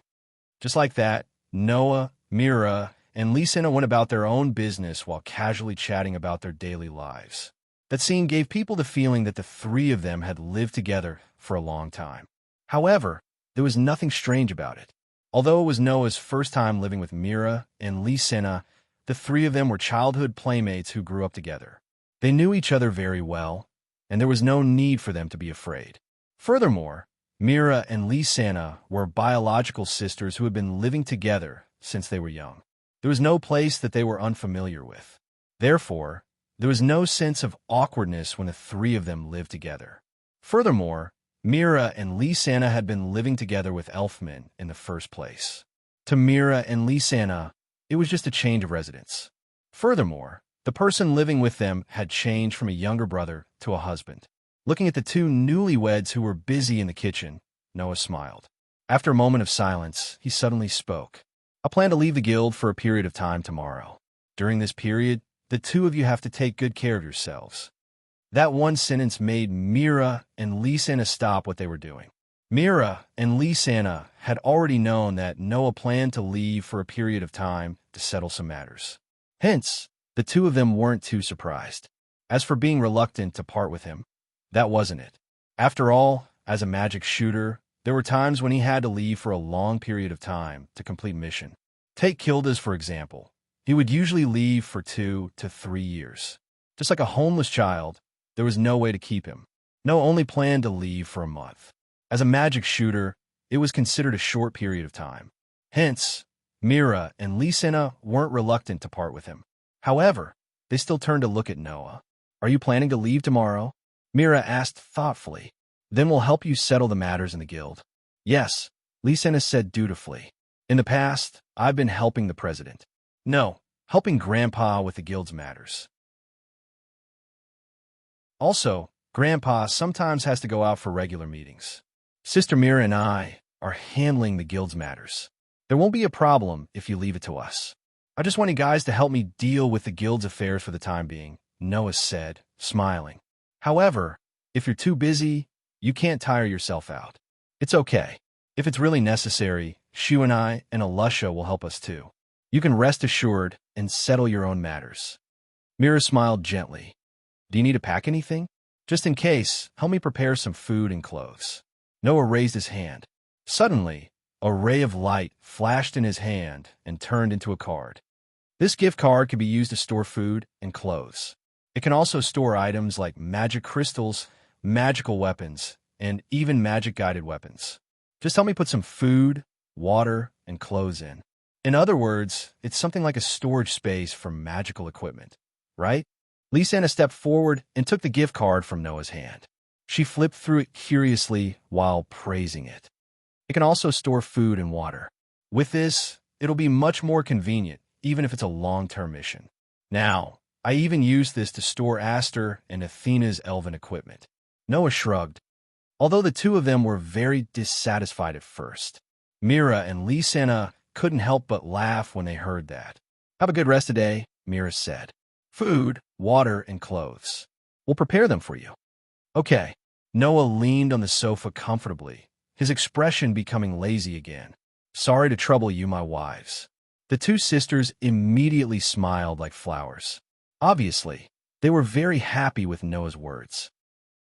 Just like that, Noah, Mira, and Lysana went about their own business while casually chatting about their daily lives. That scene gave people the feeling that the 3 of them had lived together for a long time. However, There was nothing strange about it. Although it was Noah's first time living with Mira and Lysena, the three of them were childhood playmates who grew up together. They knew each other very well, and there was no need for them to be afraid. Furthermore, Mira and Lysena were biological sisters who had been living together since they were young. There was no place that they were unfamiliar with. Therefore, there was no sense of awkwardness when the three of them lived together. Furthermore, Mira and Lysena had been living together with Elfman in the first place. To Mira and Lysena, it was just a change of residence. Furthermore, the person living with them had changed from a younger brother to a husband. Looking at the two newlyweds who were busy in the kitchen, Noah smiled. After a moment of silence, he suddenly spoke. I plan to leave the guild for a period of time tomorrow. During this period, the two of you have to take good care of yourselves. That one sentence made Mira and Lysena stop what they were doing. Mira and Lysena had already known that Noah planned to leave for a period of time to settle some matters. Hence, the two of them weren't too surprised. As for being reluctant to part with him, that wasn't it. After all, as a magic shooter, there were times when he had to leave for a long period of time to complete mission. Take Kilda's, for example. He would usually leave for 2 to 3 years. Just like a homeless child, there was no way to keep him. Noah only planned to leave for a month. As a magic shooter, it was considered a short period of time. Hence, Mira and Lysena weren't reluctant to part with him. However, they still turned to look at Noah. Are you planning to leave tomorrow? Mira asked thoughtfully. Then we'll help you settle the matters in the guild. Yes, Lysena said dutifully. In the past, I've been helping the president. No, helping Grandpa with the guild's matters. Also, Grandpa sometimes has to go out for regular meetings. Sister Mira and I are handling the guild's matters. There won't be a problem if you leave it to us. I just want you guys to help me deal with the guild's affairs for the time being, Noah said, smiling. However, if you're too busy, you can't tire yourself out. It's okay. If it's really necessary, Shu and I and Alusha will help us too. You can rest assured and settle your own matters. Mira smiled gently. Do you need to pack anything? Just in case, help me prepare some food and clothes. Noah raised his hand. Suddenly, a ray of light flashed in his hand and turned into a card. This gift card can be used to store food and clothes. It can also store items like magic crystals, magical weapons, and even magic-guided weapons. Just help me put some food, water, and clothes in. In other words, it's something like a storage space for magical equipment, right? Lysena stepped forward and took the gift card from Noah's hand. She flipped through it curiously while praising it. It can also store food and water. With this, it'll be much more convenient, even if it's a long-term mission. Now, I even used this to store Aster and Athena's elven equipment. Noah shrugged. Although the two of them were very dissatisfied at first, Mira and Lysena couldn't help but laugh when they heard that. Have a good rest today, Mira said. Food, water, and clothes. We'll prepare them for you. Okay. Noah leaned on the sofa comfortably, his expression becoming lazy again. Sorry to trouble you, my wives. The two sisters immediately smiled like flowers. Obviously, they were very happy with Noah's words.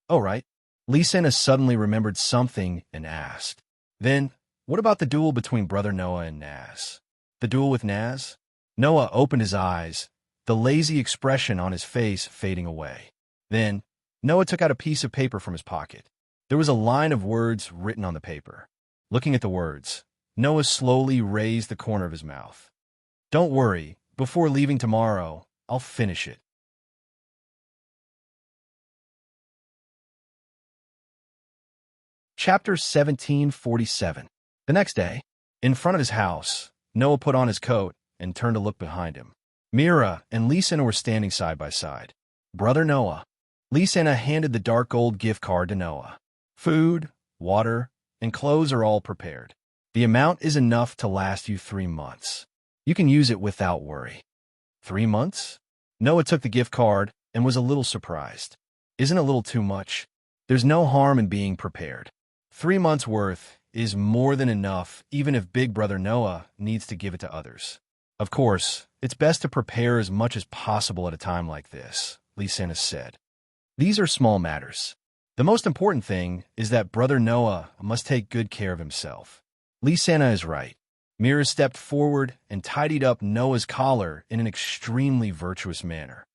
Oh, right. Lysena suddenly remembered something and asked. Then, what about the duel between Brother Noah and Naz? The duel with Naz? Noah opened his eyes, the lazy expression on his face fading away. Then, Noah took out a piece of paper from his pocket. There was a line of words written on the paper. Looking at the words, Noah slowly raised the corner of his mouth. Don't worry, before leaving tomorrow, I'll finish it. Chapter 1747. The next day, in front of his house, Noah put on his coat and turned to look behind him. Mira and Lysena were standing side by side. Brother Noah. Lysena handed the dark gold gift card to Noah. Food, water, and clothes are all prepared. The amount is enough to last you 3 months. You can use it without worry. 3 months? Noah took the gift card and was a little surprised. Isn't a little too much? There's no harm in being prepared. 3 months' worth is more than enough, even if Big Brother Noah needs to give it to others. Of course, it's best to prepare as much as possible at a time like this, Lysena said. These are small matters. The most important thing is that Brother Noah must take good care of himself. Lysana is right. Mira stepped forward and tidied up Noah's collar in an extremely virtuous manner.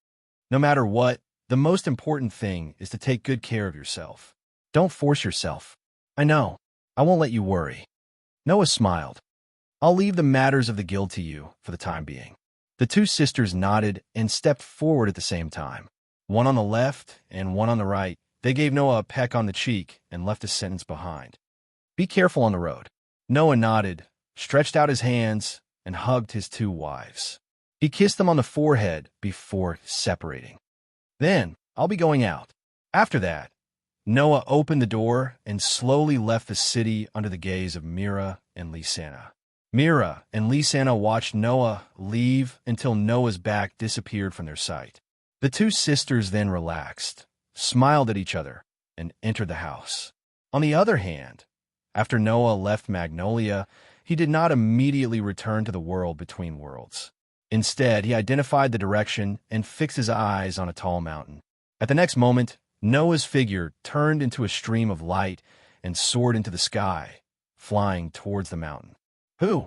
No matter what, the most important thing is to take good care of yourself. Don't force yourself. I know. I won't let you worry. Noah smiled. I'll leave the matters of the guild to you for the time being. The two sisters nodded and stepped forward at the same time. One on the left and one on the right. They gave Noah a peck on the cheek and left a sentence behind. Be careful on the road. Noah nodded, stretched out his hands, and hugged his two wives. He kissed them on the forehead before separating. Then, I'll be going out. After that, Noah opened the door and slowly left the city under the gaze of Mira and Lysana. Mira and Lysana watched Noah leave until Noah's back disappeared from their sight. The two sisters then relaxed, smiled at each other, and entered the house. On the other hand, after Noah left Magnolia, he did not immediately return to the world between worlds. Instead, he identified the direction and fixed his eyes on a tall mountain. At the next moment, Noah's figure turned into a stream of light and soared into the sky, flying towards the mountain. Who?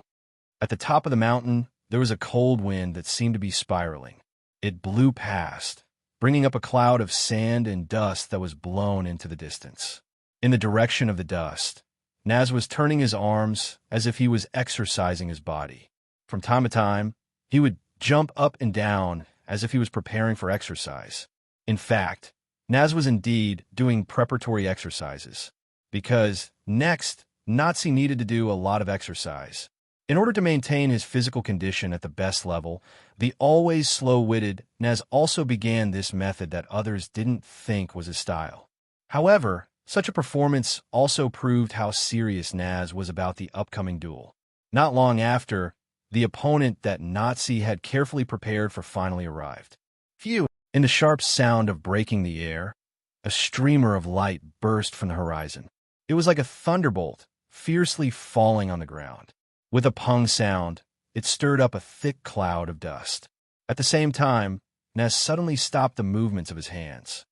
At the top of the mountain, there was a cold wind that seemed to be spiraling. It blew past, bringing up a cloud of sand and dust that was blown into the distance. In the direction of the dust, Naz was turning his arms as if he was exercising his body. From time to time, he would jump up and down as if he was preparing for exercise. In fact, Naz was indeed doing preparatory exercises, because next, Nazi needed to do a lot of exercise. In order to maintain his physical condition at the best level, the always slow-witted Naz also began this method that others didn't think was his style. However, such a performance also proved how serious Naz was about the upcoming duel. Not long after, the opponent that Nazi had carefully prepared for finally arrived. Phew! In the sharp sound of breaking the air, a streamer of light burst from the horizon. It was like a thunderbolt, fiercely falling on the ground. With a pung sound, it stirred up a thick cloud of dust. At the same time, Naz suddenly stopped the movements of his hands.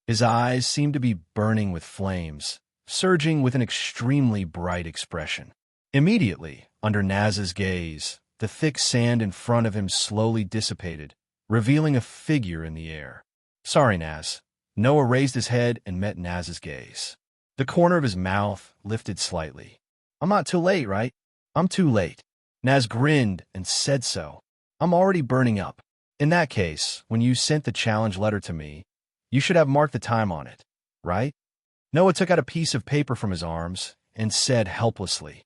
His eyes seemed to be burning with flames, surging with an extremely bright expression. Immediately, under Naz's gaze, the thick sand in front of him slowly dissipated, revealing a figure in the air. Sorry, Naz. Noah raised his head and met Naz's gaze. The corner of his mouth lifted slightly. I'm not too late, right? I'm too late. Naz grinned and said so. I'm already burning up. In that case, when you sent the challenge letter to me, you should have marked the time on it, right? Noah took out a piece of paper from his arms and said helplessly,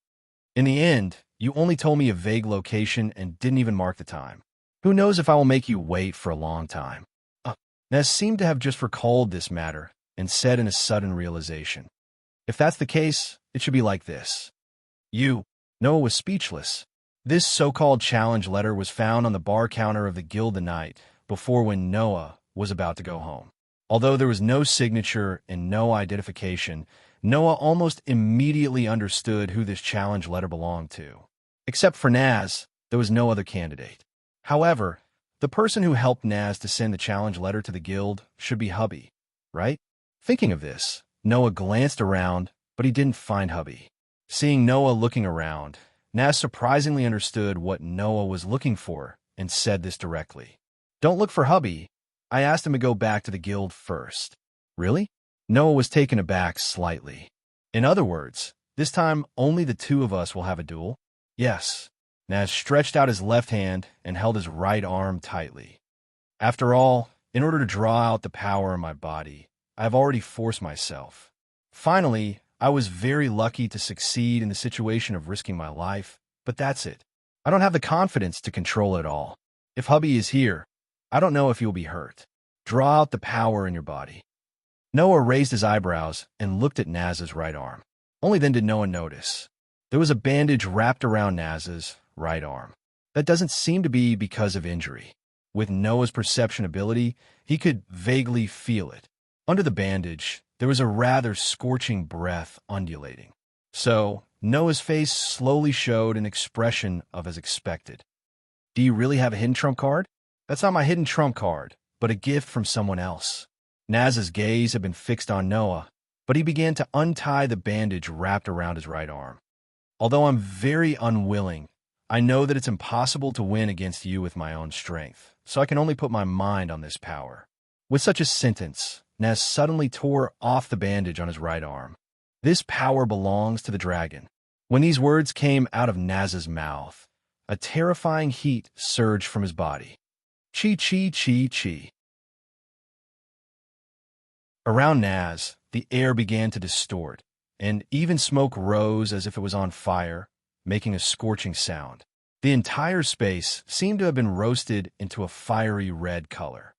in the end, you only told me a vague location and didn't even mark the time. Who knows if I will make you wait for a long time? Naz seemed to have just recalled this matter and said in a sudden realization, if that's the case, it should be like this. Noah was speechless. This so-called challenge letter was found on the bar counter of the guild the night before when Noah was about to go home. Although there was no signature and no identification, Noah almost immediately understood who this challenge letter belonged to. Except for Naz, there was no other candidate. However, the person who helped Naz to send the challenge letter to the guild should be Hubby, right? Thinking of this, Noah glanced around, but he didn't find Hubby. Seeing Noah looking around, Naz surprisingly understood what Noah was looking for and said this directly. Don't look for Hubby. I asked him to go back to the guild first. Really? Noah was taken aback slightly. In other words, this time only the two of us will have a duel? Yes. Naz stretched out his left hand and held his right arm tightly. After all, in order to draw out the power in my body, I have already forced myself. Finally, I was very lucky to succeed in the situation of risking my life, but that's it. I don't have the confidence to control it all. If Hubby is here, I don't know if you'll be hurt. Draw out the power in your body. Noah raised his eyebrows and looked at Naz's right arm. Only then did Noah notice. There was a bandage wrapped around Naz's right arm. That doesn't seem to be because of injury. With Noah's perception ability, he could vaguely feel it. Under the bandage, there was a rather scorching breath undulating. So, Noah's face slowly showed an expression of as expected. Do you really have a hidden trump card? That's not my hidden trump card, but a gift from someone else. Naz's gaze had been fixed on Noah, but he began to untie the bandage wrapped around his right arm. Although I'm very unwilling, I know that it's impossible to win against you with my own strength, so I can only put my mind on this power. With such a sentence, Naz suddenly tore off the bandage on his right arm. This power belongs to the dragon. When these words came out of Naz's mouth, a terrifying heat surged from his body. Chi chi chi chi. Around Naz, the air began to distort, and even smoke rose as if it was on fire, making a scorching sound. The entire space seemed to have been roasted into a fiery red color.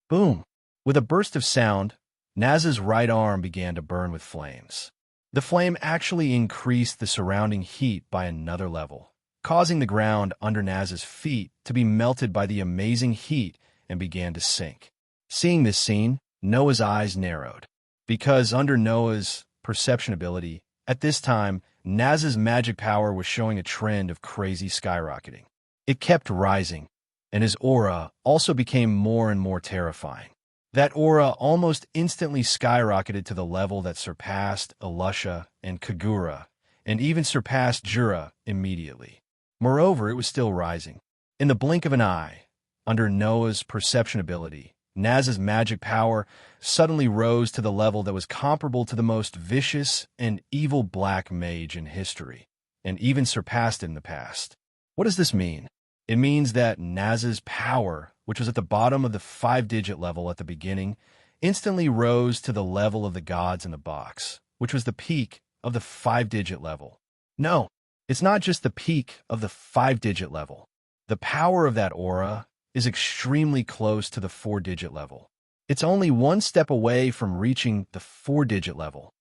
Boom! With a burst of sound, Naz's right arm began to burn with flames. The flame actually increased the surrounding heat by another level, causing the ground under Naz's feet to be melted by the amazing heat and began to sink. Seeing this scene, Noah's eyes narrowed, because under Noah's perception ability, at this time, Naz's magic power was showing a trend of crazy skyrocketing. It kept rising, and his aura also became more and more terrifying. That aura almost instantly skyrocketed to the level that surpassed Elusha and Kagura, and even surpassed Jura immediately. Moreover, it was still rising. In the blink of an eye, under Noah's perception ability, Naz's magic power suddenly rose to the level that was comparable to the most vicious and evil black mage in history, and even surpassed it in the past. What does this mean? It means that Naz's power, which was at the bottom of the 5-digit level at the beginning, instantly rose to the level of the gods in the box, which was the peak of the 5-digit level. No, it's not just the peak of the 5-digit level. The power of that aura is extremely close to the 4-digit level. It's only one step away from reaching the 4-digit level.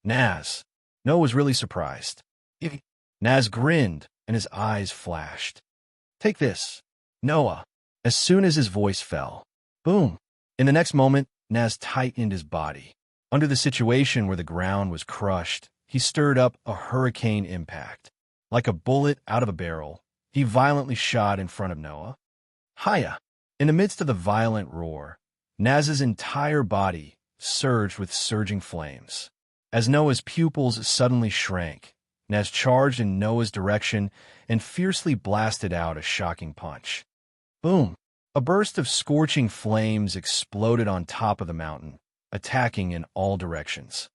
Naz. Noah was really surprised. Naz grinned, and his eyes flashed. Take this, Noah. As soon as his voice fell, boom. In the next moment, Naz tightened his body. Under the situation where the ground was crushed, he stirred up a hurricane impact. Like a bullet out of a barrel, he violently shot in front of Noah. Hiya! In the midst of the violent roar, Naz's entire body surged with surging flames. As Noah's pupils suddenly shrank, Naz charged in Noah's direction and fiercely blasted out a shocking punch. Boom! A burst of scorching flames exploded on top of the mountain, attacking in all directions.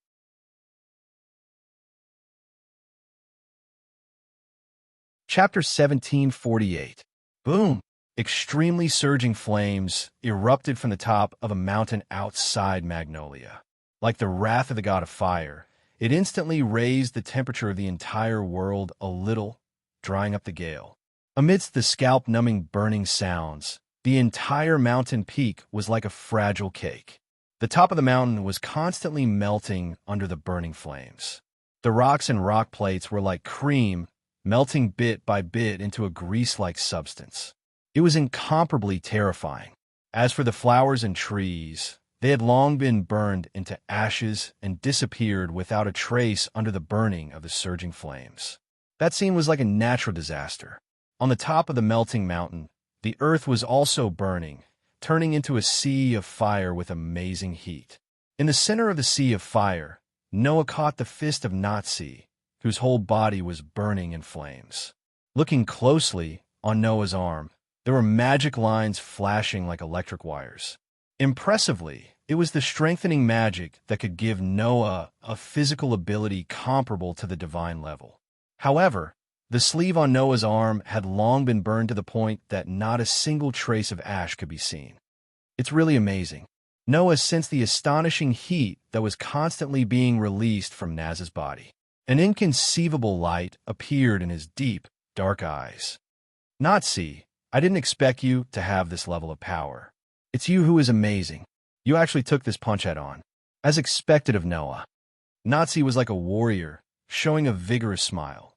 Chapter 1748. Boom! Extremely surging flames erupted from the top of a mountain outside Magnolia. Like the wrath of the god of fire, it instantly raised the temperature of the entire world a little, drying up the gale. Amidst the scalp-numbing burning sounds, the entire mountain peak was like a fragile cake. The top of the mountain was constantly melting under the burning flames. The rocks and rock plates were like cream, melting bit by bit into a grease-like substance. It was incomparably terrifying. As for the flowers and trees, they had long been burned into ashes and disappeared without a trace under the burning of the surging flames. That scene was like a natural disaster. On the top of the melting mountain, the earth was also burning, turning into a sea of fire with amazing heat. In the center of the sea of fire, Noah caught the fist of Nazi, whose whole body was burning in flames. Looking closely on Noah's arm, there were magic lines flashing like electric wires. Impressively, it was the strengthening magic that could give Noah a physical ability comparable to the divine level. However, the sleeve on Noah's arm had long been burned to the point that not a single trace of ash could be seen. It's really amazing. Noah sensed the astonishing heat that was constantly being released from Naz's body. An inconceivable light appeared in his deep, dark eyes. Nazi, I didn't expect you to have this level of power. It's you who is amazing. You actually took this punch head-on. As expected of Noah. Nazi was like a warrior, showing a vigorous smile.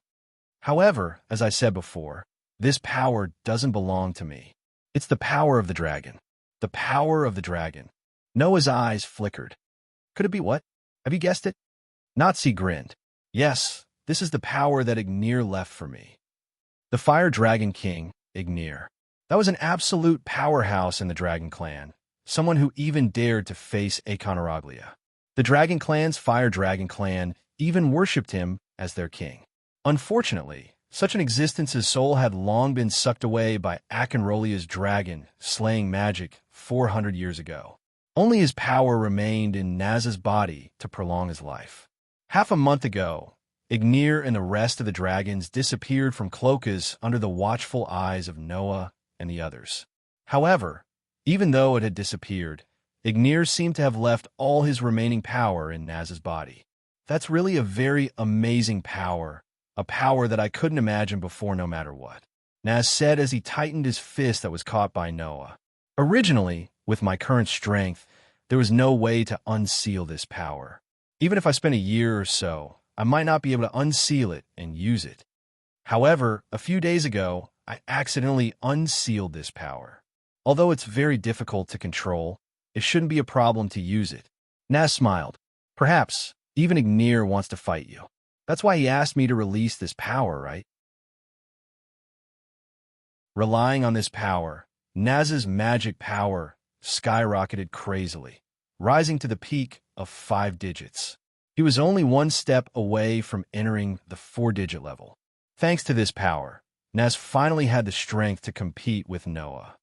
However, as I said before, this power doesn't belong to me. It's the power of the dragon. The power of the dragon. Noah's eyes flickered. Could it be what? Have you guessed it? Nazi grinned. Yes, this is the power that Ignir left for me. The Fire Dragon King, Ignir. That was an absolute powerhouse in the Dragon Clan, someone who even dared to face Iconaraglia. The Dragon Clan's Fire Dragon Clan even worshipped him as their king. Unfortunately, such an existence's soul had long been sucked away by Aconrolia's dragon, slaying magic 400 years ago. Only his power remained in Naz's body to prolong his life. Half a month ago, Ignir and the rest of the dragons disappeared from Cloacas under the watchful eyes of Noah and the others. However, even though it had disappeared, Ignir seemed to have left all his remaining power in Naz's body. That's really a very amazing power, a power that I couldn't imagine before no matter what, Naz said as he tightened his fist that was caught by Noah. Originally, with my current strength, there was no way to unseal this power. Even if I spent a year or so, I might not be able to unseal it and use it. However, a few days ago, I accidentally unsealed this power. Although it's very difficult to control, it shouldn't be a problem to use it. Naz smiled. Perhaps even Ignir wants to fight you. That's why he asked me to release this power, right? Relying on this power, Naz's magic power skyrocketed crazily, rising to the peak of 5 digits. He was only one step away from entering the 4-digit level. Thanks to this power, Naz finally had the strength to compete with Noah.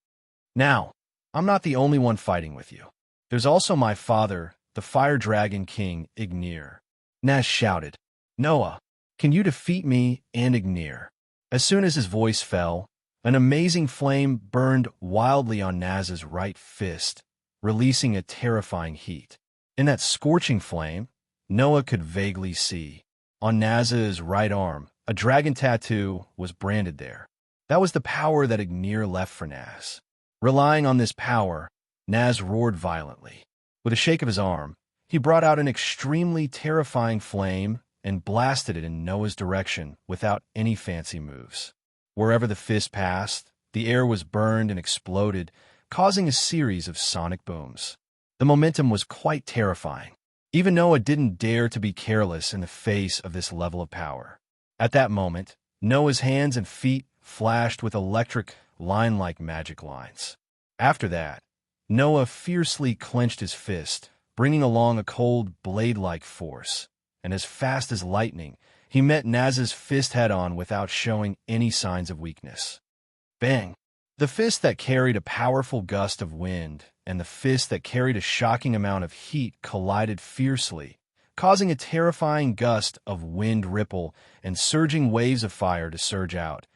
Now, I'm not the only one fighting with you. There's also my father, the Fire Dragon King, Ignir. Naz shouted, Noah, can you defeat me and Ignir? As soon as his voice fell, an amazing flame burned wildly on Naz's right fist, releasing a terrifying heat. In that scorching flame, Noah could vaguely see. On Naz's right arm, a dragon tattoo was branded there. That was the power that Ignir left for Naz. Relying on this power, Naz roared violently. With a shake of his arm, he brought out an extremely terrifying flame and blasted it in Noah's direction without any fancy moves. Wherever the fist passed, the air was burned and exploded, causing a series of sonic booms. The momentum was quite terrifying. Even Noah didn't dare to be careless in the face of this level of power. At that moment, Noah's hands and feet flashed with electric, line-like magic lines. After that, Noah fiercely clenched his fist, bringing along a cold, blade-like force. And as fast as lightning, he met Naz's fist head-on without showing any signs of weakness. Bang! The fist that carried a powerful gust of wind and the fist that carried a shocking amount of heat collided fiercely, causing a terrifying gust of wind ripple and surging waves of fire to surge out,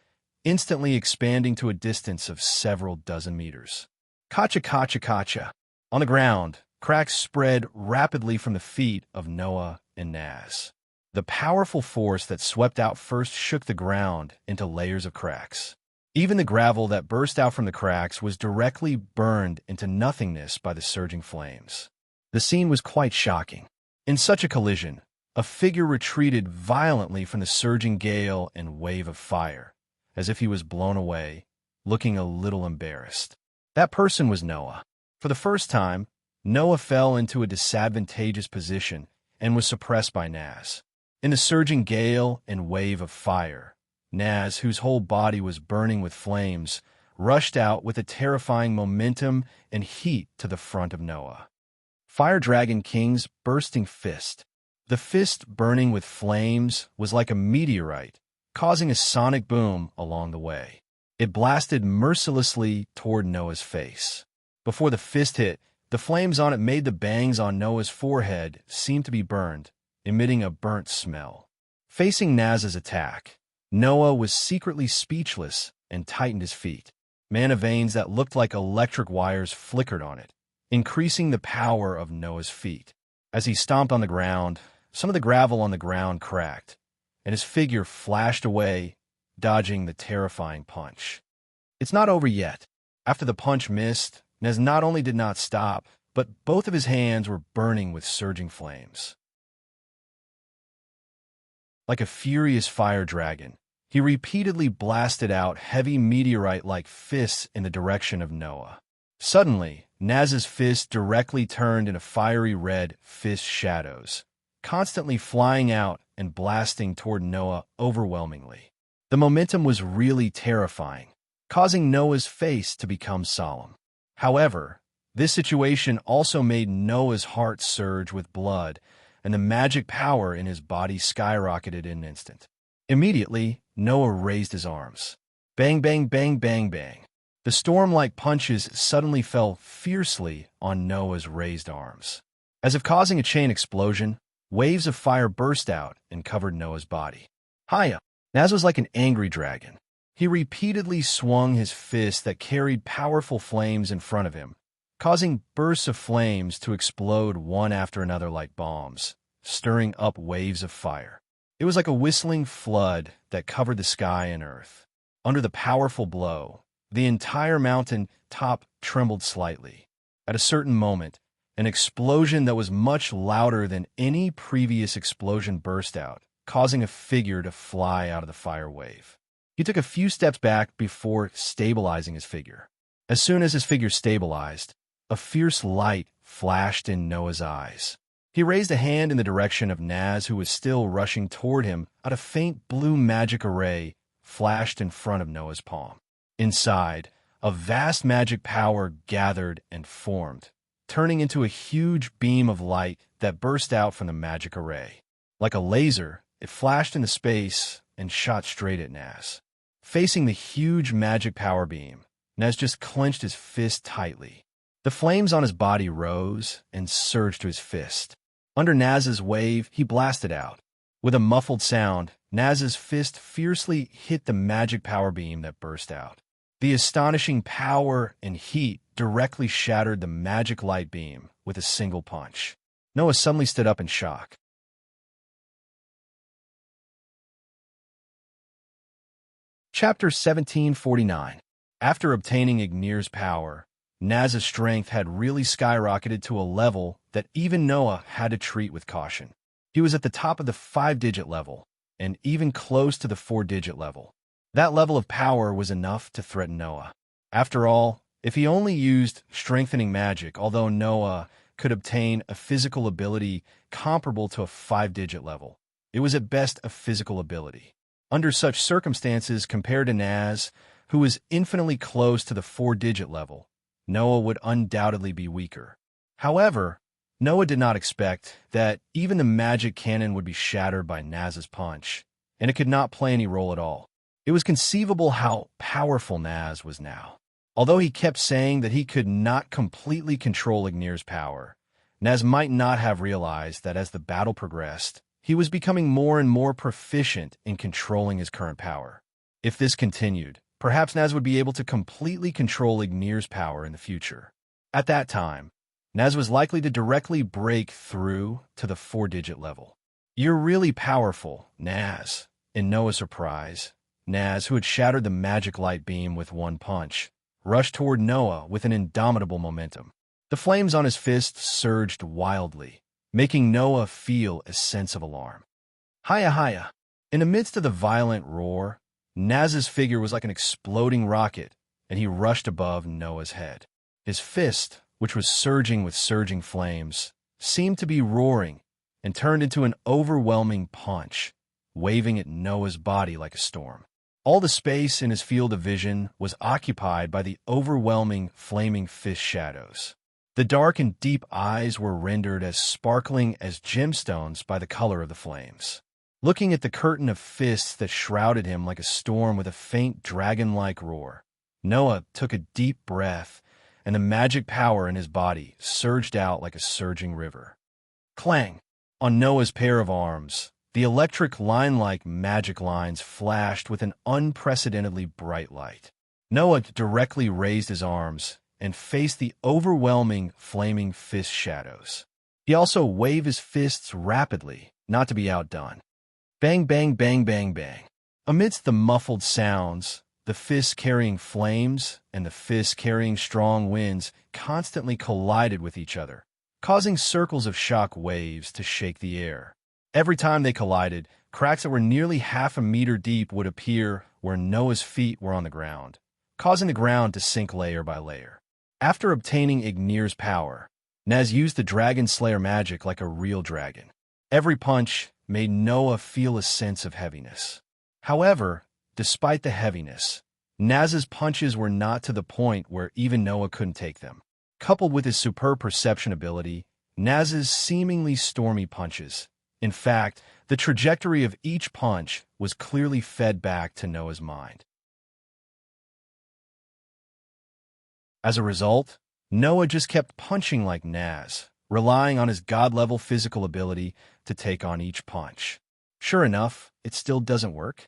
instantly expanding to a distance of several dozen meters. Kacha, kacha, kacha. On the ground, cracks spread rapidly from the feet of Noah and Naz. The powerful force that swept out first shook the ground into layers of cracks. Even the gravel that burst out from the cracks was directly burned into nothingness by the surging flames. The scene was quite shocking. In such a collision, a figure retreated violently from the surging gale and wave of fire, as if he was blown away, looking a little embarrassed. That person was Noah. For the first time, Noah fell into a disadvantageous position and was suppressed by Naz. In the surging gale and wave of fire, Naz, whose whole body was burning with flames, rushed out with a terrifying momentum and heat to the front of Noah. Fire Dragon King's bursting fist. The fist burning with flames was like a meteorite, causing a sonic boom along the way. It blasted mercilessly toward Noah's face. Before the fist hit, the flames on it made the bangs on Noah's forehead seem to be burned, emitting a burnt smell. Facing Naz's attack, Noah was secretly speechless and tightened his feet. Mana veins that looked like electric wires flickered on it, increasing the power of Noah's feet. As he stomped on the ground, some of the gravel on the ground cracked, and his figure flashed away, dodging the terrifying punch. It's not over yet. After the punch missed, Naz not only did not stop, but both of his hands were burning with surging flames. Like a furious fire dragon, he repeatedly blasted out heavy meteorite-like fists in the direction of Noah. Suddenly, Naz's fist directly turned into fiery red fist shadows, constantly flying out and blasting toward Noah overwhelmingly. The momentum was really terrifying, causing Noah's face to become solemn. However, This situation also made Noah's heart surge with blood, and the magic power in his body skyrocketed in an instant. Immediately, Noah raised his arms. Bang, bang, bang, bang, bang. The storm-like punches suddenly fell fiercely on Noah's raised arms. As if causing a chain explosion, waves of fire burst out and covered Noah's body. Hiya! Naz was like an angry dragon. He repeatedly swung his fist that carried powerful flames in front of him, causing bursts of flames to explode one after another like bombs, stirring up waves of fire. It was like a whistling flood that covered the sky and earth. Under the powerful blow, the entire mountain top trembled slightly. At a certain moment, an explosion that was much louder than any previous explosion burst out, causing a figure to fly out of the fire wave. He took a few steps back before stabilizing his figure. As soon as his figure stabilized, a fierce light flashed in Noah's eyes. He raised a hand in the direction of Naz, who was still rushing toward him. A faint blue magic array flashed in front of Noah's palm. Inside, a vast magic power gathered and formed, turning into a huge beam of light that burst out from the magic array. Like a laser, it flashed into space and shot straight at Naz. Facing the huge magic power beam, Naz just clenched his fist tightly. The flames on his body rose and surged to his fist. Under Naz's wave, he blasted out. With a muffled sound, Naz's fist fiercely hit the magic power beam that burst out. The astonishing power and heat directly shattered the magic light beam with a single punch. Noah suddenly stood up in shock. Chapter 1749. After obtaining Ignir's power, Naz's strength had really skyrocketed to a level that even Noah had to treat with caution. He was at the top of the 5-digit level, and even close to the 4-digit level. That level of power was enough to threaten Noah. After all, if he only used strengthening magic, although Noah could obtain a physical ability comparable to a 5-digit level, it was at best a physical ability. Under such circumstances, compared to Naz, who was infinitely close to the 4-digit level, Noah would undoubtedly be weaker. However, Noah did not expect that even the magic cannon would be shattered by Naz's punch, and it could not play any role at all. It was conceivable how powerful Naz was now. Although he kept saying that he could not completely control Ignir's power, Naz might not have realized that as the battle progressed, he was becoming more and more proficient in controlling his current power. If this continued, perhaps Naz would be able to completely control Ignir's power in the future. At that time, Naz was likely to directly break through to the 4-digit level. "You're really powerful, Naz." In Noah's surprise, Naz, who had shattered the magic light beam with one punch, rushed toward Noah with an indomitable momentum. The flames on his fist surged wildly, making Noah feel a sense of alarm. Hiya, hiya! In the midst of the violent roar, Naz's figure was like an exploding rocket, and he rushed above Noah's head. His fist, which was surging with surging flames, seemed to be roaring and turned into an overwhelming punch, waving at Noah's body like a storm. All the space in his field of vision was occupied by the overwhelming flaming fist shadows. The dark and deep eyes were rendered as sparkling as gemstones by the color of the flames. Looking at the curtain of fists that shrouded him like a storm with a faint dragon-like roar, Noah took a deep breath, and the magic power in his body surged out like a surging river. Clang! On Noah's pair of arms, the electric line-like magic lines flashed with an unprecedentedly bright light. Noah directly raised his arms and faced the overwhelming flaming fist shadows. He also waved his fists rapidly, not to be outdone. Bang, bang, bang, bang, bang. Amidst the muffled sounds, the fists carrying flames and the fists carrying strong winds constantly collided with each other, causing circles of shock waves to shake the air. Every time they collided, cracks that were nearly half a meter deep would appear where Noah's feet were on the ground, causing the ground to sink layer by layer. After obtaining Ignir's power, Naz used the Dragon Slayer magic like a real dragon. Every punch made Noah feel a sense of heaviness. However, despite the heaviness, Naz's punches were not to the point where even Noah couldn't take them. Coupled with his superb perception ability, Naz's seemingly stormy punches. In fact, the trajectory of each punch was clearly fed back to Noah's mind. As a result, Noah just kept punching like Naz, relying on his god-level physical ability to take on each punch. Sure enough, it still doesn't work.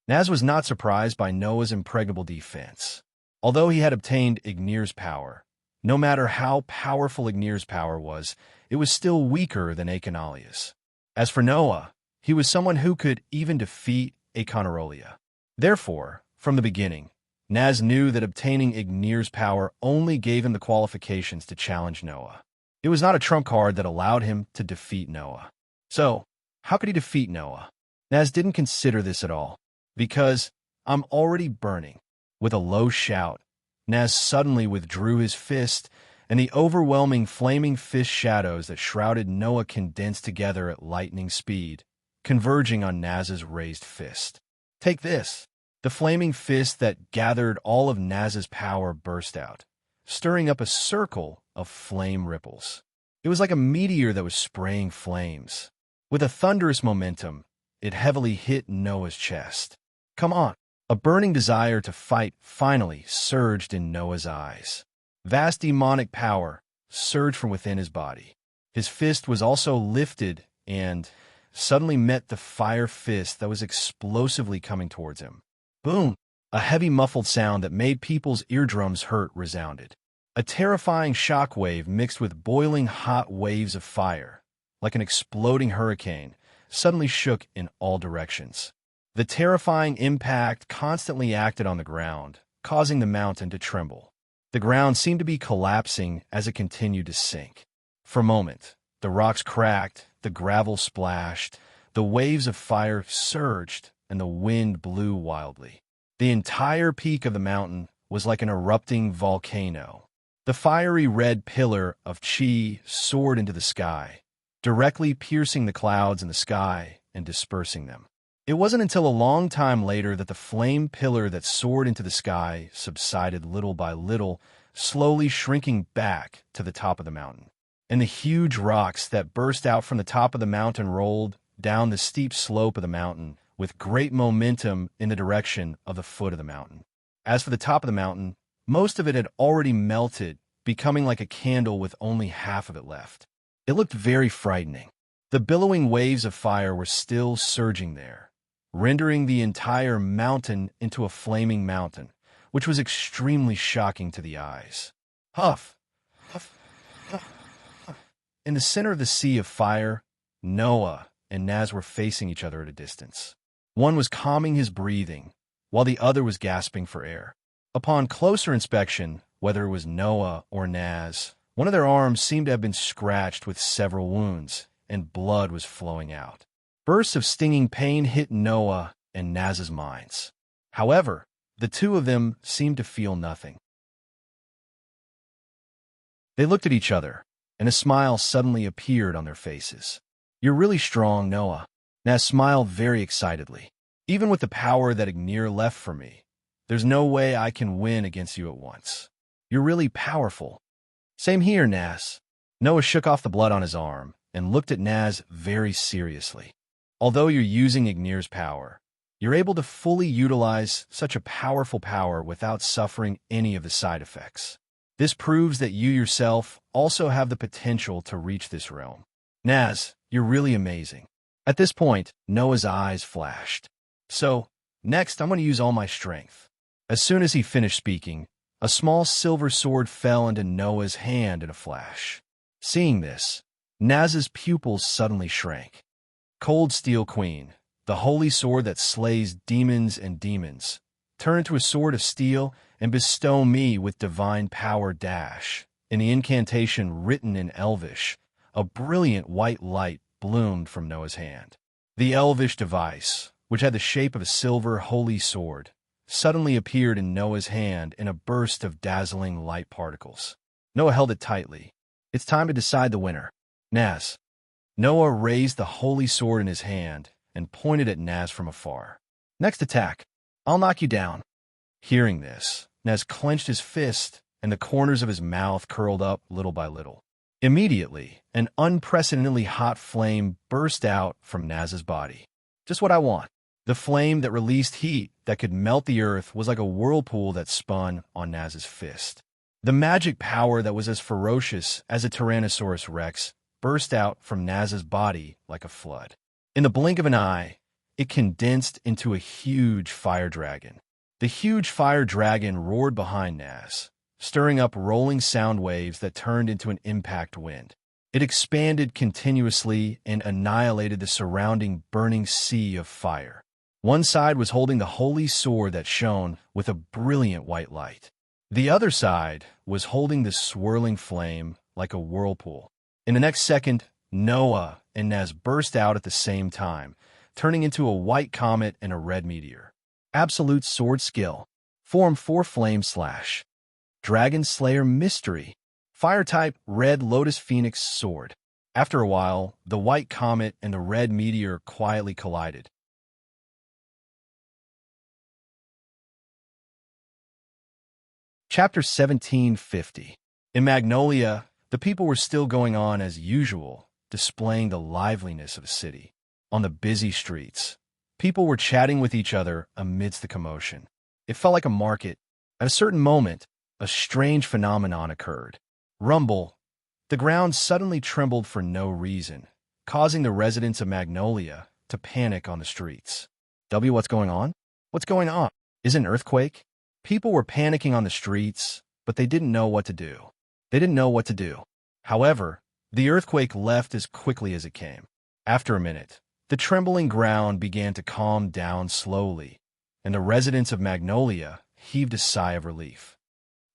Naz was not surprised by Noah's impregnable defense. Although he had obtained Ignir's power, no matter how powerful Ignir's power was, it was still weaker than Akanalia's. As for Noah, he was someone who could even defeat Akanerolia. Therefore, from the beginning, Naz knew that obtaining Ignir's power only gave him the qualifications to challenge Noah. It was not a trump card that allowed him to defeat Noah. So, how could he defeat Noah? Naz didn't consider this at all. Because I'm already burning. With a low shout, Naz suddenly withdrew his fist, and the overwhelming flaming fist shadows that shrouded Noah condensed together at lightning speed, converging on Naz's raised fist. Take this! The flaming fist that gathered all of Naz's power burst out, stirring up a circle of flame ripples. It was like a meteor that was spraying flames. With a thunderous momentum, it heavily hit Noah's chest. Come on! A burning desire to fight finally surged in Noah's eyes. Vast demonic power surged from within his body. His fist was also lifted and suddenly met the fire fist that was explosively coming towards him. Boom! A heavy muffled sound that made people's eardrums hurt resounded. A terrifying shockwave mixed with boiling hot waves of fire, like an exploding hurricane, suddenly shook in all directions. The terrifying impact constantly acted on the ground, causing the mountain to tremble. The ground seemed to be collapsing as it continued to sink. For a moment, the rocks cracked, the gravel splashed, the waves of fire surged, and the wind blew wildly. The entire peak of the mountain was like an erupting volcano. The fiery red pillar of chi soared into the sky, directly piercing the clouds in the sky and dispersing them. It wasn't until a long time later that the flame pillar that soared into the sky subsided little by little, slowly shrinking back to the top of the mountain. And the huge rocks that burst out from the top of the mountain rolled down the steep slope of the mountain with great momentum in the direction of the foot of the mountain. As for the top of the mountain, most of it had already melted, becoming like a candle with only half of it left. It looked very frightening. The billowing waves of fire were still surging there, rendering the entire mountain into a flaming mountain, which was extremely shocking to the eyes. Huff! Huff! Huff! Huff. In the center of the sea of fire, Noah and Naz were facing each other at a distance. One was calming his breathing, while the other was gasping for air. Upon closer inspection, whether it was Noah or Naz, one of their arms seemed to have been scratched with several wounds, and blood was flowing out. Bursts of stinging pain hit Noah and Naz's minds. However, the two of them seemed to feel nothing. They looked at each other, and a smile suddenly appeared on their faces. "You're really strong, Noah." Naz smiled very excitedly. "Even with the power that Ignir left for me, there's no way I can win against you at once. You're really powerful." "Same here, Naz." Noah shook off the blood on his arm and looked at Naz very seriously. "Although you're using Ignir's power, you're able to fully utilize such a powerful power without suffering any of the side effects. This proves that you yourself also have the potential to reach this realm. Naz, you're really amazing." At this point, Noah's eyes flashed. "So, next I'm going to use all my strength." As soon as he finished speaking, a small silver sword fell into Noah's hand in a flash. Seeing this, Naz's pupils suddenly shrank. Cold Steel Queen, the holy sword that slays demons and demons, turn into a sword of steel and bestow me with divine power dash. In the incantation written in Elvish, a brilliant white light bloomed from Noah's hand. The Elvish device, which had the shape of a silver holy sword, suddenly appeared in Noah's hand in a burst of dazzling light particles. Noah held it tightly. "It's time to decide the winner. Naz." Noah raised the holy sword in his hand and pointed at Naz from afar. "Next attack. I'll knock you down." Hearing this, Naz clenched his fist and the corners of his mouth curled up little by little. Immediately, an unprecedentedly hot flame burst out from Naz's body. Just what I want. The flame that released heat that could melt the earth was like a whirlpool that spun on Naz's fist. The magic power that was as ferocious as a Tyrannosaurus Rex burst out from Naz's body like a flood. In the blink of an eye, it condensed into a huge fire dragon. The huge fire dragon roared behind Naz, stirring up rolling sound waves that turned into an impact wind. It expanded continuously and annihilated the surrounding burning sea of fire. One side was holding the holy sword that shone with a brilliant white light. The other side was holding the swirling flame like a whirlpool. In the next second, Noah and Naz burst out at the same time, turning into a white comet and a red meteor. Absolute sword skill. Form 4 flame slash. Dragon Slayer mystery. Fire type red lotus phoenix sword. After a while, the white comet and the red meteor quietly collided. Chapter 1750. In Magnolia, the people were still going on as usual, displaying the liveliness of a city. On the busy streets, people were chatting with each other amidst the commotion. It felt like a market. At a certain moment, a strange phenomenon occurred. Rumble. The ground suddenly trembled for no reason, causing the residents of Magnolia to panic on the streets. What's going on? What's going on? Is it an earthquake? People were panicking on the streets, but they didn't know what to do. However, the earthquake left as quickly as it came. After a minute, the trembling ground began to calm down slowly, and the residents of Magnolia heaved a sigh of relief.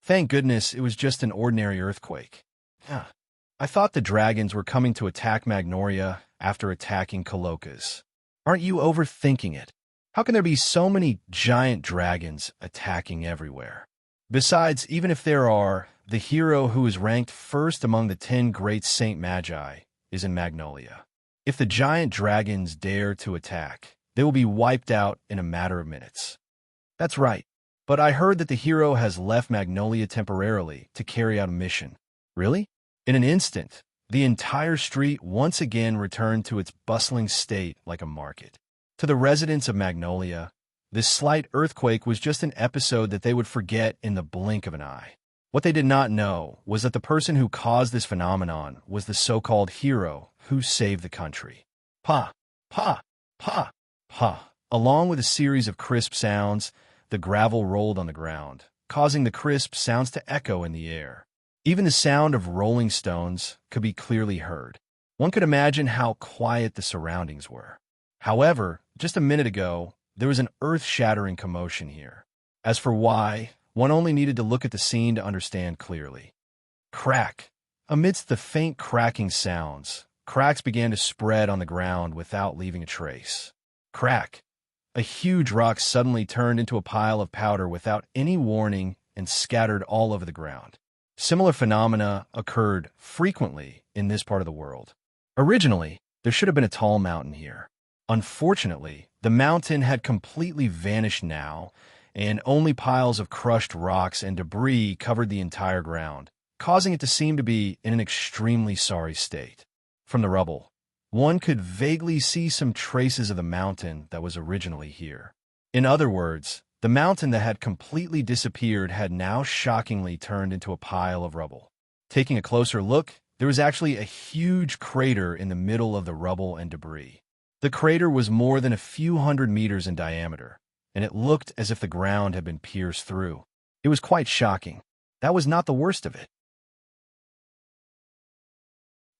Thank goodness it was just an ordinary earthquake. I thought the dragons were coming to attack Magnolia after attacking Coloccas. Aren't you overthinking it? How can there be so many giant dragons attacking everywhere? Besides, even if there are, the hero who is ranked first among the 10 great Saint Magi is in Magnolia. If the giant dragons dare to attack, they will be wiped out in a matter of minutes. That's right, but I heard that the hero has left Magnolia temporarily to carry out a mission. Really? In an instant, the entire street once again returned to its bustling state like a market. To the residents of Magnolia, this slight earthquake was just an episode that they would forget in the blink of an eye. What they did not know was that the person who caused this phenomenon was the so-called hero who saved the country. Pa, pa, pa, pa. Along with a series of crisp sounds, the gravel rolled on the ground, causing the crisp sounds to echo in the air. Even the sound of rolling stones could be clearly heard. One could imagine how quiet the surroundings were. However, just a minute ago, there was an earth-shattering commotion here. As for why, one only needed to look at the scene to understand clearly. Crack. Amidst the faint cracking sounds, cracks began to spread on the ground without leaving a trace. Crack. A huge rock suddenly turned into a pile of powder without any warning and scattered all over the ground. Similar phenomena occurred frequently in this part of the world. Originally, there should have been a tall mountain here. Unfortunately, the mountain had completely vanished now, and only piles of crushed rocks and debris covered the entire ground, causing it to seem to be in an extremely sorry state. From the rubble, one could vaguely see some traces of the mountain that was originally here. In other words, the mountain that had completely disappeared had now shockingly turned into a pile of rubble. Taking a closer look, there was actually a huge crater in the middle of the rubble and debris. The crater was more than a few hundred meters in diameter, and it looked as if the ground had been pierced through. It was quite shocking. That was not the worst of it.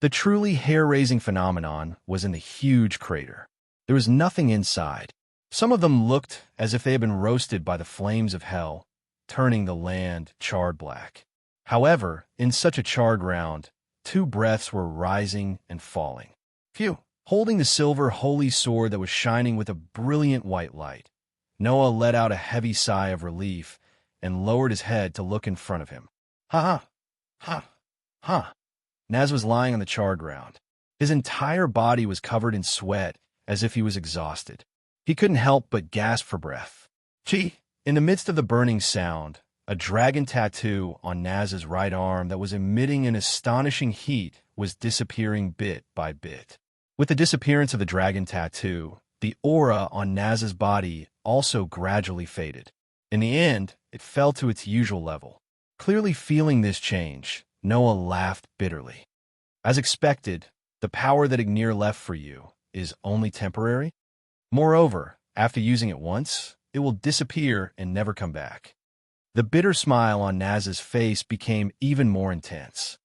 The truly hair-raising phenomenon was in the huge crater. There was nothing inside. Some of them looked as if they had been roasted by the flames of hell, turning the land charred black. However, in such a charred ground, 2 breaths were rising and falling. Phew! Holding the silver holy sword that was shining with a brilliant white light, Noah let out a heavy sigh of relief and lowered his head to look in front of him. Ha ha! Ha! Naz was lying on the charred ground. His entire body was covered in sweat as if he was exhausted. He couldn't help but gasp for breath. Gee! In the midst of the burning sound, A dragon tattoo on Naz's right arm that was emitting an astonishing heat was disappearing bit by bit. With the disappearance of the dragon tattoo, the aura on Naz's body also gradually faded. In the end, it fell to its usual level. Clearly feeling this change, Noah laughed bitterly. As expected, the power that Ignir left for you is only temporary. Moreover, after using it once, it will disappear and never come back. The bitter smile on Naz's face became even more intense.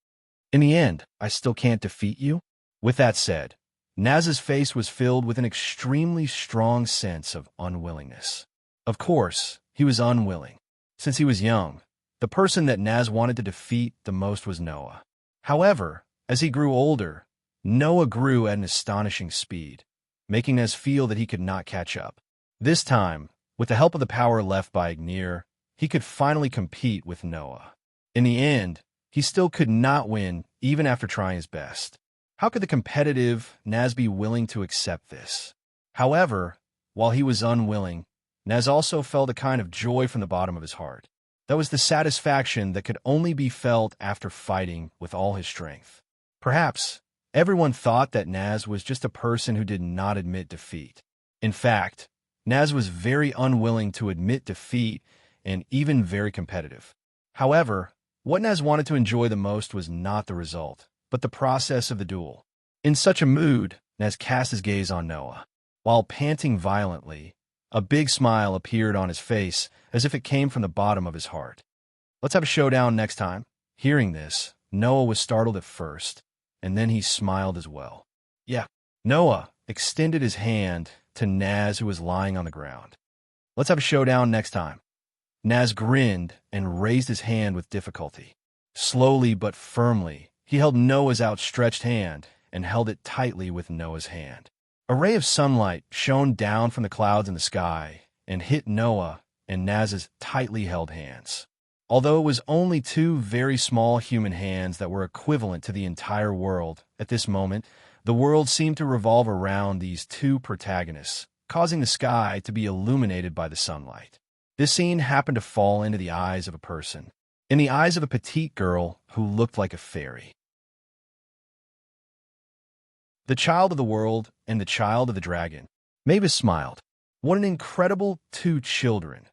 In the end, I still can't defeat you? With that said, Naz's face was filled with an extremely strong sense of unwillingness. Of course, he was unwilling. Since he was young, the person that Naz wanted to defeat the most was Noah. However, as he grew older, Noah grew at an astonishing speed, making Naz feel that he could not catch up. This time, with the help of the power left by Ignir, he could finally compete with Noah. In the end, he still could not win even after trying his best. How could the competitive Naz be willing to accept this? However, while he was unwilling, Naz also felt a kind of joy from the bottom of his heart. That was the satisfaction that could only be felt after fighting with all his strength. Perhaps everyone thought that Naz was just a person who did not admit defeat. In fact, Naz was very unwilling to admit defeat and even very competitive. However, what Naz wanted to enjoy the most was not the result, but the process of the duel. In such a mood, Naz cast his gaze on Noah. While panting violently, a big smile appeared on his face as if it came from the bottom of his heart. Let's have a showdown next time. Hearing this, Noah was startled at first, and then he smiled as well. Yeah. Noah extended his hand to Naz, who was lying on the ground. Let's have a showdown next time. Naz grinned and raised his hand with difficulty. Slowly but firmly, he held Noah's outstretched hand and held it tightly with Noah's hand. A ray of sunlight shone down from the clouds in the sky and hit Noah and Naz's tightly held hands. Although it was only two very small human hands that were equivalent to the entire world, at this moment, the world seemed to revolve around these two protagonists, causing the sky to be illuminated by the sunlight. This scene happened to fall into the eyes of a person, in the eyes of a petite girl who looked like a fairy. The child of the world and the child of the dragon. Mavis smiled. What an incredible two children.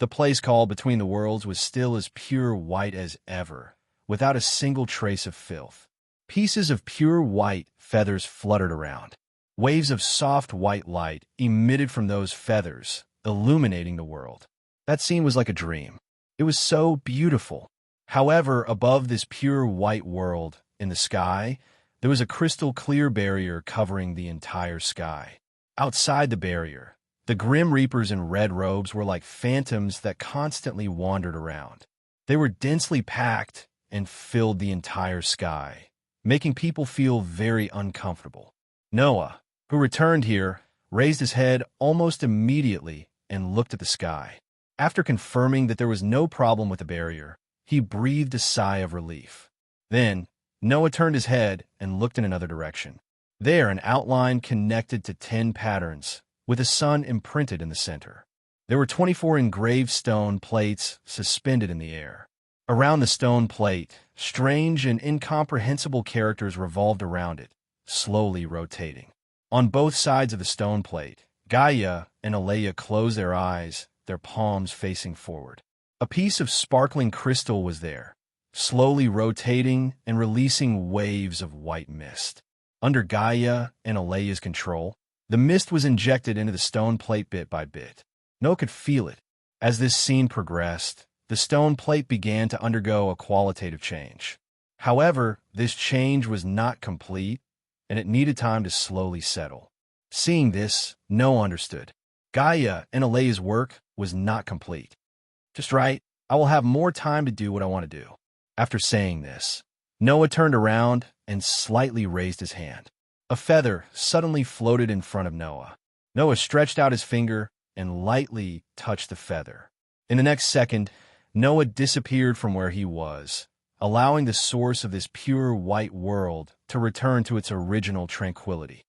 The place called Between the Worlds was still as pure white as ever, without a single trace of filth. Pieces of pure white feathers fluttered around. Waves of soft white light emitted from those feathers, illuminating the world. That scene was like a dream. It was so beautiful. However, above this pure white world, in the sky, there was a crystal clear barrier covering the entire sky. Outside the barrier, the Grim Reapers in red robes were like phantoms that constantly wandered around. They were densely packed and filled the entire sky, making people feel very uncomfortable. Noah, who returned here, raised his head almost immediately and looked at the sky. After confirming that there was no problem with the barrier, he breathed a sigh of relief. Then, Noah turned his head and looked in another direction. There, an outline connected to 10 patterns, with a sun imprinted in the center. There were 24 engraved stone plates suspended in the air. Around the stone plate, strange and incomprehensible characters revolved around it, slowly rotating. On both sides of the stone plate, Gaia and Aleia closed their eyes, their palms facing forward. A piece of sparkling crystal was there, slowly rotating and releasing waves of white mist. Under Gaia and Aleia's control, the mist was injected into the stone plate bit by bit. Noah could feel it. As this scene progressed, the stone plate began to undergo a qualitative change. However, this change was not complete, and it needed time to slowly settle. Seeing this, Noah understood. Gaia and Aleia's work was not complete. Just right, I will have more time to do what I want to do. After saying this, Noah turned around and slightly raised his hand. A feather suddenly floated in front of Noah. Noah stretched out his finger and lightly touched the feather. In the next second, Noah disappeared from where he was, allowing the source of this pure white world to return to its original tranquility.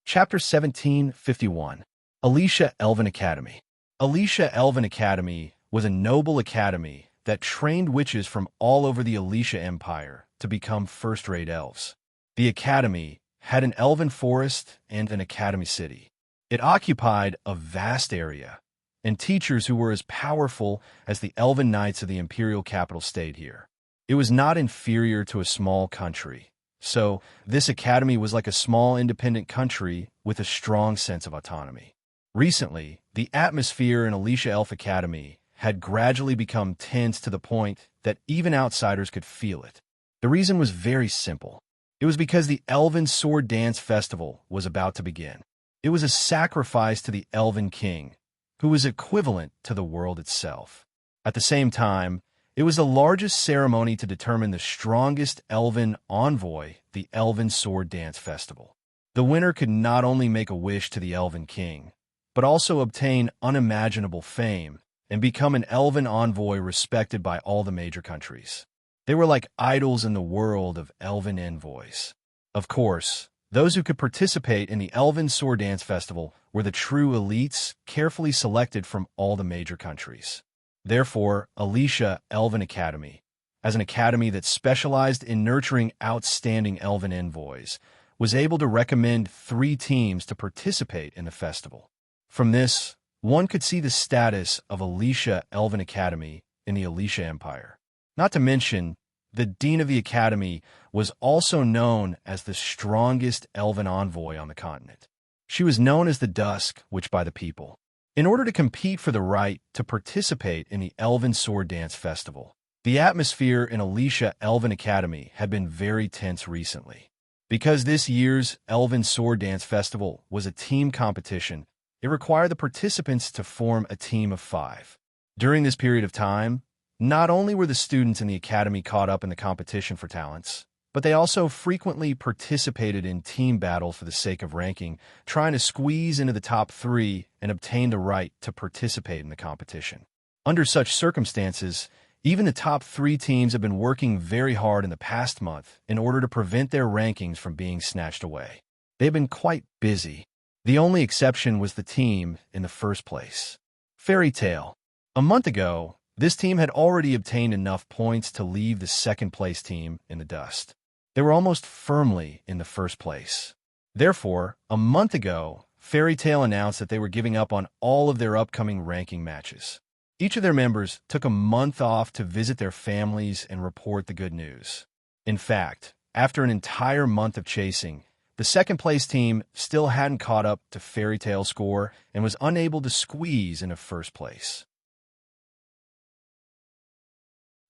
Chapter 1751. Alicia Elven Academy. Alicia Elven Academy was a noble academy that trained witches from all over the Alicia Empire to become first-rate elves. The academy had an elven forest and an academy city. It occupied a vast area, and teachers who were as powerful as the elven knights of the imperial capital stayed here. It was not inferior to a small country, so this academy was like a small independent country with a strong sense of autonomy. Recently, the atmosphere in Alicia Elf Academy had gradually become tense to the point that even outsiders could feel it. The reason was very simple. It was because the Elven Sword Dance Festival was about to begin. It was a sacrifice to the Elven King, who was equivalent to the world itself. At the same time, it was the largest ceremony to determine the strongest Elven envoy, the Elven Sword Dance Festival. The winner could not only make a wish to the Elven King, but also obtain unimaginable fame and become an Elven envoy respected by all the major countries. They were like idols in the world of Elven envoys. Of course, those who could participate in the Elven Sword Dance Festival were the true elites carefully selected from all the major countries. Therefore, Alicia Elven Academy, as an academy that specialized in nurturing outstanding Elven envoys, was able to recommend 3 teams to participate in the festival. From this, one could see the status of Alicia Elven Academy in the Alicia Empire. Not to mention, the dean of the academy was also known as the strongest Elven envoy on the continent. She was known as the Dusk Witch by the people. In order to compete for the right to participate in the Elven Sword Dance Festival, the atmosphere in Alicia Elven Academy had been very tense recently. Because this year's Elven Sword Dance Festival was a team competition, it required the participants to form a team of 5. During this period of time, not only were the students in the academy caught up in the competition for talents, but they also frequently participated in team battles for the sake of ranking, trying to squeeze into the top 3 and obtain the right to participate in the competition. Under such circumstances, even the top 3 teams have been working very hard in the past month in order to prevent their rankings from being snatched away. They've been quite busy. The only exception was the team in the first place. Fairy Tale. A month ago, this team had already obtained enough points to leave the second-place team in the dust. They were almost firmly in the first place. Therefore, a month ago, Fairy Tale announced that they were giving up on all of their upcoming ranking matches. Each of their members took a month off to visit their families and report the good news. In fact, after an entire month of chasing, the second-place team still hadn't caught up to Fairy Tale's score and was unable to squeeze into first place.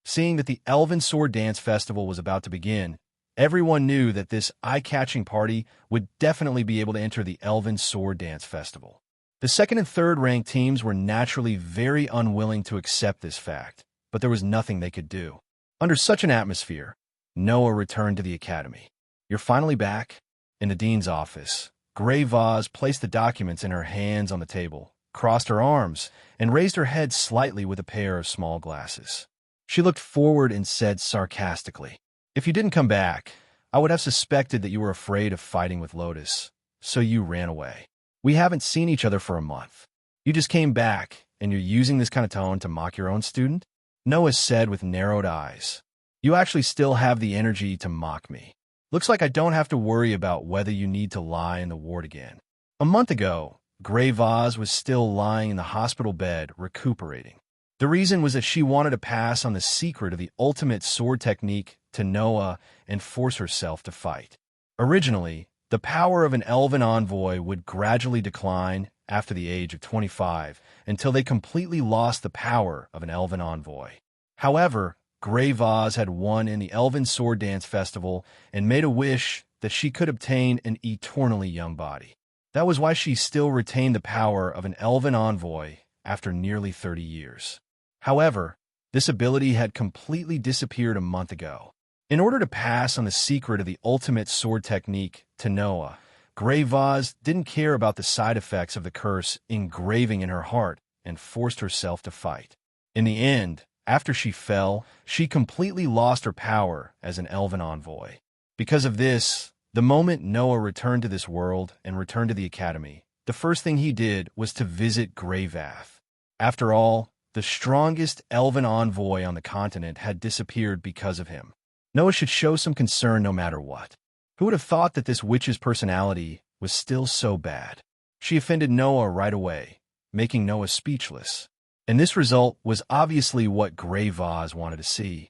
Seeing that the Elven Sword Dance Festival was about to begin, everyone knew that this eye-catching party would definitely be able to enter the Elven Sword Dance Festival. The second and third-ranked teams were naturally very unwilling to accept this fact, but there was nothing they could do. Under such an atmosphere, Noah returned to the academy. "You're finally back?" In the dean's office, Grey Vaz placed the documents in her hands on the table, crossed her arms, and raised her head slightly with a pair of small glasses. She looked forward and said sarcastically, "If you didn't come back, I would have suspected that you were afraid of fighting with Lotus, so you ran away. We haven't seen each other for a month. You just came back, and you're using this kind of tone to mock your own student?" Noah said with narrowed eyes. "You actually still have the energy to mock me. Looks like I don't have to worry about whether you need to lie in the ward again." A month ago, Grey Vaz was still lying in the hospital bed recuperating. The reason was that she wanted to pass on the secret of the ultimate sword technique to Noah and force herself to fight. Originally, the power of an Elven envoy would gradually decline after the age of 25 until they completely lost the power of an Elven envoy. However, Grey Vaz had won in the Elven Sword Dance Festival and made a wish that she could obtain an eternally young body. That was why she still retained the power of an Elven envoy after nearly 30 years. However, this ability had completely disappeared a month ago. In order to pass on the secret of the ultimate sword technique to Noah, Grey Vaz didn't care about the side effects of the curse engraving in her heart and forced herself to fight. In the end, after she fell, she completely lost her power as an Elven envoy. Because of this, The moment Noah returned to this world and returned to the academy, the first thing he did was to visit Greyvath. After all, the strongest elven envoy on the continent had disappeared because of him. Noah should show some concern no matter what. Who would have thought that this witch's personality was still so bad? She offended Noah right away, making Noah speechless. And this result was obviously what Greyvath wanted to see.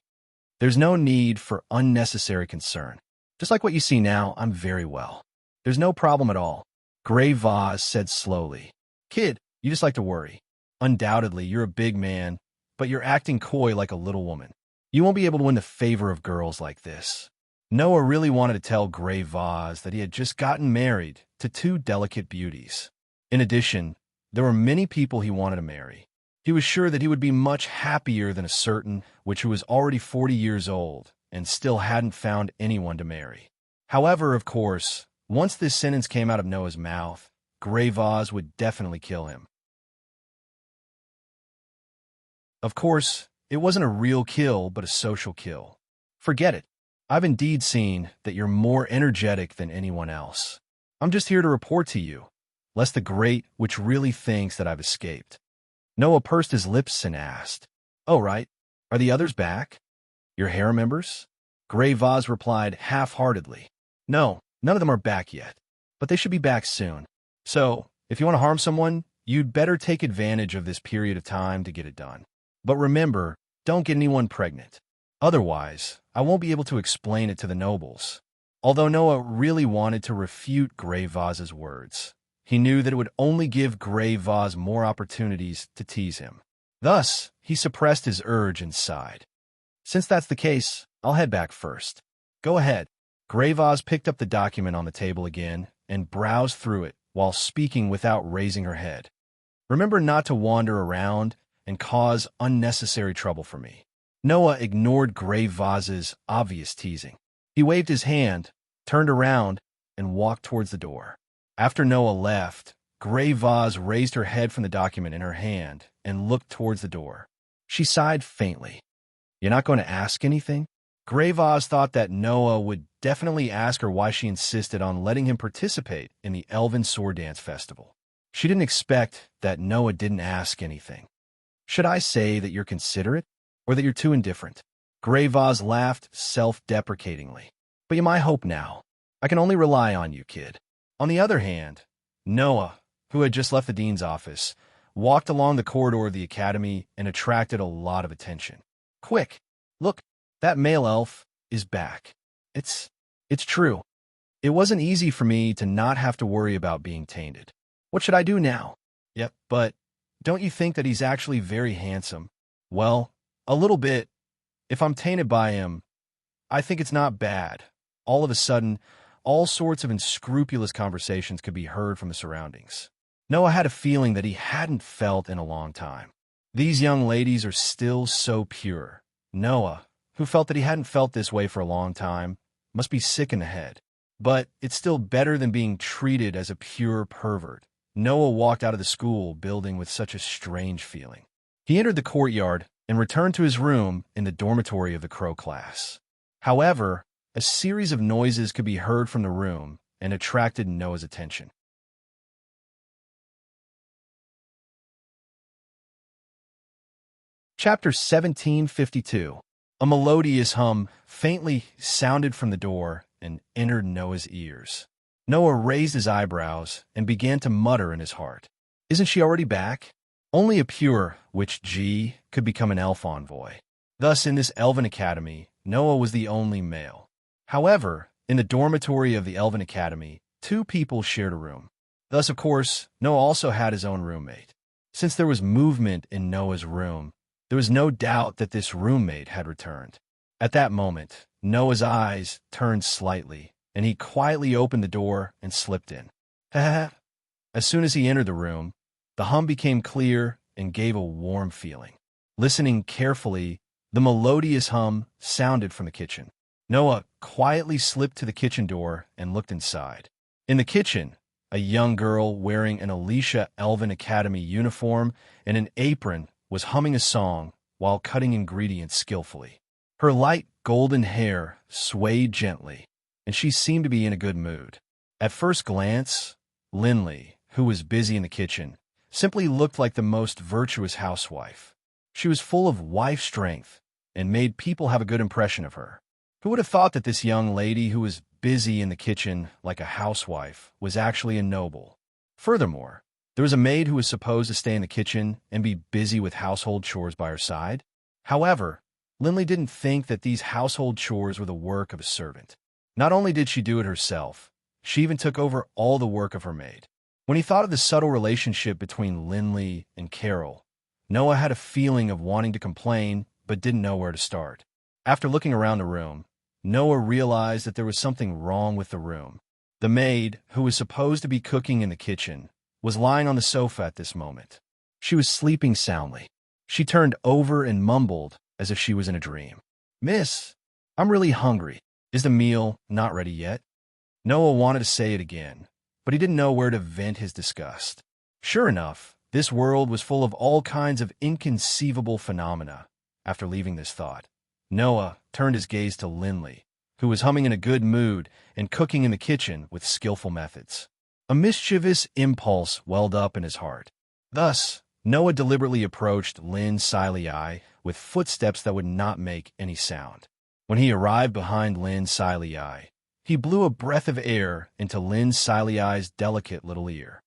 There's no need for unnecessary concern. Just like what you see now, I'm very well. There's no problem at all. Greyvath said slowly. Kid, you just like to worry. Undoubtedly, you're a big man, but you're acting coy like a little woman. You won't be able to win the favor of girls like this. Noah really wanted to tell Greyvath that he had just gotten married to two delicate beauties. In addition, there were many people he wanted to marry. He was sure that he would be much happier than a certain witch who was already 40 years old and still hadn't found anyone to marry. However, of course, once this sentence came out of Noah's mouth, Greyvath would definitely kill him. Of course, it wasn't a real kill, but a social kill. Forget it. I've indeed seen that you're more energetic than anyone else. I'm just here to report to you, lest the great witch really thinks that I've escaped. Noah pursed his lips and asked, Oh, right. Are the others back? Your harem members? Greyvath replied half-heartedly. No, none of them are back yet, but they should be back soon. So, if you want to harm someone, you'd better take advantage of this period of time to get it done. But remember, don't get anyone pregnant. Otherwise, I won't be able to explain it to the nobles. Although Noah really wanted to refute Greyvath's words, he knew that it would only give Greyvath more opportunities to tease him. Thus, he suppressed his urge and sighed. Since that's the case, I'll head back first. Go ahead. Greyvath picked up the document on the table again and browsed through it while speaking without raising her head. Remember not to wander around and cause unnecessary trouble for me. Noah ignored Greyvath's obvious teasing. He waved his hand, turned around, and walked towards the door. After Noah left, Greyvath raised her head from the document in her hand and looked towards the door. She sighed faintly. You're not going to ask anything? Greyvath thought that Noah would definitely ask her why she insisted on letting him participate in the Elven Sword Dance Festival. She didn't expect that Noah didn't ask anything. Should I say that you're considerate, or that you're too indifferent? Greyvath laughed self-deprecatingly. But you might hope now. I can only rely on you, kid. On the other hand, Noah, who had just left the dean's office, walked along the corridor of the academy and attracted a lot of attention. Quick, look, that male elf is back. It's true. It wasn't easy for me to not have to worry about being tainted. What should I do now? Yep, but don't you think that he's actually very handsome? Well, a little bit. If I'm tainted by him, I think it's not bad. All of a sudden, all sorts of unscrupulous conversations could be heard from the surroundings. Noah had a feeling that he hadn't felt in a long time. These young ladies are still so pure. Noah, who felt that he hadn't felt this way for a long time, must be sick in the head. But it's still better than being treated as a pure pervert. Noah walked out of the school building with such a strange feeling. He entered the courtyard and returned to his room in the dormitory of the Crow class. However, a series of noises could be heard from the room and attracted Noah's attention. Chapter 1752. A melodious hum faintly sounded from the door and entered Noah's ears. Noah raised his eyebrows and began to mutter in his heart. Isn't she already back? Only a pure witch G could become an elf envoy. Thus, in this elven academy, Noah was the only male. However, in the dormitory of the elven academy, two people shared a room. Thus, of course, Noah also had his own roommate. Since there was movement in Noah's room, there was no doubt that this roommate had returned. At that moment, Noah's eyes turned slightly, and he quietly opened the door and slipped in. As soon as he entered the room, the hum became clear and gave a warm feeling. Listening carefully, the melodious hum sounded from the kitchen. Noah quietly slipped to the kitchen door and looked inside. In the kitchen, a young girl wearing an Alicia Elven Academy uniform and an apron was humming a song while cutting ingredients skillfully. Her light golden hair swayed gently, and she seemed to be in a good mood. At first glance, Lindley, who was busy in the kitchen, simply looked like the most virtuous housewife. She was full of wife strength and made people have a good impression of her. Who would have thought that this young lady who was busy in the kitchen like a housewife was actually a noble? Furthermore, there was a maid who was supposed to stay in the kitchen and be busy with household chores by her side. However, Lindley didn't think that these household chores were the work of a servant. Not only did she do it herself, she even took over all the work of her maid. When he thought of the subtle relationship between Lindley and Carol, Noah had a feeling of wanting to complain but didn't know where to start. After looking around the room, Noah realized that there was something wrong with the room. The maid, who was supposed to be cooking in the kitchen, was lying on the sofa at this moment. She was sleeping soundly. She turned over and mumbled as if she was in a dream. "Miss, I'm really hungry. Is the meal not ready yet?" Noah wanted to say it again, but he didn't know where to vent his disgust. Sure enough, this world was full of all kinds of inconceivable phenomena. After leaving this thought, Noah turned his gaze to Lindley, who was humming in a good mood and cooking in the kitchen with skillful methods. A mischievous impulse welled up in his heart. Thus, Noah deliberately approached Lin Silei with footsteps that would not make any sound. When he arrived behind Lin Silei, he blew a breath of air into Lin Silei's delicate little ear.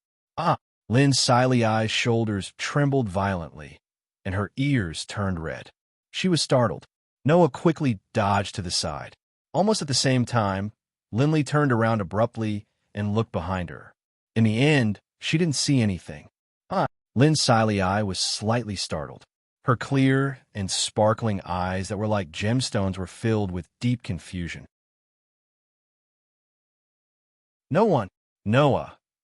Lin Silei's shoulders trembled violently, and her ears turned red. She was startled. Noah quickly dodged to the side. Almost at the same time, Lindley turned around abruptly and looked behind her. In the end, she didn't see anything. Lin Silei was slightly startled. Her clear and sparkling eyes that were like gemstones were filled with deep confusion. Noah,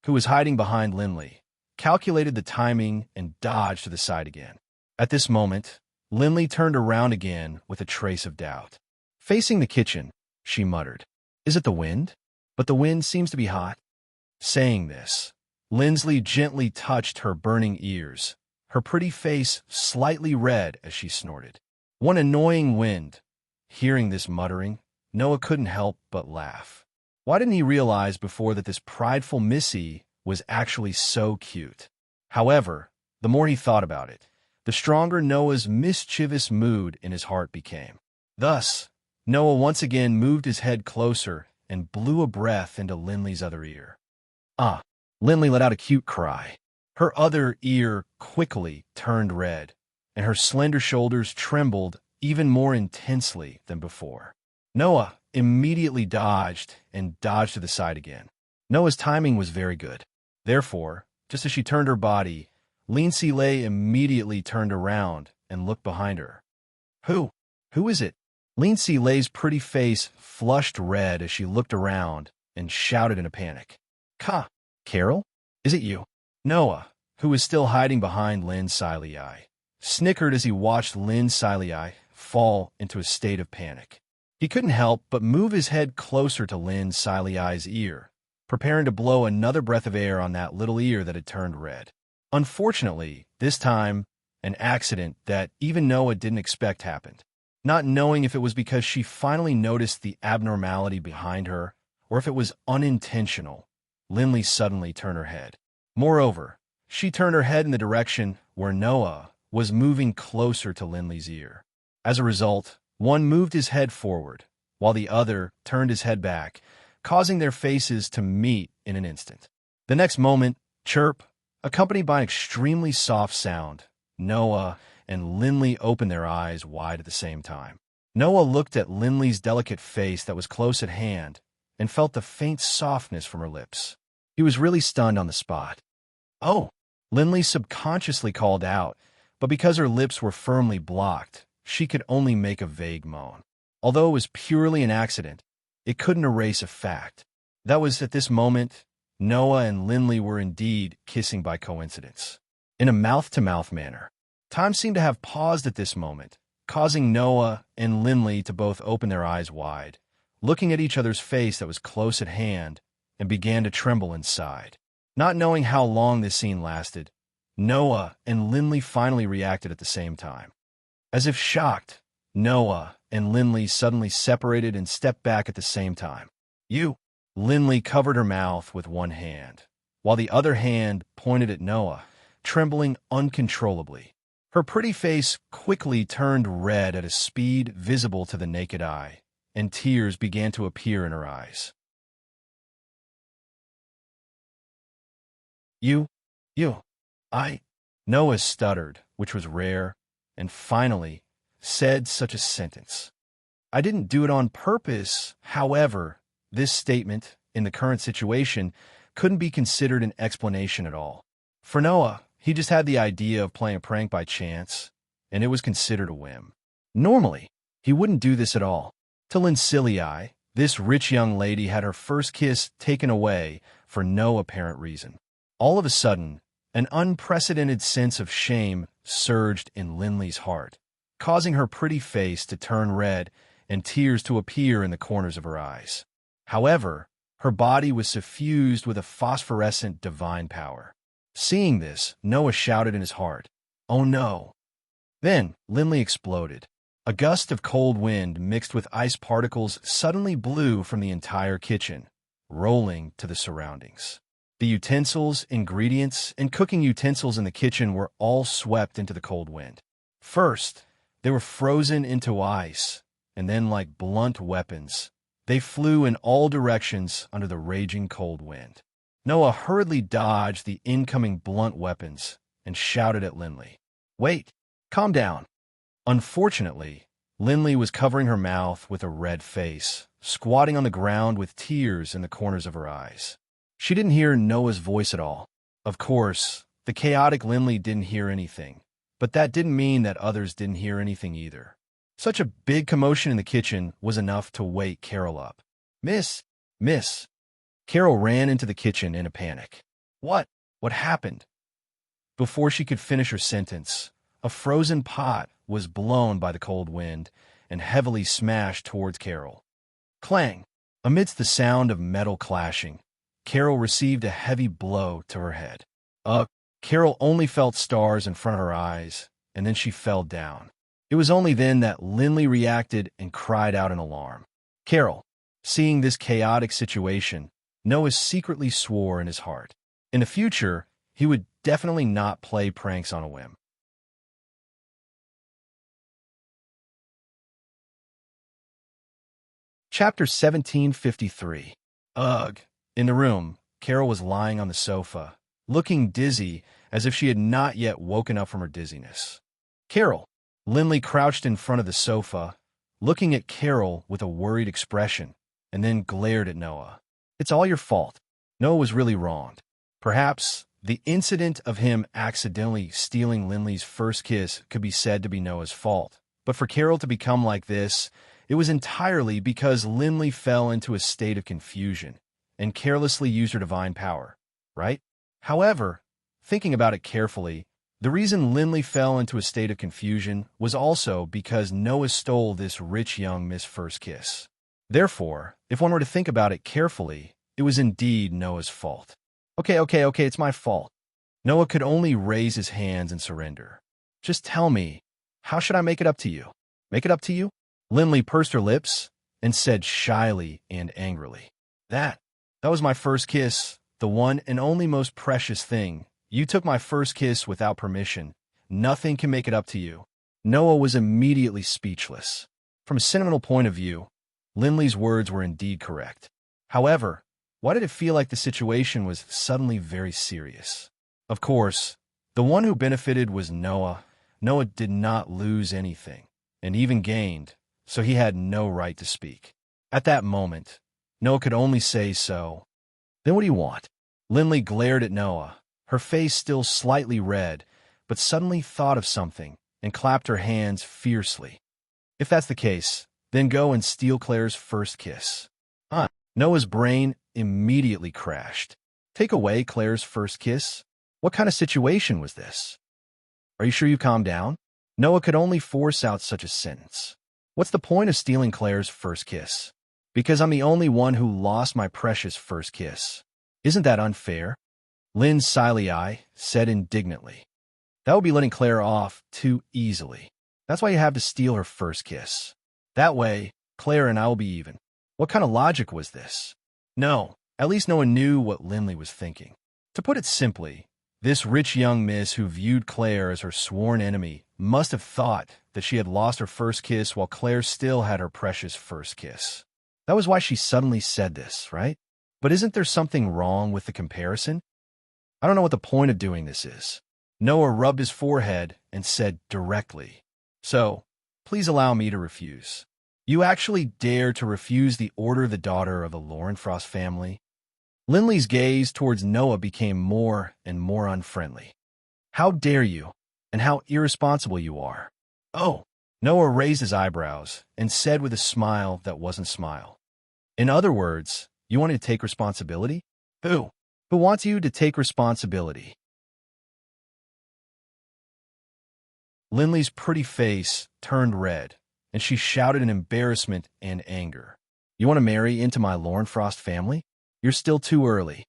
who was hiding behind Lindley, calculated the timing and dodged to the side again. At this moment, Lindley turned around again with a trace of doubt. Facing the kitchen, she muttered, "Is it the wind? But the wind seems to be hot." Saying this, Lindley gently touched her burning ears, her pretty face slightly red as she snorted. "One annoying wind." Hearing this muttering, Noah couldn't help but laugh. Why didn't he realize before that this prideful Missy was actually so cute? However, the more he thought about it, the stronger Noah's mischievous mood in his heart became. Thus, Noah once again moved his head closer and blew a breath into Lindley's other ear. Lindley let out a cute cry. Her other ear quickly turned red, and her slender shoulders trembled even more intensely than before. Noah immediately dodged to the side again. Noah's timing was very good. Therefore, just as she turned her body, Lin Silei immediately turned around and looked behind her. Who is it?" Lin Silei's pretty face flushed red as she looked around and shouted in a panic. Carol? Is it you?" Noah, who was still hiding behind Lin Silei, snickered as he watched Lin Silei fall into a state of panic. He couldn't help but move his head closer to Lin Silei's ear, preparing to blow another breath of air on that little ear that had turned red. Unfortunately, this time, an accident that even Noah didn't expect happened. Not knowing if it was because she finally noticed the abnormality behind her or if it was unintentional, Lindley suddenly turned her head. Moreover, she turned her head in the direction where Noah was moving closer to Lindley's ear. As a result, one moved his head forward, while the other turned his head back, causing their faces to meet in an instant. The next moment, chirp, accompanied by an extremely soft sound, Noah and Lindley opened their eyes wide at the same time. Noah looked at Lindley's delicate face that was close at hand and felt the faint softness from her lips. He was really stunned on the spot. "Oh!" Lindley subconsciously called out, but because her lips were firmly blocked, she could only make a vague moan. Although it was purely an accident, it couldn't erase a fact. That was at this moment, Noah and Lindley were indeed kissing by coincidence. In a mouth-to-mouth manner. Time seemed to have paused at this moment, causing Noah and Lindley to both open their eyes wide, looking at each other's face that was close at hand, and began to tremble inside. Not knowing how long this scene lasted, Noah and Lindley finally reacted at the same time. As if shocked, Noah and Lindley suddenly separated and stepped back at the same time. You. Lindley covered her mouth with one hand, while the other hand pointed at Noah, trembling uncontrollably. Her pretty face quickly turned red at a speed visible to the naked eye, and tears began to appear in her eyes. You, I, Noah stuttered, which was rare, and finally said such a sentence. I didn't do it on purpose. However, this statement, in the current situation, couldn't be considered an explanation at all. For Noah, he just had the idea of playing a prank by chance, and it was considered a whim. Normally, he wouldn't do this at all. To Lynn's silly eye, this rich young lady had her first kiss taken away for no apparent reason. All of a sudden, an unprecedented sense of shame surged in Lindley's heart, causing her pretty face to turn red and tears to appear in the corners of her eyes. However, her body was suffused with a phosphorescent divine power. Seeing this, Noah shouted in his heart, "Oh no!" Then, Lindley exploded. A gust of cold wind mixed with ice particles suddenly blew from the entire kitchen, rolling to the surroundings. The utensils, ingredients, and cooking utensils in the kitchen were all swept into the cold wind. First, they were frozen into ice, and then, like blunt weapons, they flew in all directions under the raging cold wind. Noah hurriedly dodged the incoming blunt weapons and shouted at Lindley, "Wait, calm down." Unfortunately, Lindley was covering her mouth with a red face, squatting on the ground with tears in the corners of her eyes. She didn't hear Noah's voice at all. Of course, the chaotic Lindley didn't hear anything, but that didn't mean that others didn't hear anything either. Such a big commotion in the kitchen was enough to wake Carol up. Miss. Carol ran into the kitchen in a panic. What happened?" Before she could finish her sentence, a frozen pot was blown by the cold wind and heavily smashed towards Carol. Clang! Amidst the sound of metal clashing, Carol received a heavy blow to her head. Carol only felt stars in front of her eyes, and then she fell down. It was only then that Lindley reacted and cried out in alarm. Carol, seeing this chaotic situation, Noah secretly swore in his heart. In the future, he would definitely not play pranks on a whim. Chapter 1753. Ugh. In the room, Carol was lying on the sofa, looking dizzy as if she had not yet woken up from her dizziness. Carol. Lindley crouched in front of the sofa, looking at Carol with a worried expression, and then glared at Noah. "It's all your fault." Noah was really wronged. Perhaps the incident of him accidentally stealing Lindley's first kiss could be said to be Noah's fault. But for Carol to become like this, it was entirely because Lindley fell into a state of confusion and carelessly used her divine power, right? However, thinking about it carefully, the reason Lindley fell into a state of confusion was also because Noah stole this rich young Miss First Kiss. Therefore, if one were to think about it carefully, it was indeed Noah's fault. Okay, it's my fault. Noah could only raise his hands and surrender. Just tell me, how should I make it up to you? Make it up to you? Lindley pursed her lips and said shyly and angrily, That was my first kiss, the one and only most precious thing. You took my first kiss without permission. Nothing can make it up to you. Noah was immediately speechless. From a sentimental point of view, Lindley's words were indeed correct. However, why did it feel like the situation was suddenly very serious? Of course, the one who benefited was Noah. Noah did not lose anything, and even gained, so he had no right to speak. At that moment, Noah could only say so. Then what do you want? Lindley glared at Noah, her face still slightly red, but suddenly thought of something and clapped her hands fiercely. If that's the case, then go and steal Claire's first kiss. Noah's brain immediately crashed. Take away Claire's first kiss? What kind of situation was this? Are you sure you calmed down? Noah could only force out such a sentence. What's the point of stealing Claire's first kiss? Because I'm the only one who lost my precious first kiss. Isn't that unfair? Lynn's sily eye said indignantly. That would be letting Claire off too easily. That's why you have to steal her first kiss. That way, Claire and I will be even. What kind of logic was this? No, at least no one knew what Lindley was thinking. To put it simply, this rich young miss who viewed Claire as her sworn enemy must have thought that she had lost her first kiss while Claire still had her precious first kiss. That was why she suddenly said this, right? But isn't there something wrong with the comparison? I don't know what the point of doing this is. Noah rubbed his forehead and said directly, "So, please allow me to refuse." You actually dare to refuse the order of the daughter of the Lorenfrost family? Lindley's gaze towards Noah became more and more unfriendly. How dare you, and how irresponsible you are. Oh, Noah raised his eyebrows and said with a smile that wasn't smile. In other words, you wanted to take responsibility? Who? Who wants you to take responsibility? Lindley's pretty face turned red, and she shouted in embarrassment and anger. You want to marry into my Lorenfrost family? You're still too early.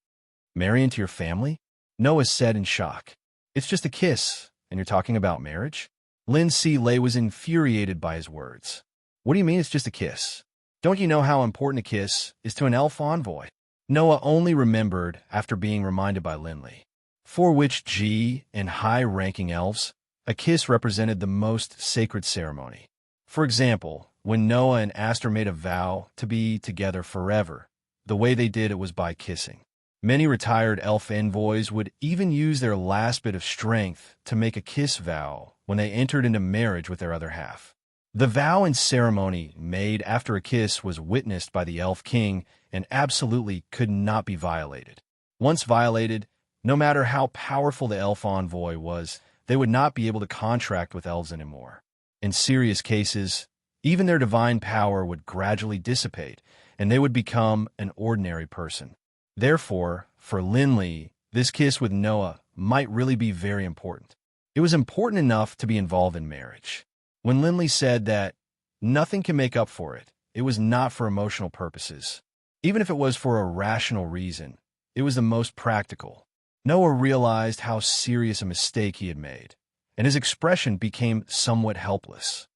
Marry into your family? Noah said in shock. It's just a kiss, and you're talking about marriage? Lindsay Lay was infuriated by his words. What do you mean it's just a kiss? Don't you know how important a kiss is to an elf envoy? Noah only remembered after being reminded by Lindley. For which G and high-ranking elves, a kiss represented the most sacred ceremony. For example, when Noah and Aster made a vow to be together forever, the way they did it was by kissing. Many retired elf envoys would even use their last bit of strength to make a kiss vow when they entered into marriage with their other half. The vow and ceremony made after a kiss was witnessed by the elf king and absolutely could not be violated. Once violated, no matter how powerful the elf envoy was, they would not be able to contract with elves anymore. In serious cases, even their divine power would gradually dissipate, and they would become an ordinary person. Therefore, for Lindley, this kiss with Noah might really be very important. It was important enough to be involved in marriage. When Lindley said that nothing can make up for it, it was not for emotional purposes. Even if it was for a rational reason, it was the most practical. Noah realized how serious a mistake he had made, and his expression became somewhat helpless.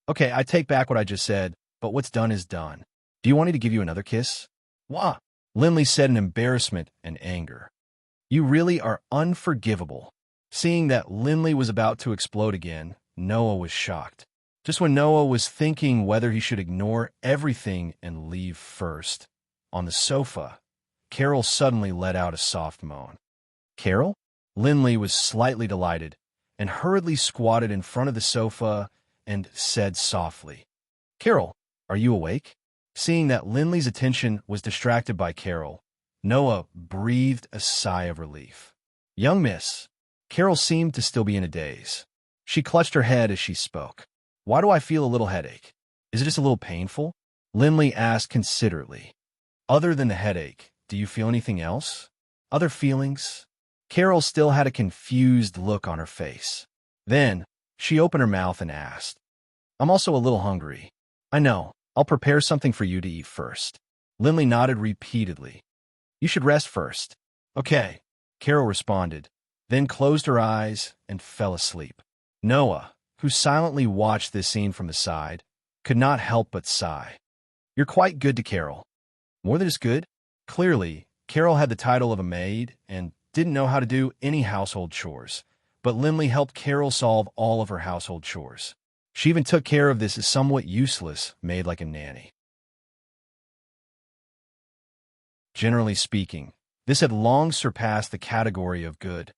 Okay, I take back what I just said, but what's done is done. Do you want me to give you another kiss? Wah! Lindley said in embarrassment and anger. You really are unforgivable. Seeing that Lindley was about to explode again, Noah was shocked. Just when Noah was thinking whether he should ignore everything and leave first, on the sofa, Carol suddenly let out a soft moan. Carol? Lindley was slightly delighted and hurriedly squatted in front of the sofa and said softly, Carol, are you awake? Seeing that Lindley's attention was distracted by Carol, Noah breathed a sigh of relief. Young miss. Carol seemed to still be in a daze. She clutched her head as she spoke. Why do I feel a little headache? Is it just a little painful? Lindley asked considerately. Other than the headache, do you feel anything else? Other feelings? Carol still had a confused look on her face. Then, she opened her mouth and asked, I'm also a little hungry. I know. I'll prepare something for you to eat first. Lindley nodded repeatedly. You should rest first. Okay, Carol responded, then closed her eyes and fell asleep. Noah, who silently watched this scene from the side, could not help but sigh. You're quite good to Carol. More than just good? Clearly, Carol had the title of a maid and didn't know how to do any household chores, but Lindley helped Carol solve all of her household chores. She even took care of this somewhat useless maid like a nanny. Generally speaking, this had long surpassed the category of good.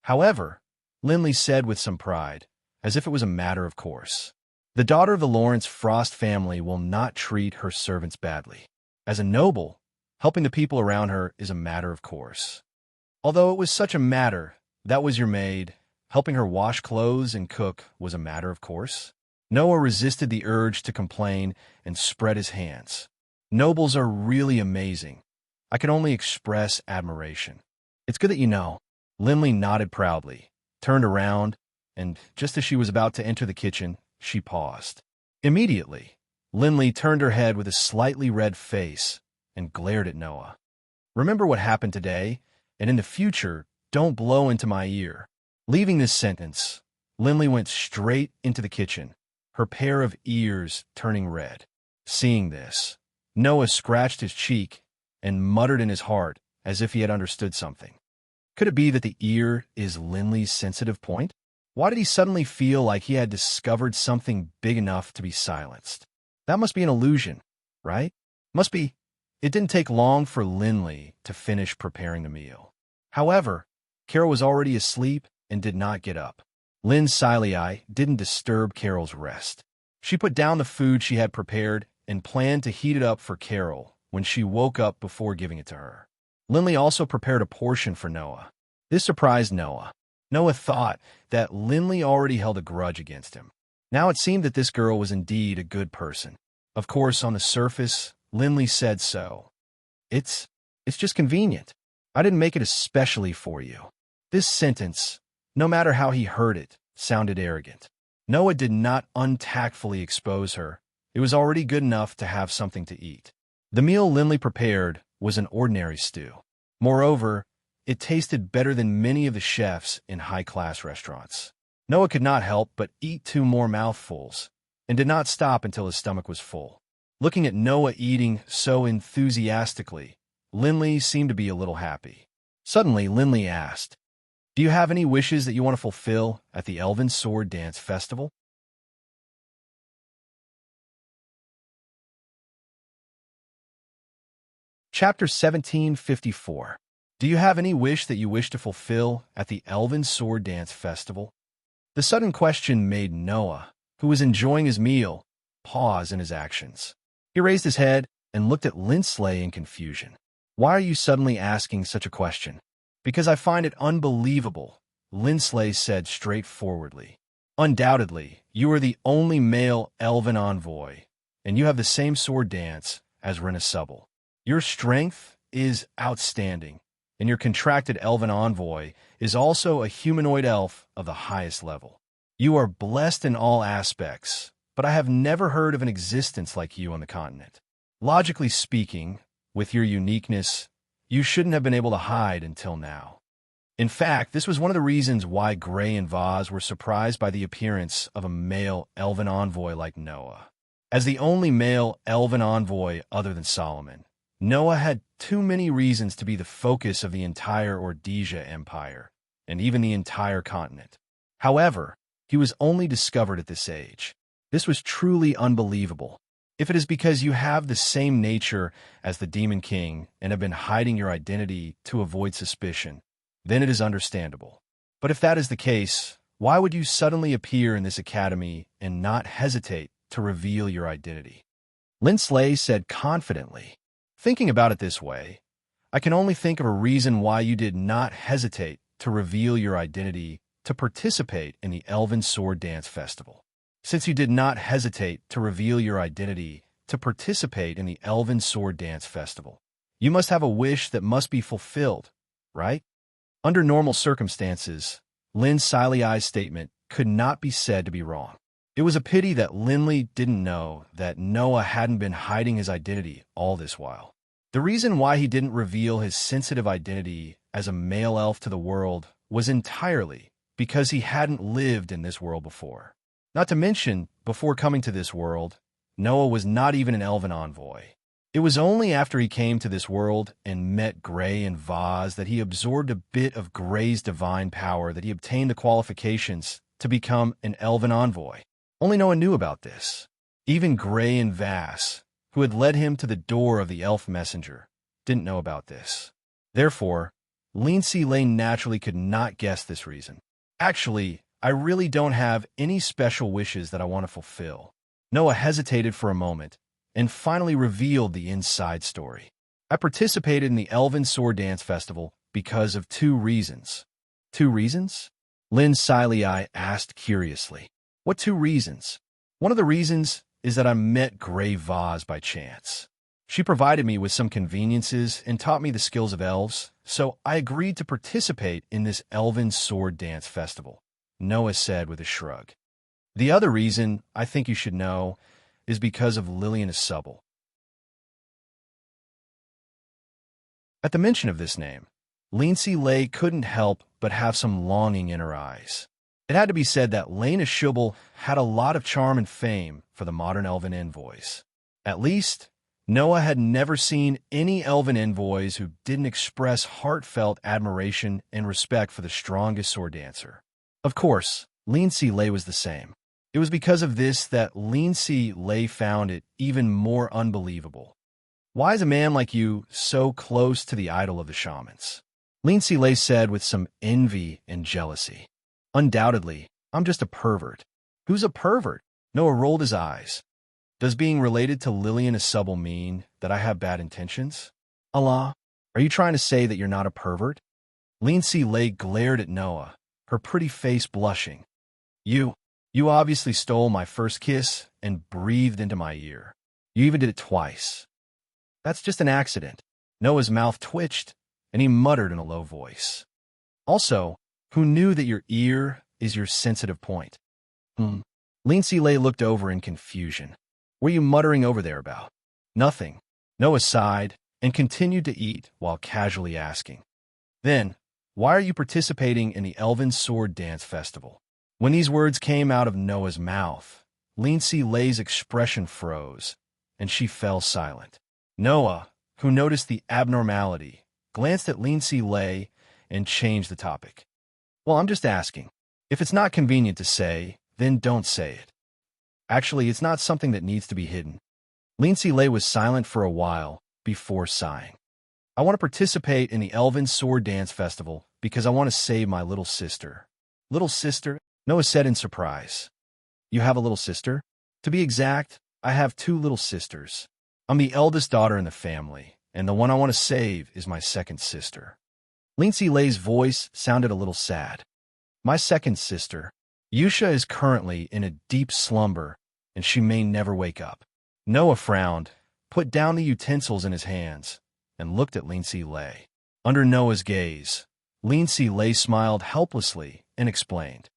However, Lindley said with some pride, as if it was a matter of course, the daughter of the Lawrence Frost family will not treat her servants badly. As a noble, helping the people around her is a matter of course. Although it was such a matter, that was your maid, helping her wash clothes and cook was a matter of course. Noah resisted the urge to complain and spread his hands. Nobles are really amazing. I can only express admiration. It's good that you know. Lindley nodded proudly, turned around, and just as she was about to enter the kitchen, she paused. Immediately, Lindley turned her head with a slightly red face and glared at Noah. Remember what happened today, and in the future, don't blow into my ear. Leaving this sentence, Lindley went straight into the kitchen, her pair of ears turning red. Seeing this, Noah scratched his cheek and muttered in his heart as if he had understood something. Could it be that the ear is Linley's sensitive point? Why did he suddenly feel like he had discovered something big enough to be silenced? That must be an illusion, right? Must be. It didn't take long for Linley to finish preparing the meal. However, Carol was already asleep and did not get up. Lynn Siley didn't disturb Carol's rest. She put down the food she had prepared and planned to heat it up for Carol when she woke up before giving it to her. Linley also prepared a portion for Noah. This surprised Noah. Noah thought that Linley already held a grudge against him. Now it seemed that this girl was indeed a good person. Of course, on the surface, Linley said so. It's just convenient. I didn't make it especially for you. This sentence, no matter how he heard it, sounded arrogant. Noah did not untactfully expose her. It was already good enough to have something to eat. The meal Linley prepared was an ordinary stew. Moreover, it tasted better than many of the chefs in high-class restaurants. Noah could not help but eat 2 more mouthfuls, and did not stop until his stomach was full. Looking at Noah eating so enthusiastically, Linley seemed to be a little happy. Suddenly, Linley asked, "Do you have any wishes that you want to fulfill at the Elven Sword Dance Festival?" Chapter 1754. Do you have any wish that you wish to fulfill at the Elven Sword Dance Festival? The sudden question made Noah, who was enjoying his meal, pause in his actions. He raised his head and looked at Linsley in confusion. "Why are you suddenly asking such a question?" "Because I find it unbelievable," Linsley said straightforwardly. "Undoubtedly, you are the only male elven envoy, and you have the same sword dance as Renasubble. Your strength is outstanding, and your contracted elven envoy is also a humanoid elf of the highest level. You are blessed in all aspects, but I have never heard of an existence like you on the continent. Logically speaking, with your uniqueness, you shouldn't have been able to hide until now. In fact, this was one of the reasons why Gray and Vaz were surprised by the appearance of a male elven envoy like Noah. As the only male elven envoy other than Solomon, Noah had too many reasons to be the focus of the entire Ordesia Empire, and even the entire continent. However, he was only discovered at this age. This was truly unbelievable. If it is because you have the same nature as the Demon King and have been hiding your identity to avoid suspicion, then it is understandable. But if that is the case, why would you suddenly appear in this academy and not hesitate to reveal your identity?" Linsley said confidently. "Thinking about it this way, I can only think of a reason why you did not hesitate to reveal your identity to participate in the Elven Sword Dance Festival. Since you did not hesitate to reveal your identity to participate in the Elven Sword Dance Festival, you must have a wish that must be fulfilled, right?" Under normal circumstances, Lynn Siley's statement could not be said to be wrong. It was a pity that Linley didn't know that Noah hadn't been hiding his identity all this while. The reason why he didn't reveal his sensitive identity as a male elf to the world was entirely because he hadn't lived in this world before. Not to mention, before coming to this world, Noah was not even an elven envoy. It was only after he came to this world and met Gray and Vaz that he absorbed a bit of Gray's divine power that he obtained the qualifications to become an elven envoy. Only Noah knew about this. Even Gray and Vaz, who had led him to the door of the elf messenger, didn't know about this. Therefore, Lindsay Lane naturally could not guess this reason. "Actually, I really don't have any special wishes that I want to fulfill." Noah hesitated for a moment and finally revealed the inside story. "I participated in the Elven Sword Dance Festival because of 2 reasons. 2 reasons? Lynn Siley asked curiously. "What 2 reasons?" "One of the reasons is that I met Gray Vaz by chance. She provided me with some conveniences and taught me the skills of elves, so I agreed to participate in this Elven Sword Dance Festival," Noah said with a shrug. "The other reason I think you should know is because of Lillian Subble." At the mention of this name, Lindsay Lay couldn't help but have some longing in her eyes. It had to be said that Lena Schubel had a lot of charm and fame for the modern elven envoys. At least, Noah had never seen any elven envoys who didn't express heartfelt admiration and respect for the strongest sword dancer. Of course, Lindsay Lay was the same. It was because of this that Lindsay Lay found it even more unbelievable. Why is a man like you so close to the idol of the shamans? Lindsay Lay said with some envy and jealousy. Undoubtedly, I'm just a pervert. Who's a pervert? Noah rolled his eyes. Does being related to Lillian Asubble mean that I have bad intentions? Allah, are you trying to say that you're not a pervert? Lindsay Lay glared at Noah, her pretty face blushing. You obviously stole my first kiss and breathed into my ear. You even did it twice. That's just an accident. Noah's mouth twitched, and he muttered in a low voice. Also, who knew that your ear is your sensitive point? Lindsay Lay looked over in confusion. What are you muttering over there about? Nothing. Noah sighed and continued to eat while casually asking. Then, why are you participating in the Elven Sword Dance Festival? When these words came out of Noah's mouth, Lindsay Lay's expression froze, and she fell silent. Noah, who noticed the abnormality, glanced at Lindsay Lay and changed the topic. Well, I'm just asking. If it's not convenient to say, then don't say it. Actually, it's not something that needs to be hidden. Lindsay Lay was silent for a while before sighing. I want to participate in the Elven Sword Dance Festival because I want to save my little sister. Little sister? Noah said in surprise. You have a little sister? To be exact, I have 2 little sisters. I'm the eldest daughter in the family, and the one I want to save is my second sister. Lindsay Lay's voice sounded a little sad. My second sister, Yusha, is currently in a deep slumber, and she may never wake up. Noah frowned, put down the utensils in his hands, and looked at Lindsay Lay. Under Noah's gaze, Lindsay Lay smiled helplessly and explained.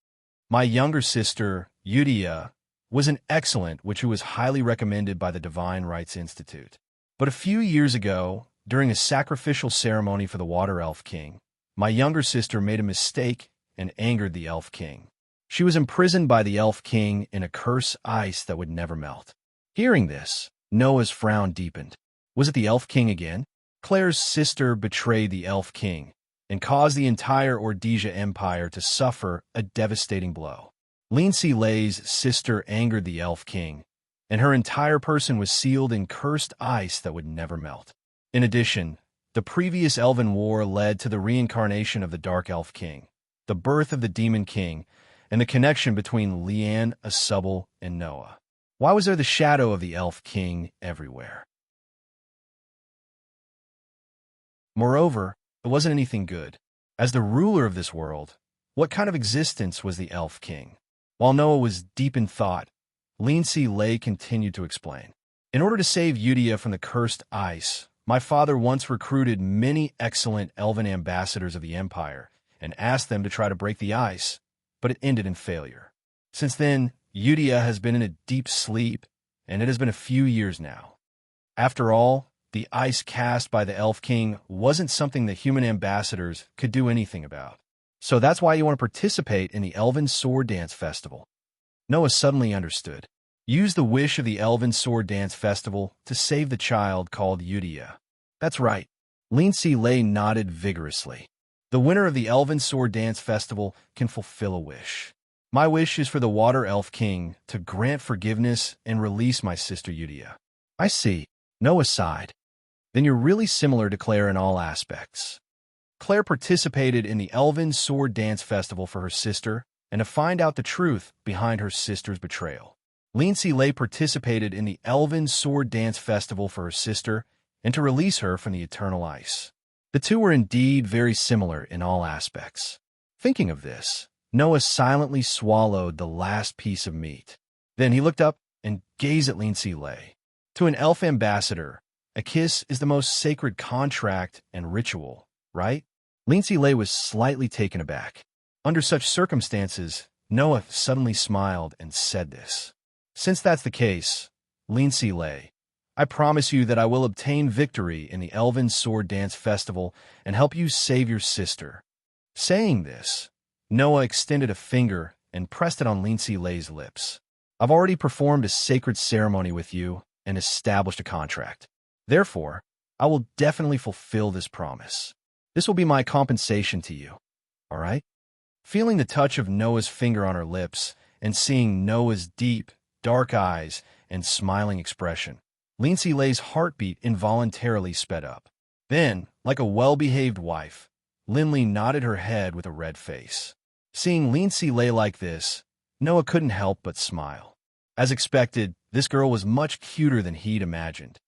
My younger sister, Eudia, was an excellent witch who was highly recommended by the Divine Rights Institute. But a few years ago, during a sacrificial ceremony for the Water Elf King, my younger sister made a mistake and angered the Elf King. She was imprisoned by the Elf King in a curse ice that would never melt. Hearing this, Noah's frown deepened. Was it the Elf King again? Claire's sister betrayed the Elf King and caused the entire Ordesia Empire to suffer a devastating blow. Lindsay Lay's sister angered the Elf King, and her entire person was sealed in cursed ice that would never melt. In addition, the previous Elven War led to the reincarnation of the Dark Elf King, the birth of the Demon King, and the connection between Leanne, Asubble, and Noah. Why was there the shadow of the Elf King everywhere? Moreover, it wasn't anything good. As the ruler of this world, what kind of existence was the Elf King? While Noah was deep in thought, Lindsay Lay continued to explain. In order to save Eudia from the cursed ice, my father once recruited many excellent elven ambassadors of the Empire and asked them to try to break the ice, but it ended in failure. Since then, Eudia has been in a deep sleep, and it has been a few years now. After all, the ice cast by the Elf King wasn't something that human ambassadors could do anything about. So that's why you want to participate in the Elven Sword Dance Festival. Noah suddenly understood. Use the wish of the Elven Sword Dance Festival to save the child called Eudia. That's right. Lindsay Lay nodded vigorously. The winner of the Elven Sword Dance Festival can fulfill a wish. My wish is for the Water Elf King to grant forgiveness and release my sister Eudia. I see. Noah sighed. Then you're really similar to Claire in all aspects. Claire participated in the Elven Sword Dance Festival for her sister and to find out the truth behind her sister's betrayal. Lindsay Lay participated in the Elven Sword Dance Festival for her sister and to release her from the eternal ice. The two were indeed very similar in all aspects. Thinking of this, Noah silently swallowed the last piece of meat. Then he looked up and gazed at Lindsay Lay. To an elf ambassador, a kiss is the most sacred contract and ritual, right? Lindsay Lay was slightly taken aback. Under such circumstances, Noah suddenly smiled and said this. Since that's the case, Lindsay Lay, I promise you that I will obtain victory in the Elven Sword Dance Festival and help you save your sister. Saying this, Noah extended a finger and pressed it on Lindsay Lay's lips. I've already performed a sacred ceremony with you and established a contract. Therefore, I will definitely fulfill this promise. This will be my compensation to you. All right? Feeling the touch of Noah's finger on her lips and seeing Noah's deep, dark eyes and smiling expression, Lindsay Lay's heartbeat involuntarily sped up. Then, like a well-behaved wife, Lindley nodded her head with a red face. Seeing Lindsay Lay like this, Noah couldn't help but smile. As expected, this girl was much cuter than he'd imagined.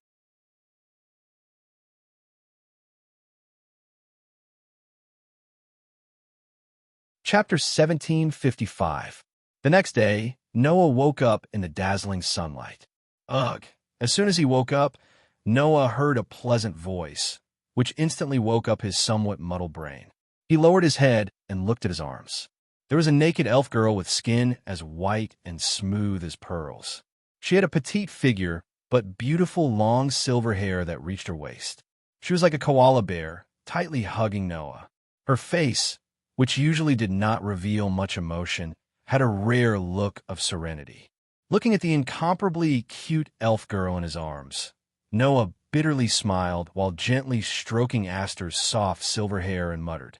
Chapter 1755. The next day, Noah woke up in the dazzling sunlight. Ugh! As soon as he woke up, Noah heard a pleasant voice, which instantly woke up his somewhat muddled brain. He lowered his head and looked at his arms. There was a naked elf girl with skin as white and smooth as pearls. She had a petite figure, but beautiful long silver hair that reached her waist. She was like a koala bear, tightly hugging Noah. Her face, which usually did not reveal much emotion, had a rare look of serenity. Looking at the incomparably cute elf girl in his arms, Noah bitterly smiled while gently stroking Aster's soft silver hair and muttered,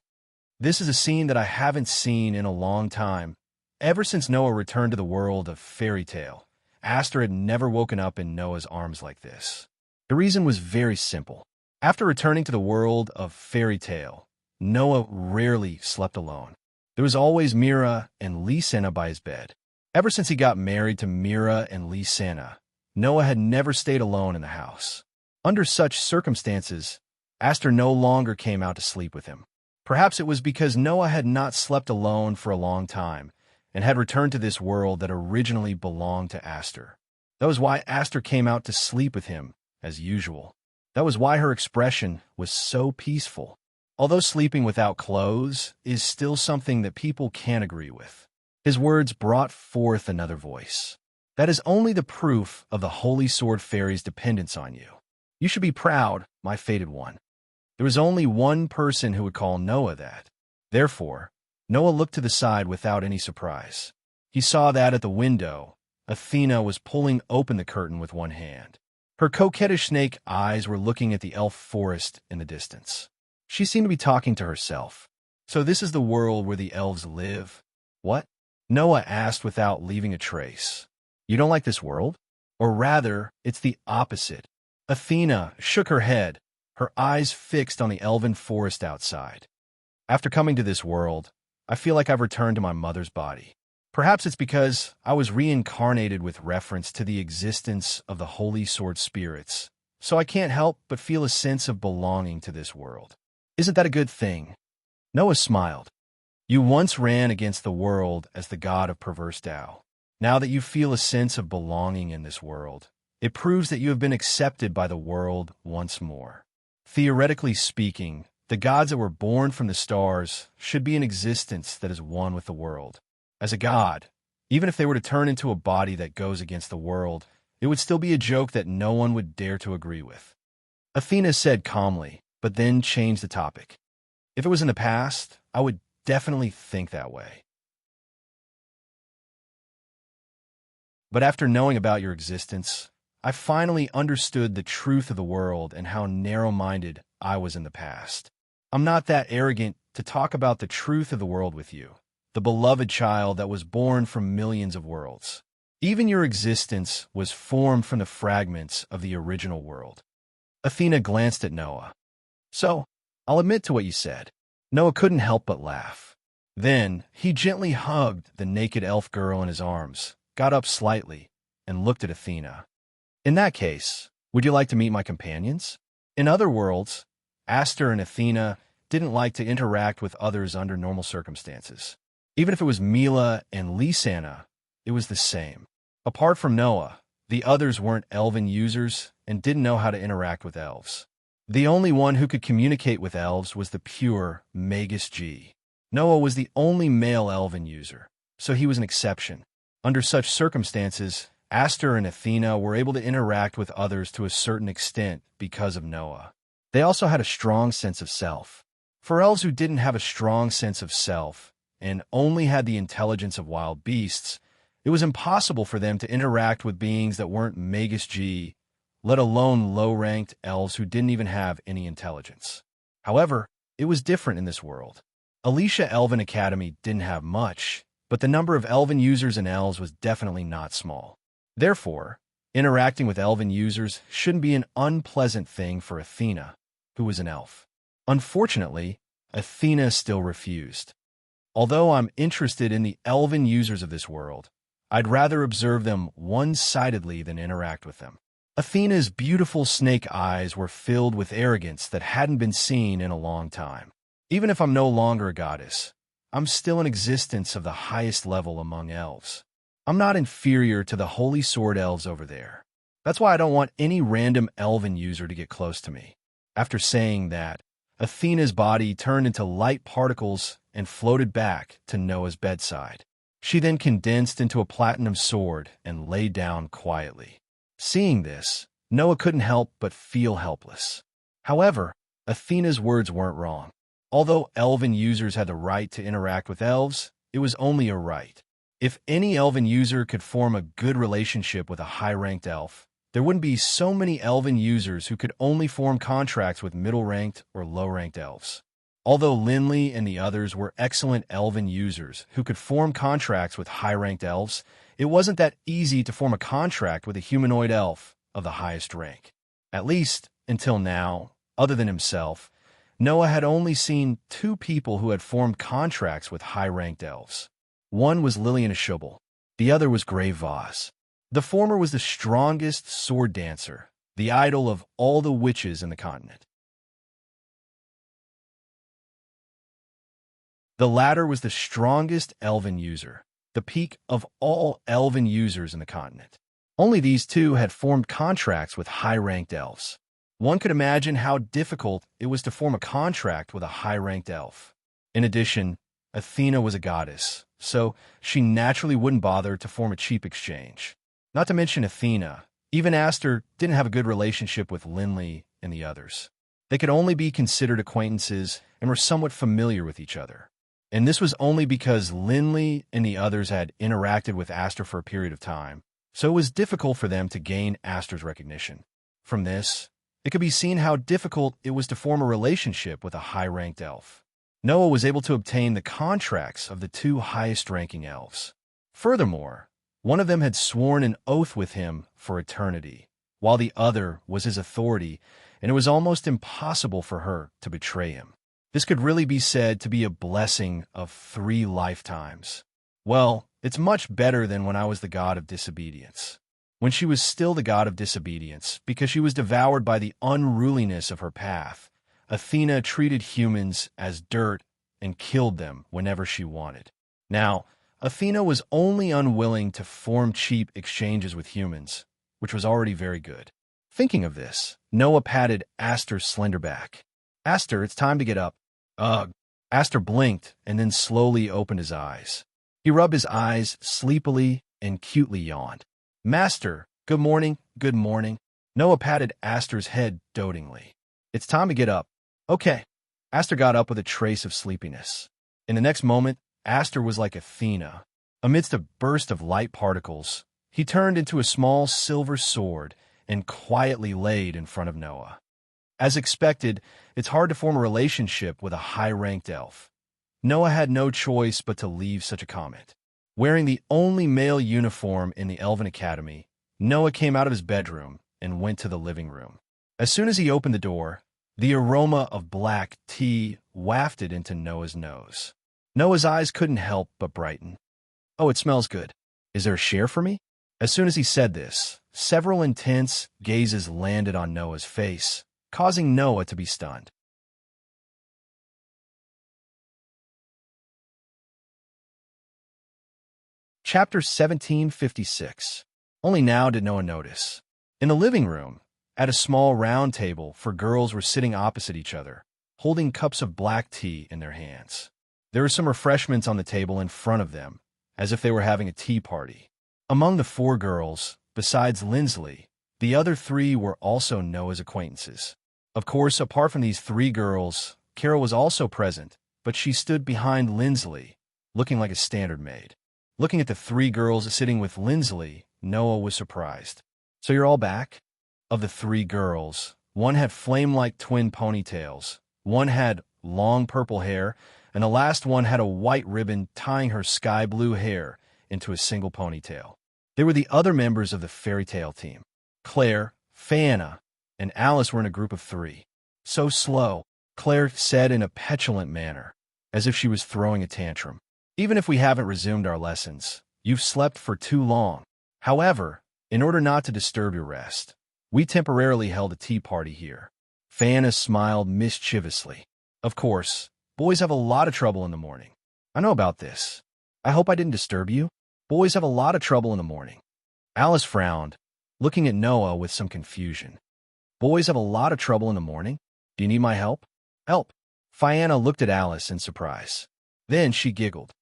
"This is a scene that I haven't seen in a long time." Ever since Noah returned to the world of fairy tale, Aster had never woken up in Noah's arms like this. The reason was very simple. After returning to the world of fairy tale, Noah rarely slept alone. There was always Mira and Lysana by his bed. Ever since he got married to Mira and Lysana, Noah had never stayed alone in the house. Under such circumstances, Aster no longer came out to sleep with him. Perhaps it was because Noah had not slept alone for a long time and had returned to this world that originally belonged to Aster. That was why Aster came out to sleep with him, as usual. That was why her expression was so peaceful. Although sleeping without clothes is still something that people can't agree with. His words brought forth another voice. That is only the proof of the Holy Sword Fairy's dependence on you. You should be proud, my fated one. There was only one person who would call Noah that. Therefore, Noah looked to the side without any surprise. He saw that at the window, Athena was pulling open the curtain with one hand. Her coquettish snake eyes were looking at the elf forest in the distance. She seemed to be talking to herself. So this is the world where the elves live? What? Noah asked without leaving a trace. You don't like this world? Or rather, it's the opposite. Athena shook her head, her eyes fixed on the elven forest outside. After coming to this world, I feel like I've returned to my mother's body. Perhaps it's because I was reincarnated with reference to the existence of the Holy Sword spirits, so I can't help but feel a sense of belonging to this world. Isn't that a good thing? Noah smiled. You once ran against the world as the god of perverse Tao. Now that you feel a sense of belonging in this world, it proves that you have been accepted by the world once more. Theoretically speaking, the gods that were born from the stars should be in existence that is one with the world. As a god, even if they were to turn into a body that goes against the world, it would still be a joke that no one would dare to agree with. Athena said calmly, but then changed the topic. If it was in the past, I would definitely think that way. But after knowing about your existence, I finally understood the truth of the world and how narrow-minded I was in the past. I'm not that arrogant to talk about the truth of the world with you, the beloved child that was born from millions of worlds. Even your existence was formed from the fragments of the original world. Athena glanced at Noah. So, I'll admit to what you said. Noah couldn't help but laugh. Then, he gently hugged the naked elf girl in his arms, got up slightly, and looked at Athena. In that case, would you like to meet my companions? In other worlds, Aster and Athena didn't like to interact with others under normal circumstances. Even if it was Mila and Lysana, it was the same. Apart from Noah, the others weren't elven users and didn't know how to interact with elves. The only one who could communicate with elves was the pure Magus G. Noah was the only male elven user, so he was an exception. Under such circumstances, Aster and Athena were able to interact with others to a certain extent because of Noah. They also had a strong sense of self. For elves who didn't have a strong sense of self and only had the intelligence of wild beasts, it was impossible for them to interact with beings that weren't Magus G, let alone low-ranked elves who didn't even have any intelligence. However, it was different in this world. Alicia Elven Academy didn't have much, but the number of elven users and elves was definitely not small. Therefore, interacting with elven users shouldn't be an unpleasant thing for Athena, who was an elf. Unfortunately, Athena still refused. Although I'm interested in the elven users of this world, I'd rather observe them one-sidedly than interact with them. Athena's beautiful snake eyes were filled with arrogance that hadn't been seen in a long time. Even if I'm no longer a goddess, I'm still in existence of the highest level among elves. I'm not inferior to the holy sword elves over there. That's why I don't want any random elven user to get close to me. After saying that, Athena's body turned into light particles and floated back to Noah's bedside. She then condensed into a platinum sword and lay down quietly. Seeing this, Noah couldn't help but feel helpless. However, Athena's words weren't wrong. Although elven users had the right to interact with elves, it was only a right. If any elven user could form a good relationship with a high-ranked elf, there wouldn't be so many elven users who could only form contracts with middle-ranked or low-ranked elves. Although Linley and the others were excellent elven users who could form contracts with high-ranked elves, it wasn't that easy to form a contract with a humanoid elf of the highest rank. At least, until now, other than himself, Noah had only seen 2 people who had formed contracts with high-ranked elves. One was Lillian Ashubal, the other was Grey Vaz. The former was the strongest sword dancer, the idol of all the witches in the continent. The latter was the strongest elven user, the peak of all elven users in the continent. Only these 2 had formed contracts with high-ranked elves. One could imagine how difficult it was to form a contract with a high-ranked elf. In addition, Athena was a goddess, so she naturally wouldn't bother to form a cheap exchange. Not to mention Athena, even Aster didn't have a good relationship with Linley and the others. They could only be considered acquaintances and were somewhat familiar with each other. And this was only because Linley and the others had interacted with Aster for a period of time, so it was difficult for them to gain Aster's recognition. From this, it could be seen how difficult it was to form a relationship with a high-ranked elf. Noah was able to obtain the contracts of the 2 highest-ranking elves. Furthermore, one of them had sworn an oath with him for eternity, while the other was his authority, and it was almost impossible for her to betray him. This could really be said to be a blessing of 3 lifetimes. Well, it's much better than when I was the god of disobedience. When she was still the god of disobedience, because she was devoured by the unruliness of her path, Athena treated humans as dirt and killed them whenever she wanted. Now, Athena was only unwilling to form cheap exchanges with humans, which was already very good. Thinking of this, Noah patted Aster's slender back. Aster, it's time to get up. Ugh. Aster blinked and then slowly opened his eyes. He rubbed his eyes sleepily and cutely yawned. Master, good morning, good morning. Noah patted Aster's head dotingly. It's time to get up. Okay. Aster got up with a trace of sleepiness. In the next moment, Aster was like Athena. Amidst a burst of light particles, he turned into a small silver sword and quietly laid in front of Noah. As expected, it's hard to form a relationship with a high-ranked elf. Noah had no choice but to leave such a comment. Wearing the only male uniform in the Elven Academy, Noah came out of his bedroom and went to the living room. As soon as he opened the door, the aroma of black tea wafted into Noah's nose. Noah's eyes couldn't help but brighten. Oh, it smells good. Is there a share for me? As soon as he said this, several intense gazes landed on Noah's face, causing Noah to be stunned. Chapter 1756. Only now did Noah notice. In the living room, at a small round table, 4 girls were sitting opposite each other, holding cups of black tea in their hands. There were some refreshments on the table in front of them, as if they were having a tea party. Among the 4 girls, besides Lindsley, the other 3 were also Noah's acquaintances. Of course, apart from these 3 girls, Carol was also present, but she stood behind Lindsley, looking like a standard maid. Looking at the 3 girls sitting with Lindsley, Noah was surprised. So you're all back? Of the three girls, one had flame-like twin ponytails, one had long purple hair, and the last one had a white ribbon tying her sky-blue hair into a single ponytail. They were the other members of the fairy tale team. Claire, Fayana, and Alice were in a group of three. "So slow," Claire said in a petulant manner, as if she was throwing a tantrum. "Even if we haven't resumed our lessons, you've slept for too long. However, in order not to disturb your rest, we temporarily held a tea party here." Fayana smiled mischievously. "Of course, boys have a lot of trouble in the morning. I know about this. I hope I didn't disturb you. Boys have a lot of trouble in the morning." Alice frowned, looking at Noah with some confusion. "Boys have a lot of trouble in the morning? Do you need my help?" "Help?" Fayana looked at Alice in surprise. Then she giggled.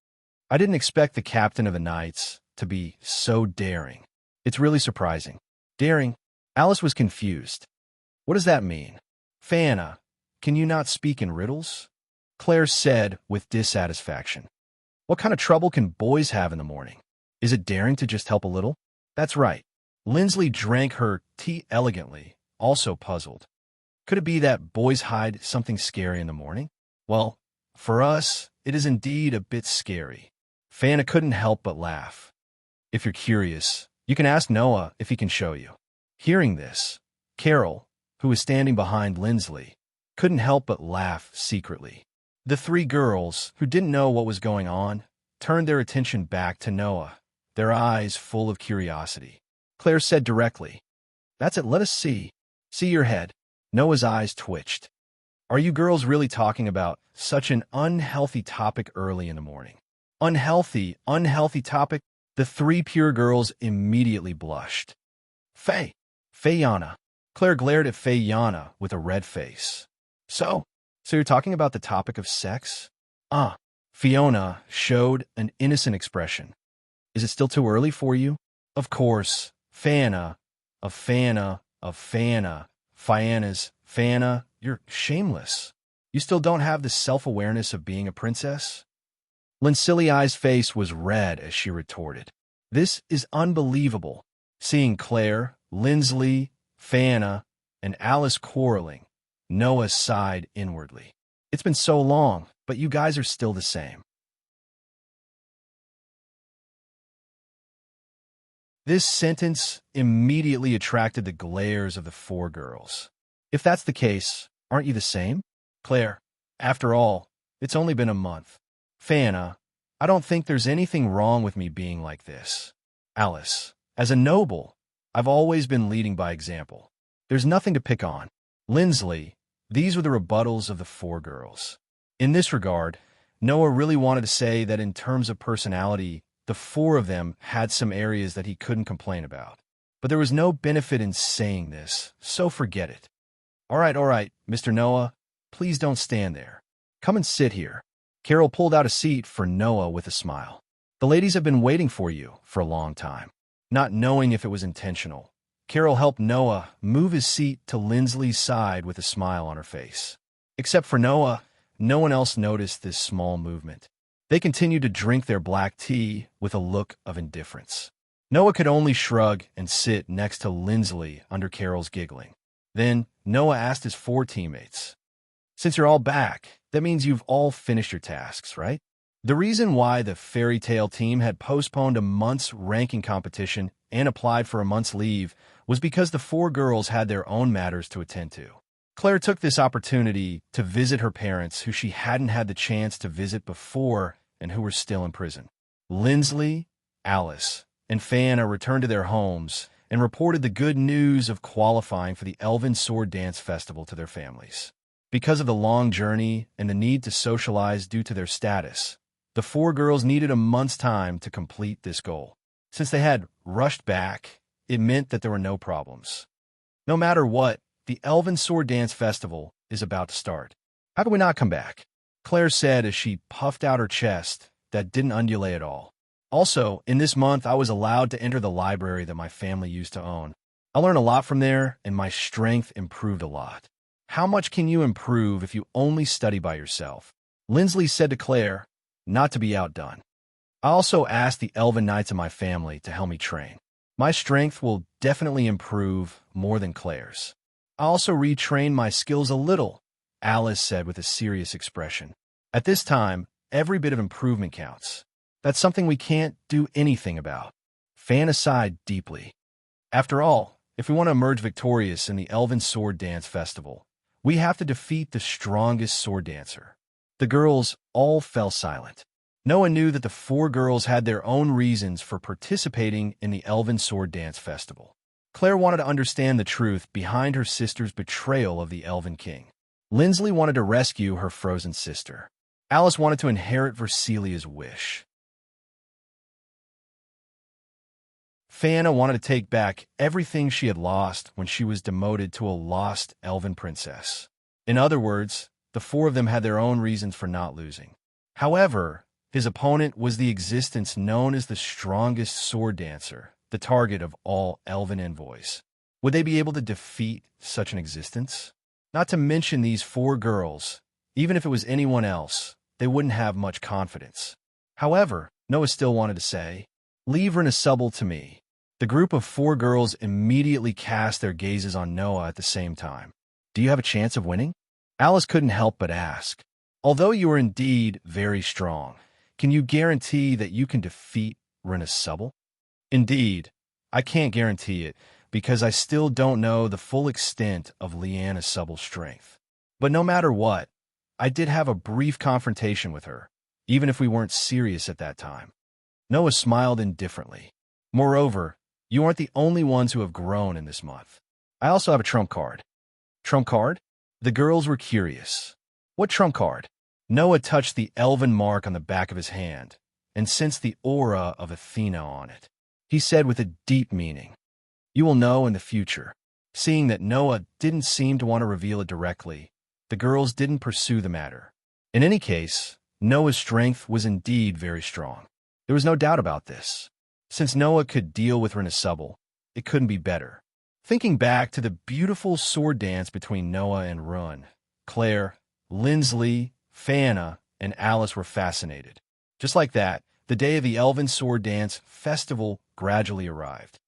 "I didn't expect the captain of the Knights to be so daring. It's really surprising." "Daring?" Alice was confused. "What does that mean?" "Fayana, can you not speak in riddles?" Claire said with dissatisfaction. "What kind of trouble can boys have in the morning? Is it daring to just help a little?" "That's right." Lindsley drank her tea elegantly, also puzzled. "Could it be that boys hide something scary in the morning?" "Well, for us, it is indeed a bit scary." Fayana couldn't help but laugh. "If you're curious, you can ask Noah if he can show you." Hearing this, Carol, who was standing behind Lindsley, couldn't help but laugh secretly. The three girls, who didn't know what was going on, turned their attention back to Noah, their eyes full of curiosity. Claire said directly, "That's it, let us see. See your head." Noah's eyes twitched. "Are you girls really talking about such an unhealthy topic early in the morning?" "Unhealthy topic?" The three pure girls immediately blushed. Fayana." Claire glared at Fayana with a red face. So you're talking about the topic of sex?" Fiona showed an innocent expression. "Is it still too early for you?" "Of course, Fayana, you're shameless. You still don't have the self-awareness of being a princess?" Lincilli's face was red as she retorted, "This is unbelievable." Seeing Claire, Lindsley, Fayana, and Alice quarreling, Noah sighed inwardly. "It's been so long, but you guys are still the same." This sentence immediately attracted the glares of the four girls. "If that's the case, aren't you the same?" "Claire, after all, it's only been a month." "Fayana, I don't think there's anything wrong with me being like this." "Alice, as a noble, I've always been leading by example. There's nothing to pick on." "Lindsley." These were the rebuttals of the four girls. In this regard, Noah really wanted to say that in terms of personality, the four of them had some areas that he couldn't complain about. But there was no benefit in saying this, so forget it. All right, Mr. Noah, please don't stand there. Come and sit here." Carol pulled out a seat for Noah with a smile. "The ladies have been waiting for you for a long time." Not knowing if it was intentional, Carol helped Noah move his seat to Lindsley's side with a smile on her face. Except for Noah, no one else noticed this small movement. They continued to drink their black tea with a look of indifference. Noah could only shrug and sit next to Lindsley under Carol's giggling. Then Noah asked his four teammates, "Since you're all back, that means you've all finished your tasks, right?" The reason why the fairy tale team had postponed a month's ranking competition and applied for a month's leave was because the four girls had their own matters to attend to. Claire took this opportunity to visit her parents, who she hadn't had the chance to visit before and who were still in prison. Lindsley, Alice, and Fayana returned to their homes and reported the good news of qualifying for the Elven Sword Dance Festival to their families. Because of the long journey and the need to socialize due to their status, the four girls needed a month's time to complete this goal. Since they had rushed back, it meant that there were no problems. No matter what, the Elven Sword Dance Festival is about to start. "How do we not come back?" Claire said as she puffed out her chest that didn't undulate at all. "Also, in this month, I was allowed to enter the library that my family used to own. I learned a lot from there, and my strength improved a lot." "How much can you improve if you only study by yourself?" Lindsley said to Claire, not to be outdone. "I also asked the Elven Knights of my family to help me train." My strength will definitely improve more than Claire's. I also retrained my skills a little, Alice said with a serious expression. At this time, every bit of improvement counts. That's something we can't do anything about. Fana sighed deeply. After all, if we want to emerge victorious in the Elven Sword Dance Festival, we have to defeat the strongest sword dancer. The girls all fell silent. Noah knew that the four girls had their own reasons for participating in the Elven Sword Dance Festival. Claire wanted to understand the truth behind her sister's betrayal of the Elven King. Lindsley wanted to rescue her frozen sister. Alice wanted to inherit Versilia's wish. Fana wanted to take back everything she had lost when she was demoted to a lost elven princess. In other words, the four of them had their own reasons for not losing. However, his opponent was the existence known as the strongest sword dancer, the target of all elven envoys. Would they be able to defeat such an existence? Not to mention these four girls, even if it was anyone else, they wouldn't have much confidence. However, Noah still wanted to say, "Leave Renasubble to me." The group of four girls immediately cast their gazes on Noah at the same time. "Do you have a chance of winning?" Alice couldn't help but ask. "Although you are indeed very strong, can you guarantee that you can defeat Renasubble?" "Indeed, I can't guarantee it, because I still don't know the full extent of Leanna Subble's strength. But no matter what, I did have a brief confrontation with her, even if we weren't serious at that time." Noah smiled indifferently. "Moreover, you aren't the only ones who have grown in this month. I also have a trump card." "Trump card?" The girls were curious. "What trump card?" Noah touched the elven mark on the back of his hand and sensed the aura of Athena on it. He said with a deep meaning, "You will know in the future." Seeing that Noah didn't seem to want to reveal it directly, the girls didn't pursue the matter. In any case, Noah's strength was indeed very strong. There was no doubt about this. Since Noah could deal with Renasubble, it couldn't be better. Thinking back to the beautiful sword dance between Noah and Run, Claire, Lindsley, Fana, and Alice were fascinated. Just like that, the day of the Elven Sword Dance Festival gradually arrived.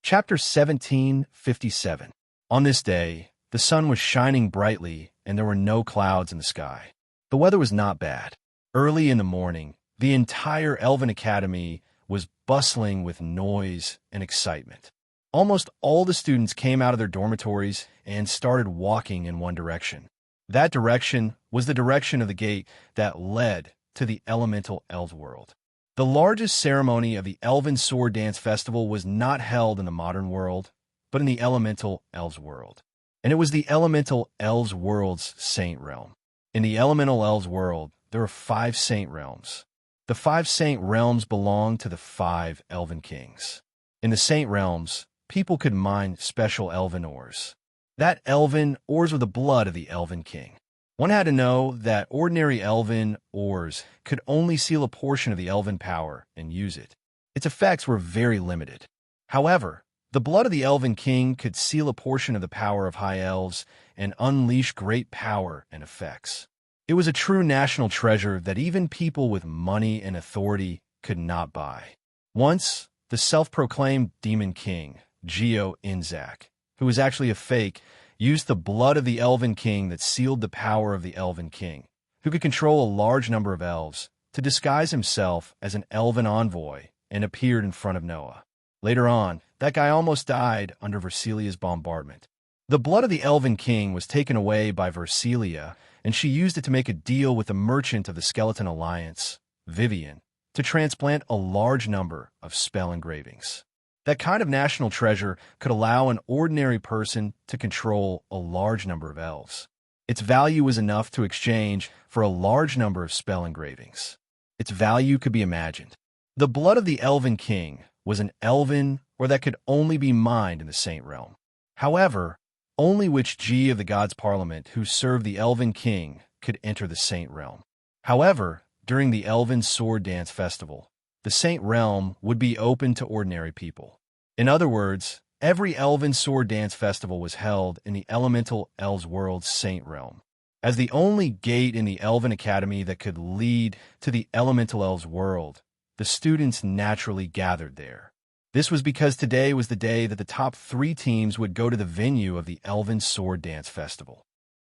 Chapter 1757. On this day, the sun was shining brightly and there were no clouds in the sky. The weather was not bad. Early in the morning, the entire Elven Academy was bustling with noise and excitement. Almost all the students came out of their dormitories and started walking in one direction. That direction was the direction of the gate that led to the elemental elves world. The largest ceremony of the Elven Sword Dance Festival was not held in the modern world, but in the elemental elves world. And it was the elemental elves world's saint realm. In the elemental elves world, there are 5 saint realms. The 5 saint realms belong to the 5 elven kings. In the saint realms, people could mine special elven ores. That elven ores were the blood of the elven king. One had to know that ordinary elven ores could only seal a portion of the elven power and use it. Its effects were very limited. However, the blood of the elven king could seal a portion of the power of high elves and unleash great power and effects. It was a true national treasure that even people with money and authority could not buy. Once, the self-proclaimed demon king, Geo Inzak, who was actually a fake, used the blood of the elven king that sealed the power of the elven king, who could control a large number of elves, to disguise himself as an elven envoy and appeared in front of Noah. Later on, that guy almost died under Versilia's bombardment. The blood of the elven king was taken away by Versilia, and she used it to make a deal with the merchant of the Skeleton Alliance, Vivian, to transplant a large number of spell engravings. That kind of national treasure could allow an ordinary person to control a large number of elves. Its value was enough to exchange for a large number of spell engravings. Its value could be imagined. The blood of the elven king was an elven or that could only be mined in the saint realm. However, only which G of the gods' parliament who served the elven king could enter the saint realm. However, during the Elven Sword Dance Festival, the saint realm would be open to ordinary people. In other words, every Elven Sword Dance Festival was held in the elemental elves world's saint realm. As the only gate in the Elven Academy that could lead to the Elemental Elves world, the students naturally gathered there. This was because today was the day that the top 3 teams would go to the venue of the Elven Sword Dance Festival.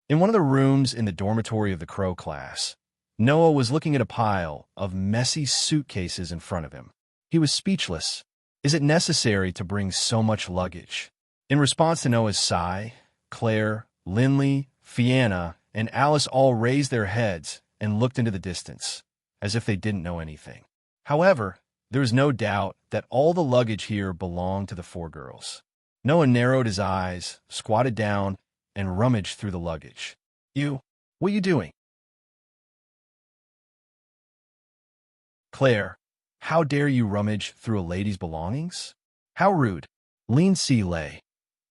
In one of the rooms in the dormitory of the Crow class, Noah was looking at a pile of messy suitcases in front of him. He was speechless. Is it necessary to bring so much luggage? In response to Noah's sigh, Claire, Lindley, Fianna, and Alice all raised their heads and looked into the distance, as if they didn't know anything. However, there is no doubt that all the luggage here belonged to the 4 girls. Noah narrowed his eyes, squatted down, and rummaged through the luggage. What are you doing? Claire, how dare you rummage through a lady's belongings? How rude. Lean C. Lay.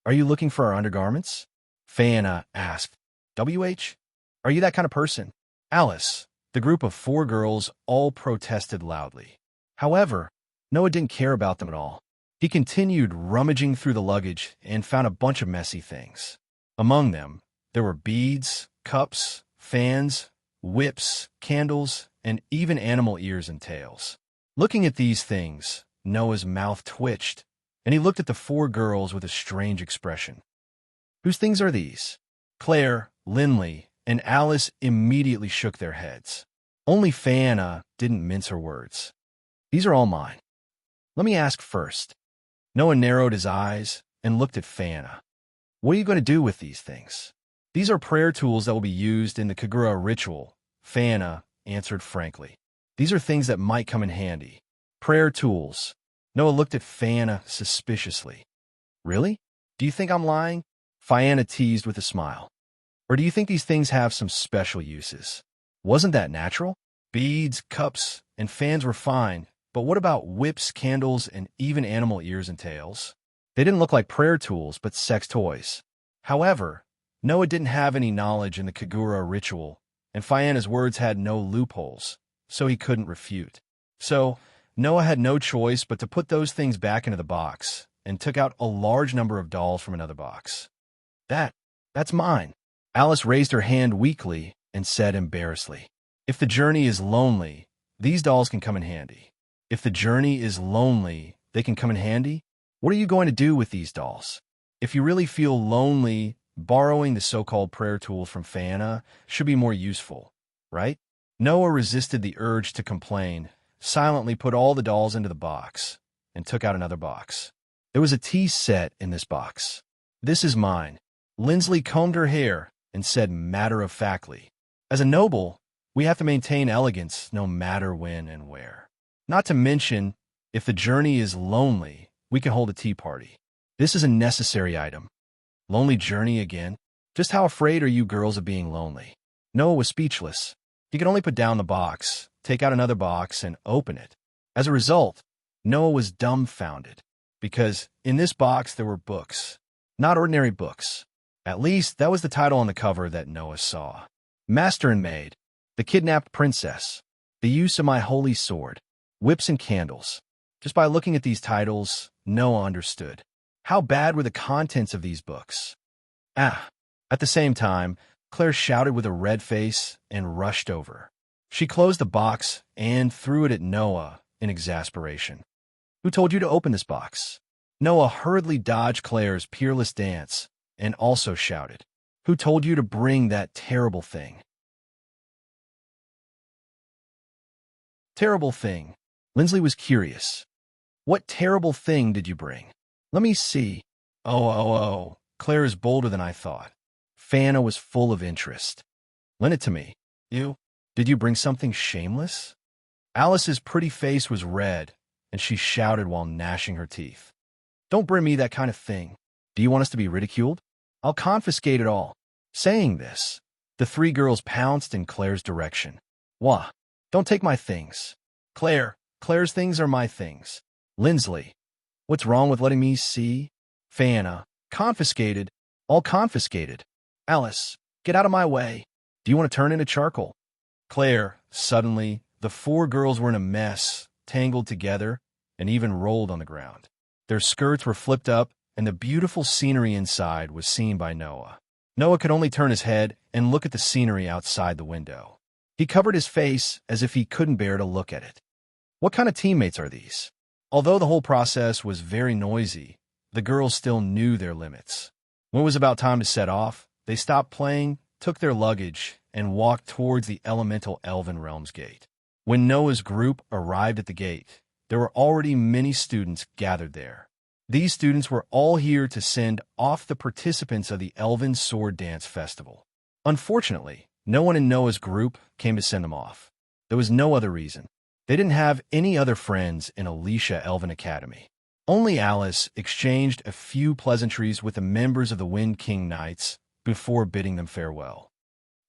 Are you looking for our undergarments? Fianna asked. WH? Are you that kind of person? Alice. The group of 4 girls all protested loudly. However, Noah didn't care about them at all. He continued rummaging through the luggage and found a bunch of messy things. Among them, there were beads, cups, fans, whips, candles, and even animal ears and tails. Looking at these things, Noah's mouth twitched, and he looked at the 4 girls with a strange expression. Whose things are these? Claire, Lindley, and Alice immediately shook their heads. Only Fianna didn't mince her words. These are all mine. Let me ask first. Noah narrowed his eyes and looked at Fianna. What are you going to do with these things? These are prayer tools that will be used in the Kagura ritual, Fianna answered frankly. These are things that might come in handy. Prayer tools. Noah looked at Fianna suspiciously. Really? Do you think I'm lying? Fianna teased with a smile. Or do you think these things have some special uses? Wasn't that natural? Beads, cups, and fans were fine, but what about whips, candles, and even animal ears and tails? They didn't look like prayer tools, but sex toys. However, Noah didn't have any knowledge in the Kagura ritual, and Fianna's words had no loopholes, so he couldn't refute. So, Noah had no choice but to put those things back into the box, and took out a large number of dolls from another box. That's mine. Alice raised her hand weakly and said embarrassedly, If the journey is lonely, these dolls can come in handy. If the journey is lonely, they can come in handy? What are you going to do with these dolls? If you really feel lonely, borrowing the so-called prayer tools from Fianna should be more useful, right? Noah resisted the urge to complain, silently put all the dolls into the box, and took out another box. There was a tea set in this box. This is mine. Lindley combed her hair and said matter-of-factly, As a noble, we have to maintain elegance no matter when and where. Not to mention, if the journey is lonely, we can hold a tea party. This is a necessary item. Lonely journey again? Just how afraid are you girls of being lonely? Noah was speechless. He could only put down the box, take out another box, and open it. As a result, Noah was dumbfounded, because in this box there were books. Not ordinary books. At least, that was the title on the cover that Noah saw. Master and Maid, The Kidnapped Princess, The Use of My Holy Sword, Whips and Candles. Just by looking at these titles, Noah understood. How bad were the contents of these books? At the same time, Claire shouted with a red face and rushed over. She closed the box and threw it at Noah in exasperation. Who told you to open this box? Noah hurriedly dodged Claire's peerless dance and also shouted, Who told you to bring that terrible thing? Terrible thing. Lindley was curious. What terrible thing did you bring? Let me see. Oh. Claire is bolder than I thought. Fianna was full of interest. Lend it to me. Did you bring something shameless? Alice's pretty face was red, and she shouted while gnashing her teeth. Don't bring me that kind of thing. Do you want us to be ridiculed? I'll confiscate it all. Saying this, the 3 girls pounced in Claire's direction. Wah! Don't take my things. Claire's things are my things. Lindley, what's wrong with letting me see? Fianna, confiscated. All confiscated. Alice, get out of my way. Do you want to turn into charcoal? Claire, suddenly, the 4 girls were in a mess, tangled together, and even rolled on the ground. Their skirts were flipped up, and the beautiful scenery inside was seen by Noah. Noah could only turn his head and look at the scenery outside the window. He covered his face as if he couldn't bear to look at it. What kind of teammates are these? Although the whole process was very noisy, the girls still knew their limits. When it was about time to set off, they stopped playing, took their luggage, and walked towards the elemental elven realm's gate. When Noah's group arrived at the gate, there were already many students gathered there. These students were all here to send off the participants of the Elven Sword Dance Festival. Unfortunately, no one in Noah's group came to send them off. There was no other reason. They didn't have any other friends in Alicia Elven Academy. Only Alice exchanged a few pleasantries with the members of the Wind King Knights before bidding them farewell.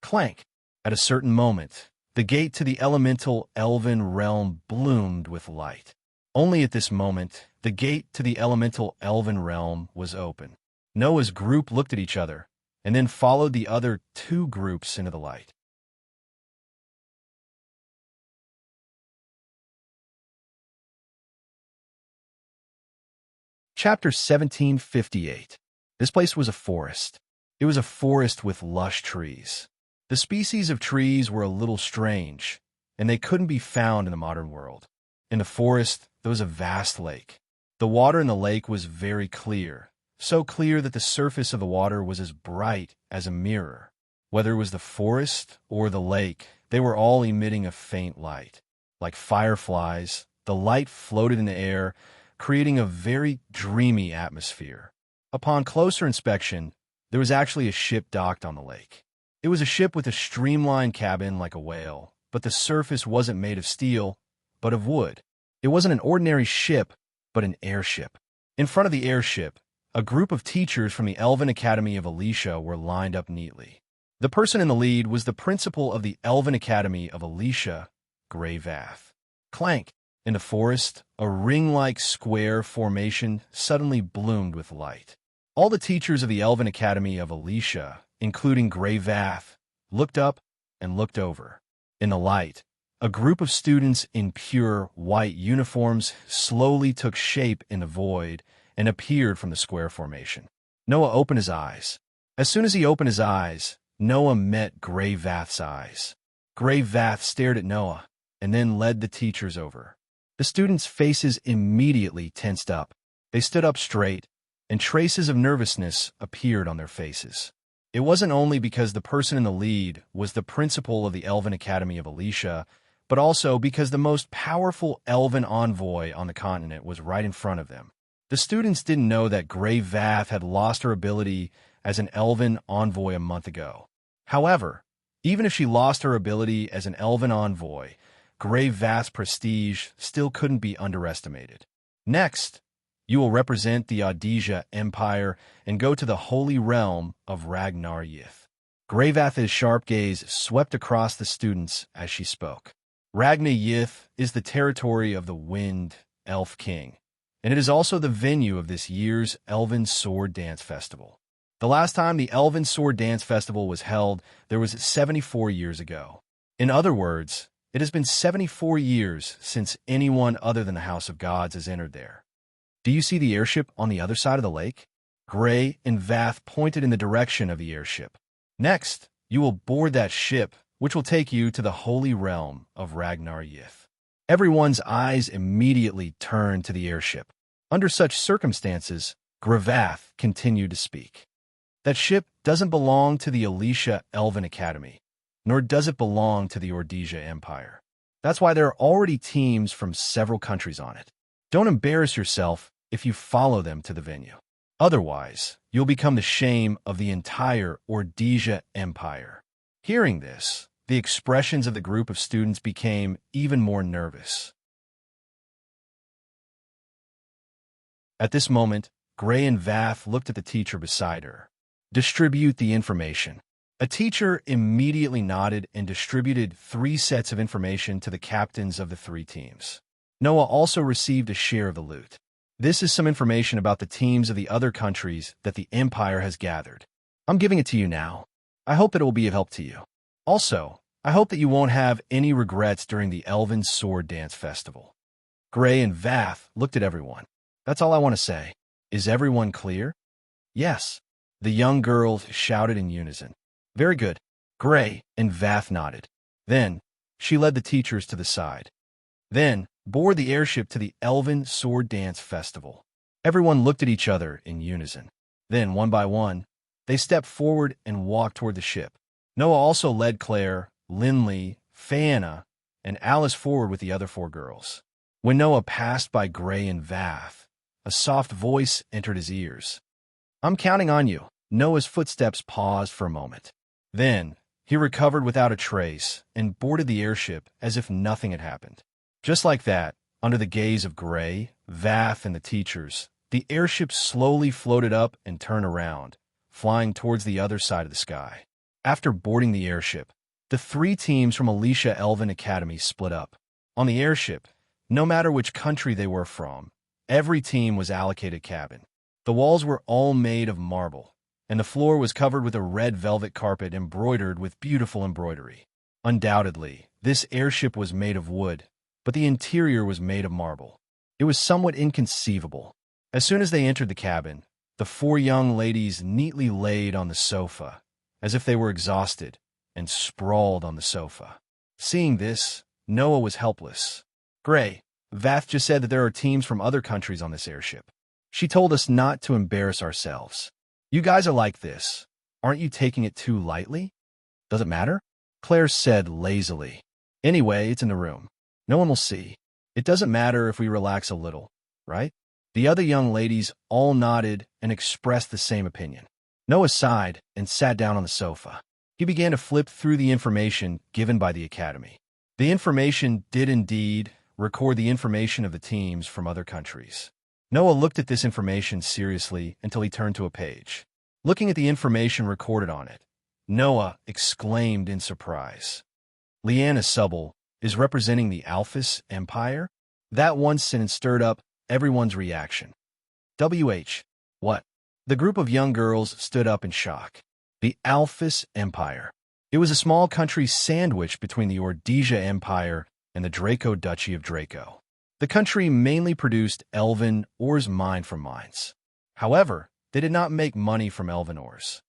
Clank! At a certain moment, the gate to the elemental elven realm bloomed with light. Only at this moment, the gate to the elemental elven realm was open. Noah's group looked at each other, and then followed the other two groups into the light. Chapter 1758. This place was a forest. It was a forest with lush trees. The species of trees were a little strange, and they couldn't be found in the modern world. In the forest, there was a vast lake. The water in the lake was very clear, so clear that the surface of the water was as bright as a mirror. Whether it was the forest or the lake, they were all emitting a faint light. Like fireflies, the light floated in the air, creating a very dreamy atmosphere. Upon closer inspection, there was actually a ship docked on the lake. It was a ship with a streamlined cabin like a whale, but the surface wasn't made of steel, but of wood. It wasn't an ordinary ship, but an airship. In front of the airship, a group of teachers from the Elven Academy of Alicia were lined up neatly. The person in the lead was the principal of the Elven Academy of Alicia, Grey Vath. Clank! In the forest, a ring-like square formation suddenly bloomed with light. All the teachers of the Elven Academy of Alicia, including Grey Vath, looked up and looked over. In the light, a group of students in pure white uniforms slowly took shape in the void and appeared from the square formation. Noah opened his eyes. As soon as he opened his eyes, Noah met Grey Vath's eyes. Grey Vath stared at Noah and then led the teachers over. The students' faces immediately tensed up. They stood up straight, and traces of nervousness appeared on their faces. It wasn't only because the person in the lead was the principal of the Elven Academy of Alicia, but also because the most powerful elven envoy on the continent was right in front of them. The students didn't know that Grey Vath had lost her ability as an elven envoy a month ago. However, even if she lost her ability as an elven envoy, Grey Vath's prestige still couldn't be underestimated. Next, you will represent the Audiobook Empire and go to the holy realm of Ragnar Yith. Grey Vath's sharp gaze swept across the students as she spoke. Ragnar Yith is the territory of the Wind Elf King, and it is also the venue of this year's Elven Sword Dance Festival. The last time the Elven Sword Dance Festival was held, there was 74 years ago. In other words, it has been 74 years since anyone other than the House of Gods has entered there. Do you see the airship on the other side of the lake? Grey and Vath pointed in the direction of the airship. Next, you will board that ship, which will take you to the holy realm of Ragnar Yith. Everyone's eyes immediately turned to the airship. Under such circumstances, Gravath continued to speak. That ship doesn't belong to the Alicia Elven Academy, nor does it belong to the Audiobook Empire. That's why there are already teams from several countries on it. Don't embarrass yourself if you follow them to the venue. Otherwise, you'll become the shame of the entire Audiobook Empire. Hearing this, the expressions of the group of students became even more nervous. At this moment, Grey and Vath looked at the teacher beside her. Distribute the information. A teacher immediately nodded and distributed 3 sets of information to the captains of the 3 teams. Noah also received a share of the loot. This is some information about the teams of the other countries that the Empire has gathered. I'm giving it to you now. I hope that it will be of help to you. Also, I hope that you won't have any regrets during the Elven Sword Dance Festival. Grey and Vath looked at everyone. That's all I want to say. Is everyone clear? Yes. The young girls shouted in unison. Very good. Gray and Vath nodded. Then, she led the teachers to the side. Then, board the airship to the Elven Sword Dance Festival. Everyone looked at each other in unison. Then, one by one, they stepped forward and walked toward the ship. Noah also led Claire, Lindley, Fayana, and Alice forward with the other 4 girls. When Noah passed by Gray and Vath, a soft voice entered his ears. I'm counting on you. Noah's footsteps paused for a moment. Then, he recovered without a trace and boarded the airship as if nothing had happened. Just like that, under the gaze of Gray, Vath, and the teachers, the airship slowly floated up and turned around, flying towards the other side of the sky. After boarding the airship, the 3 teams from Alicia Elven Academy split up. On the airship, no matter which country they were from, every team was allocated a cabin. The walls were all made of marble, and the floor was covered with a red velvet carpet embroidered with beautiful embroidery. Undoubtedly, this airship was made of wood, but the interior was made of marble. It was somewhat inconceivable. As soon as they entered the cabin, the 4 young ladies neatly laid on the sofa, as if they were exhausted, and sprawled on the sofa. Seeing this, Noah was helpless. Gray, Vath just said that there are teams from other countries on this airship. She told us not to embarrass ourselves. You guys are like this. Aren't you taking it too lightly? Does it matter? Claire said lazily. Anyway, it's in the room. No one will see. It doesn't matter if we relax a little, right? The other young ladies all nodded and expressed the same opinion. Noah sighed and sat down on the sofa. He began to flip through the information given by the Academy. The information did indeed record the information of the teams from other countries. Noah looked at this information seriously until he turned to a page. Looking at the information recorded on it, Noah exclaimed in surprise. Leanna Subble is representing the Alphys Empire? That one sentence stirred up everyone's reaction. What? The group of young girls stood up in shock. The Alphys Empire. It was a small country sandwiched between the Ordesia Empire and the Draco Duchy of Draco. The country mainly produced elven ores mined from mines. However, they did not make money from elven ores.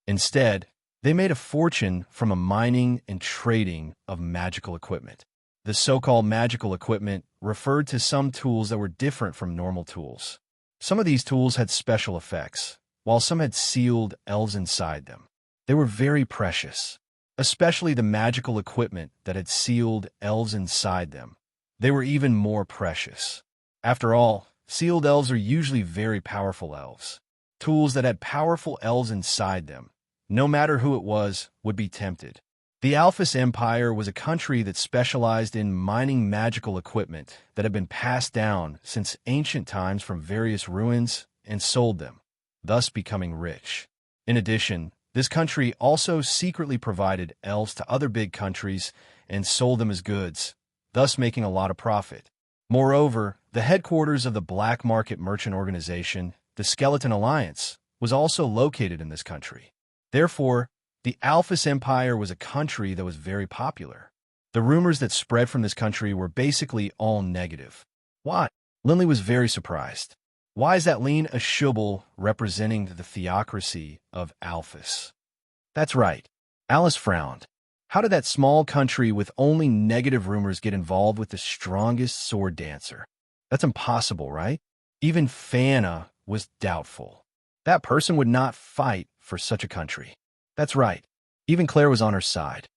Instead, they made a fortune from a mining and trading of magical equipment. The so-called magical equipment referred to some tools that were different from normal tools. Some of these tools had special effects, while some had sealed elves inside them. They were very precious, especially the magical equipment that had sealed elves inside them. They were even more precious. After all, sealed elves are usually very powerful elves. Tools that had powerful elves inside them, no matter who it was, would be tempted. The Alphys Empire was a country that specialized in mining magical equipment that had been passed down since ancient times from various ruins and sold them, thus becoming rich. In addition, this country also secretly provided elves to other big countries and sold them as goods, thus making a lot of profit. Moreover, the headquarters of the black market merchant organization, the Skeleton Alliance, was also located in this country. Therefore, the Alphys Empire was a country that was very popular. The rumors that spread from this country were basically all negative. Why? Lindley was very surprised. Why is that Lean a Shubble representing the theocracy of Alphys? That's right. Alice frowned. How did that small country with only negative rumors get involved with the strongest sword dancer? That's impossible, right? Even Fana was doubtful. That person would not fight for such a country. That's right. Even Claire was on her side.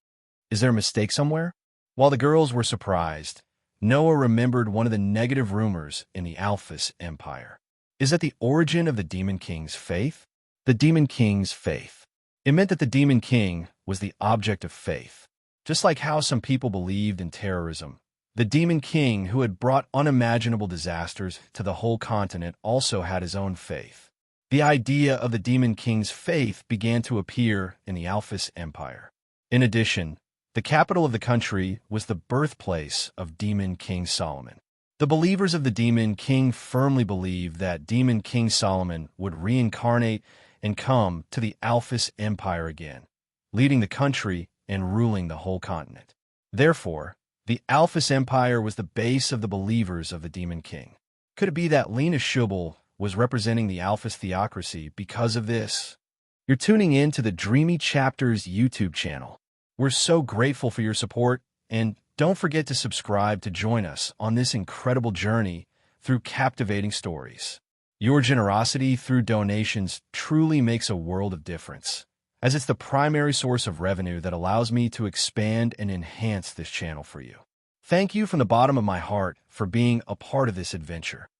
Is there a mistake somewhere? While the girls were surprised, Noah remembered one of the negative rumors in the Alphys Empire. Is that the origin of the Demon King's faith? The Demon King's faith. It meant that the Demon King was the object of faith. Just like how some people believed in terrorism, the Demon King, who had brought unimaginable disasters to the whole continent, also had his own faith. The idea of the Demon King's faith began to appear in the Alphys Empire. In addition, the capital of the country was the birthplace of Demon King Solomon. The believers of the Demon King firmly believed that Demon King Solomon would reincarnate and come to the Alphys Empire again, leading the country and ruling the whole continent. Therefore, the Alphys Empire was the base of the believers of the Demon King. Could it be that Lena Schubel was representing the Alphys theocracy because of this? You're tuning in to the Dreamy Chapters YouTube channel. We're so grateful for your support, and don't forget to subscribe to join us on this incredible journey through captivating stories. Your generosity through donations truly makes a world of difference, as it's the primary source of revenue that allows me to expand and enhance this channel for you. Thank you from the bottom of my heart for being a part of this adventure.